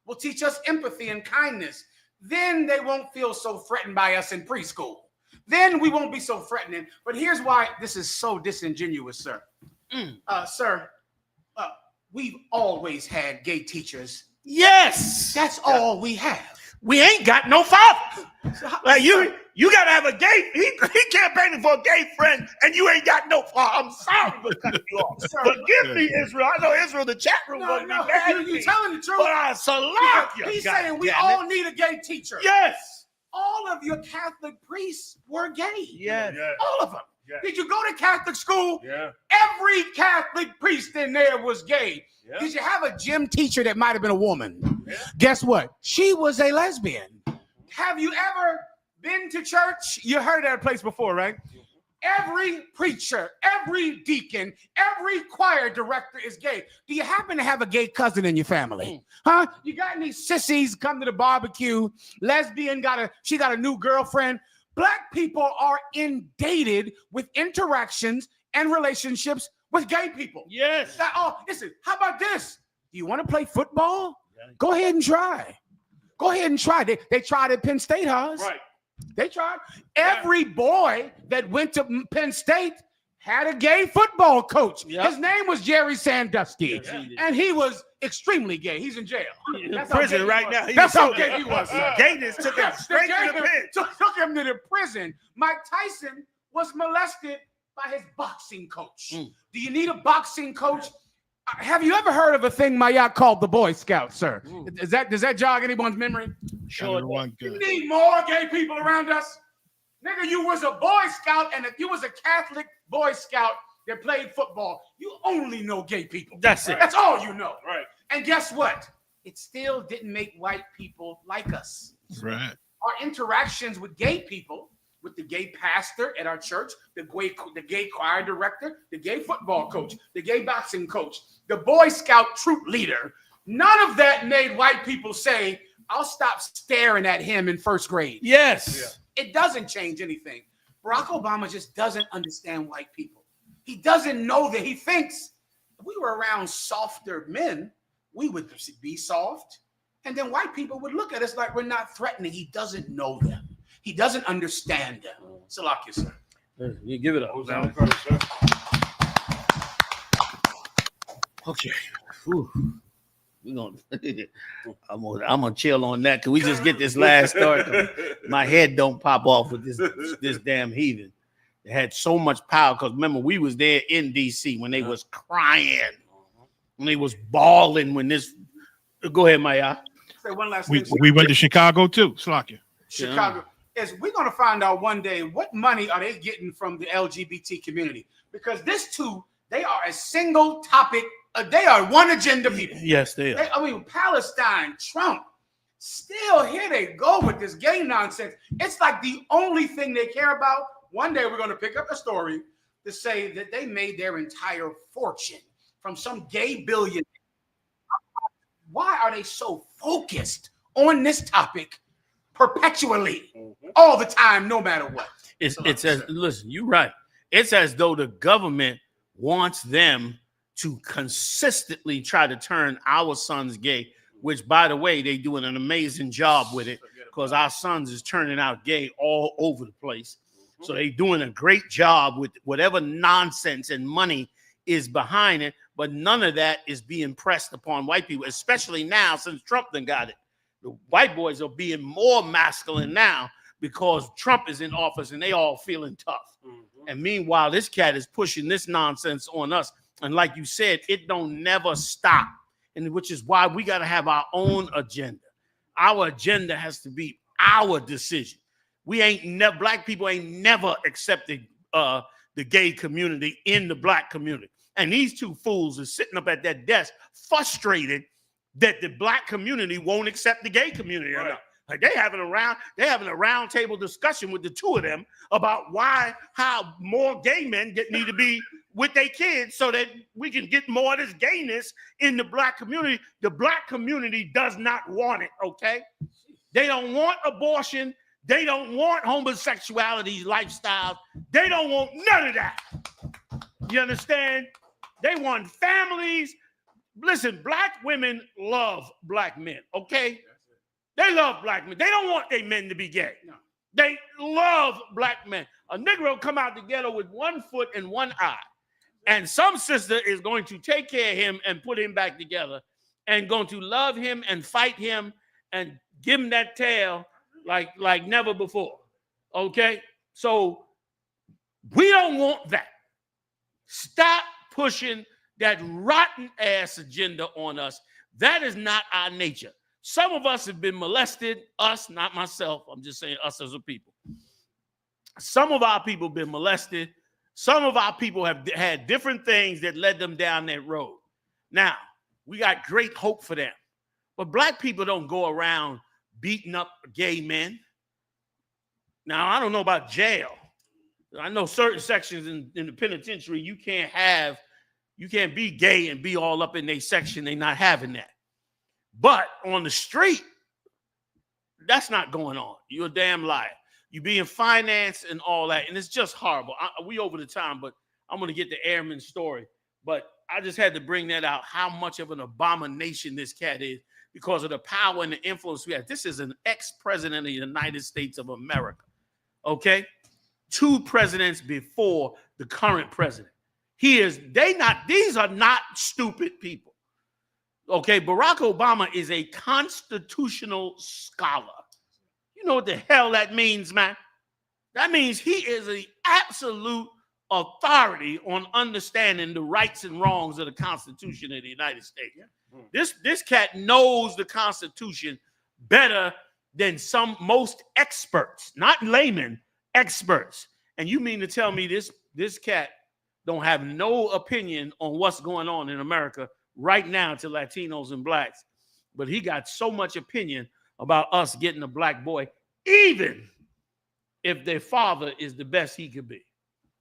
will teach us empathy and kindness. Then they won't feel so threatened by us in preschool. Then we won't be so threatening. But here's why this is so disingenuous, sir. Sir, we've always had gay teachers. Yes. That's all we have. We ain't got no father. Like you gotta have a gay. He campaigning for a gay friend, and you ain't got no father. I'm sorry for cutting you off. Forgive me, Israel. I know Israel. The chat room gonna be mad at me. You're telling the truth. But I salute you. He's saying we all need a gay teacher. Yes. All of your Catholic priests were gay. Yes. All of them. Yes. Did you go to Catholic school? Yeah. Every Catholic priest in there was gay. Yeah. Did you have a gym teacher that might have been a woman? Yeah. Guess what? She was a lesbian. Have you ever been to church? You heard that place before, right? Every preacher, every deacon, every choir director is gay. Do you happen to have a gay cousin in your family? Huh? You got any sissies come to the barbecue? Lesbian she got a new girlfriend. Black people are inundated with interactions and relationships with gay people. Yes. Listen, how about this? Do you want to play football? Go ahead and try. Go ahead and try. They tried at Penn State, huh? Right. They tried. Every boy that went to Penn State had a gay football coach. Yep. His name was Jerry Sandusky. Yes, and he was extremely gay. He's in jail. That's in prison right now. That's how gay he was. Gayness took him straight to the pen. Took him to the prison. Mike Tyson was molested by his boxing coach. Do you need a boxing coach? Have you ever heard of a thing Mayak called the Boy Scouts, sir? Does that jog anyone's memory? Sure. You need more gay people around us. Nigga, you was a Boy Scout, and if you was a Catholic Boy Scout that played football, you only know gay people. That's it. That's all you know. Right. And guess what? It still didn't make white people like us. Right. Our interactions with gay people, with the gay pastor at our church, the gay choir director, the gay football coach, the gay boxing coach, the Boy Scout troop leader, none of that made white people say, I'll stop staring at him in first grade. Yes. It doesn't change anything. Barack Obama just doesn't understand white people. He doesn't know that. He thinks if we were around softer men, we would be soft. And then white people would look at us like we're not threatening. He doesn't know them. He doesn't understand them. Salakia, sir. You give it up. Okay. Whew. I'm gonna chill on that. Can we just get this last story? My head don't pop off with this damn heathen. It had so much power because remember we was there in DC when they was crying, when they was bawling. When this, go ahead, Maya. Say one last we thing. we went to Chicago too. Slakia. Chicago. Is we're gonna find out one day what money are they getting from the LGBT community, because they are a single topic. They are one agenda people. Yes, they are. I mean, Palestine, Trump, still here they go with this gay nonsense. It's like the only thing they care about. One day we're going to pick up a story to say that they made their entire fortune from some gay billionaire. Why are they so focused on this topic perpetually, all the time, no matter what? It's as, listen, you're right. It's as though the government wants them to consistently try to turn our sons gay, which, by the way, they're doing an amazing job with it. because our sons is turning out gay all over the place. So they doing a great job with whatever nonsense and money is behind it, but none of that is being pressed upon white people, especially now since Trump done got it. The white boys are being more masculine now because Trump is in office and they all feeling tough. And meanwhile, this cat is pushing this nonsense on us. And like you said, it don't never stop. And which is why we got to have our own agenda. Our agenda has to be our decision. We ain't never, black people ain't never accepted the gay community in the black community. And these two fools are sitting up at that desk frustrated that the black community won't accept the gay community. Right. Like they having a round table discussion with the two of them about how more gay men need to be with their kids so that we can get more of this gayness in the black community. The black community does not want it, okay? They don't want abortion. They don't want homosexuality lifestyles. They don't want none of that. You understand? They want families. Listen, black women love black men, okay? They love black men. They don't want their men to be gay. No. They love black men. A Negro come out the ghetto with one foot and one eye. And some sister is going to take care of him and put him back together and going to love him and fight him and give him that tail like never before. Okay? So we don't want that. Stop pushing that rotten ass agenda on us. That is not our nature. Some of us have been molested, us, not myself. I'm just saying us as a people. Some of our people have been molested. Some of our people have had different things that led them down that road. Now, we got great hope for them. But black people don't go around beating up gay men. Now, I don't know about jail. I know certain sections in the penitentiary, you can't be gay and be all up in their section. They're not having that. But on the street, that's not going on. You're a damn liar. You being financed and all that, and it's just horrible. We over the time, but I'm going to get the Airman story. But I just had to bring that out, how much of an abomination this cat is because of the power and the influence we have. This is an ex-president of the United States of America, okay? 2 presidents before the current president. These are not stupid people. Okay, Barack Obama is a constitutional scholar. You know what the hell that means, man? That means he is an absolute authority on understanding the rights and wrongs of the Constitution of the United States. This cat knows the Constitution better than most experts, not laymen, experts. And you mean to tell me this cat don't have no opinion on what's going on in America right now to Latinos and blacks, but he got so much opinion about us getting a black boy, even if their father is the best he could be.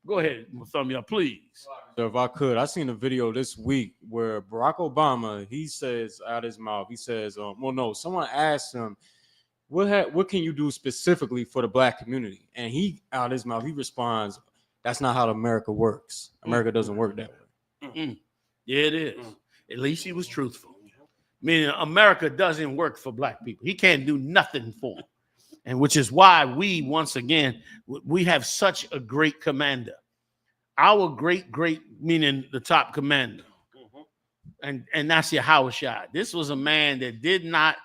Go ahead, Malcolm-Jamal, please. So if I could, I seen a video this week where Barack Obama, he says out his mouth, he says, someone asked him, what can you do specifically for the black community? And he, out his mouth, he responds, that's not how America works. America doesn't work that way. Yeah, it is. At least he was truthful. Meaning America doesn't work for black people. He can't do nothing for them. And which is why we, once again, we have such a great commander. Our great, meaning the top commander. And that's YAHANNA. This was a man that did not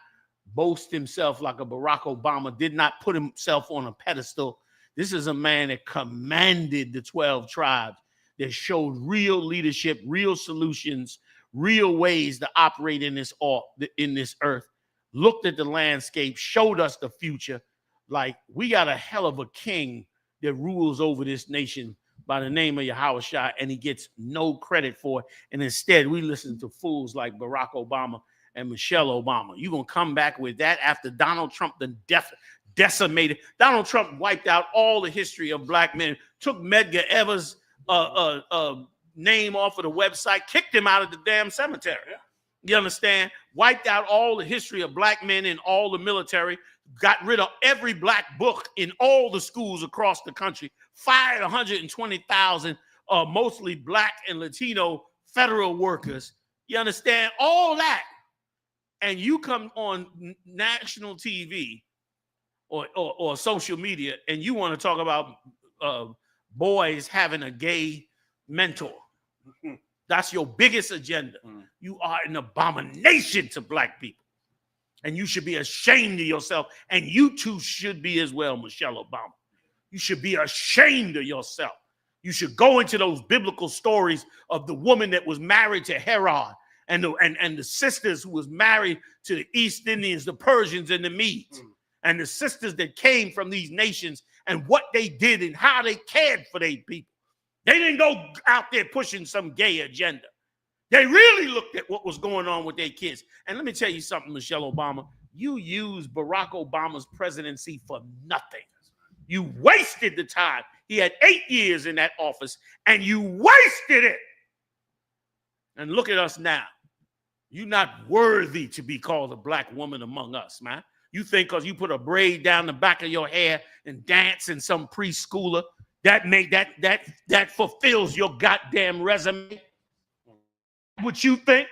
boast himself like a Barack Obama, did not put himself on a pedestal. This is a man that commanded the 12 tribes, that showed real leadership, real solutions, real ways to operate in this earth, looked at the landscape, showed us the future. Like, we got a hell of a king that rules over this nation by the name of YAHANNA, and he gets no credit for it. And instead, we listen to fools like Barack Obama and Michelle Obama. You're going to come back with that after Donald Trump decimated. Donald Trump wiped out all the history of black men, took Medgar Evers' name off of the website, kicked him out of the damn cemetery. You understand? Wiped out all the history of black men in all the military, got rid of every black book in all the schools across the country, fired 120,000 mostly black and Latino federal workers. You understand? All that. And you come on national TV or social media, and you want to talk about boys having a gay mentor. That's your biggest agenda. You are an abomination to black people. And you should be ashamed of yourself. And you too should be as well, Michelle Obama. You should be ashamed of yourself. You should go into those biblical stories of the woman that was married to Herod and the sisters who was married to the East Indians, the Persians, and the Medes. And the sisters that came from these nations and what they did and how they cared for their people. They didn't go out there pushing some gay agenda. They really looked at what was going on with their kids. And let me tell you something, Michelle Obama. You used Barack Obama's presidency for nothing. You wasted the time. He had 8 years in that office, and you wasted it. And look at us now. You're not worthy to be called a black woman among us, man. You think because you put a braid down the back of your hair and dance in some preschooler, that fulfills your goddamn resume? What you think?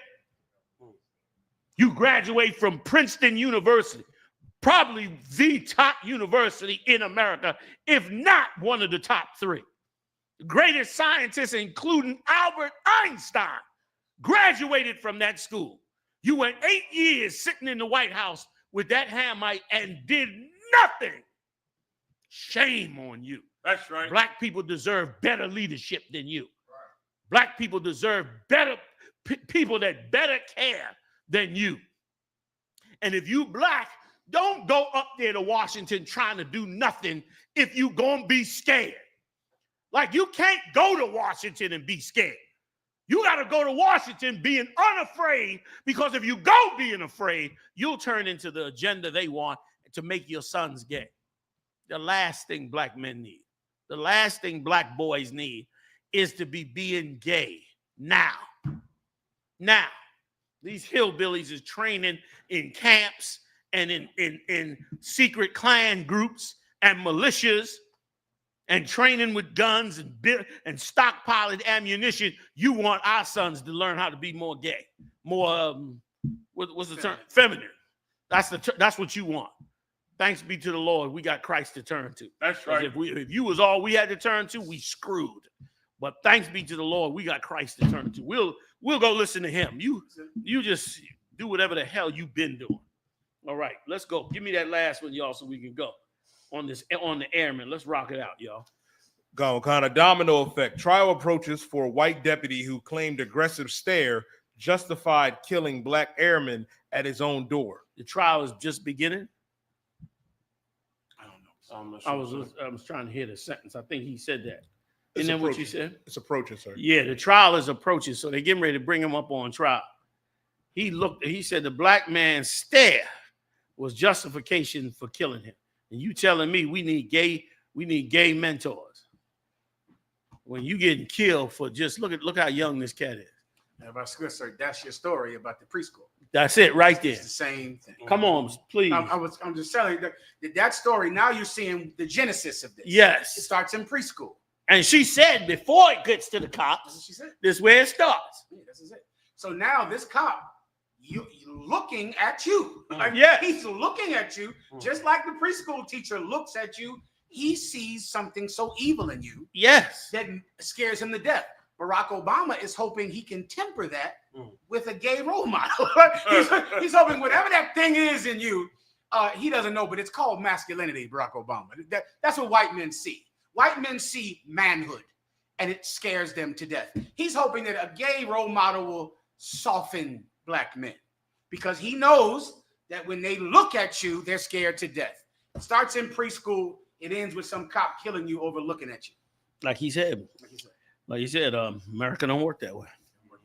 You graduate from Princeton University, probably the top university in America, if not one of the top three. The greatest scientists, including Albert Einstein, graduated from that school. You went 8 years sitting in the White House with that Hamite and did nothing. Shame on you. That's right. Black people deserve better leadership than you. Black people deserve better people that better care than you. And if you black, don't go up there to Washington trying to do nothing if you gonna be scared. Like, you can't go to Washington and be scared. You got to go to Washington being unafraid, because if you go being afraid, you'll turn into the agenda they want to make your sons gay. The last thing black men need, the last thing black boys need is to be being gay now. Now, these hillbillies is training in camps and in secret Klan groups and militias and training with guns and stockpiling ammunition. You want our sons to learn how to be more gay, more what's the term? Feminine. That's what you want. Thanks be to the Lord, we got Christ to turn to. That's right. If you was all we had to turn to, we screwed. But thanks be to the Lord, we got Christ to turn to. We'll go listen to him. You just do whatever the hell you've been doing. All right, let's go. Give me that last one, y'all, so we can go on the Airman. Let's rock it out, y'all. Go kind of domino effect. Trial approaches for white deputy who claimed aggressive stare justified killing black airman at his own door. The trial is just beginning. I don't know. I was trying to hear the sentence. I think he said that. Isn't that what you said? It's approaching, sir. Yeah, the trial is approaching, so they're getting ready to bring him up on trial. He said the black man's stare was justification for killing him. And you telling me we need gay mentors. When you getting killed for just look how young this cat is. Now, sir, that's your story about the preschool. That's it right there. It's the same thing. Come on, please. I'm just telling you that story. Now you're seeing the genesis of this. Yes. It starts in preschool. And she said before it gets to the cops, this is where it starts. Yeah, this is it. So now this cop, you looking at you. Yeah. He's looking at you just like the preschool teacher looks at you. He sees something so evil in you. Yes. That scares him to death. Barack Obama is hoping he can temper that with a gay role model. he's hoping whatever that thing is in you, he doesn't know, but it's called masculinity, Barack Obama. That's what white men see. White men see manhood, and it scares them to death. He's hoping that a gay role model will soften black men, because he knows that when they look at you, they're scared to death. It starts in preschool. It ends with some cop killing you over looking at you. Like he said, America don't work that way. Well,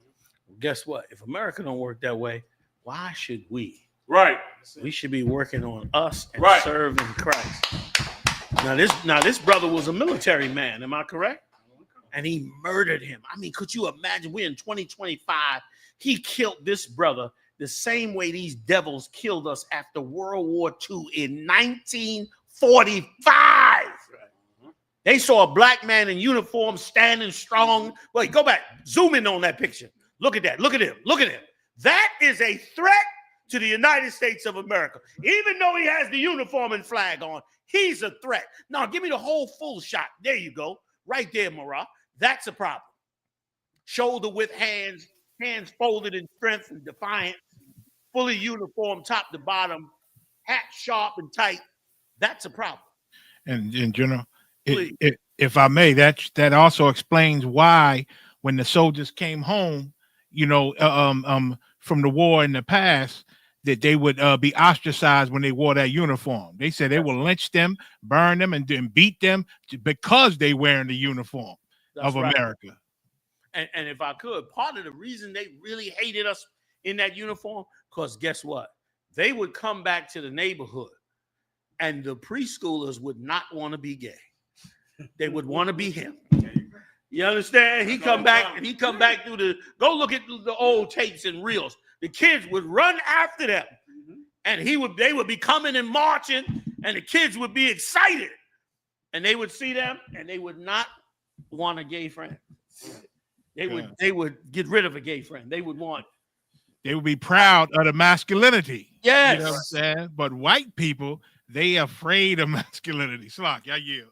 guess what? If America don't work that way, why should we? Right. We should be working on us and serving Christ. Now this brother was a military man. Am I correct? And he murdered him. I mean, could you imagine? We're in 2025. He killed this brother the same way these devils killed us after World War II in 1945. They saw a black man in uniform standing strong. Wait, go back. Zoom in on that picture. Look at that. Look at him. Look at him. That is a threat to the United States of America. Even though he has the uniform and flag on, he's a threat. Now, give me the whole full shot. There you go. Right there, Marah. That's a problem. Shoulder width hands, hands folded in strength and defiance, fully uniformed top to bottom, hat sharp and tight. That's a problem. And General, if I may, that also explains why when the soldiers came home, from the war in the past, that they would be ostracized when they wore that uniform. They said they will lynch them, burn them, and then beat them because they wearing the uniform of America. And if I could, part of the reason they really hated us in that uniform, because guess what? They would come back to the neighborhood and the preschoolers would not want to be gay. They would want to be him. You understand? He come back through go look at the old tapes and reels. The kids would run after them and they would be coming and marching and the kids would be excited and they would see them and they would not want a gay friend. They would get rid of a gay friend. They would be proud of the masculinity. Yes. You know what I'm saying? But white people, they afraid of masculinity. Slock, I yield.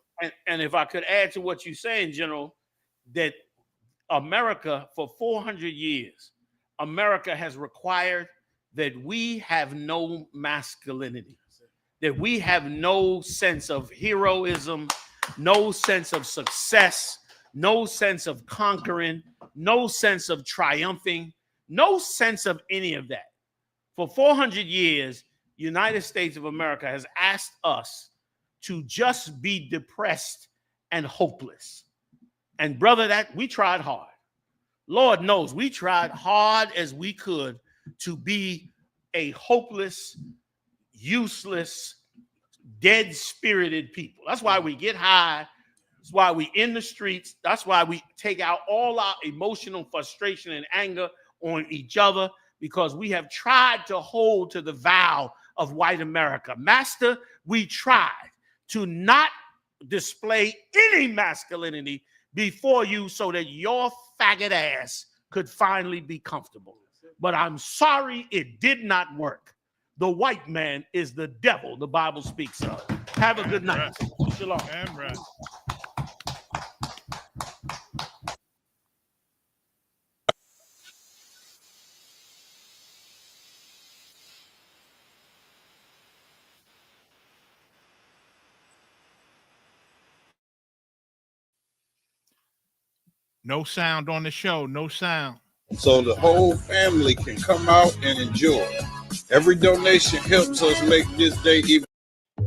And if I could add to what you're saying, General, that America for 400 years, America has required that we have no masculinity, that we have no sense of heroism, no sense of success, no sense of conquering, no sense of triumphing, no sense of any of that. For 400 years, United States of America has asked us to just be depressed and hopeless. And brother, that we tried hard. Lord knows we tried hard as we could to be a hopeless, useless, dead-spirited people. That's why we get high. That's why we in the streets. That's why we take out all our emotional frustration and anger on each other, because we have tried to hold to the vow of white America. Master, we tried to not display any masculinity before you so that your faggot ass could finally be comfortable. But I'm sorry it did not work. The white man is the devil the Bible speaks of. Have a good night. Shalom. No sound on the show. No sound. So the whole family can come out and enjoy. Every donation helps us make this day even.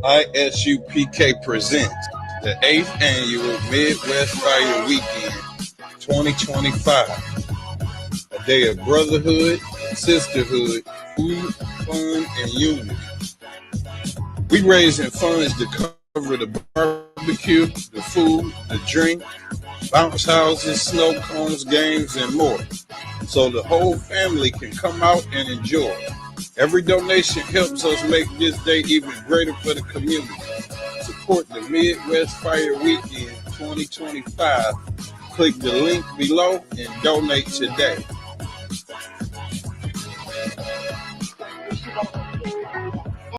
I.S.U.P.K. presents the 8th annual Midwest Fire Weekend 2025. A day of brotherhood, sisterhood, food, fun, and unity. We raising funds to cover the barbecue, the food, the drink, bounce houses, snow cones, games, and more. So the whole family can come out and enjoy. Every donation helps us make this day even greater for the community. Support the Midwest Fire Weekend 2025. Click the link below and donate today.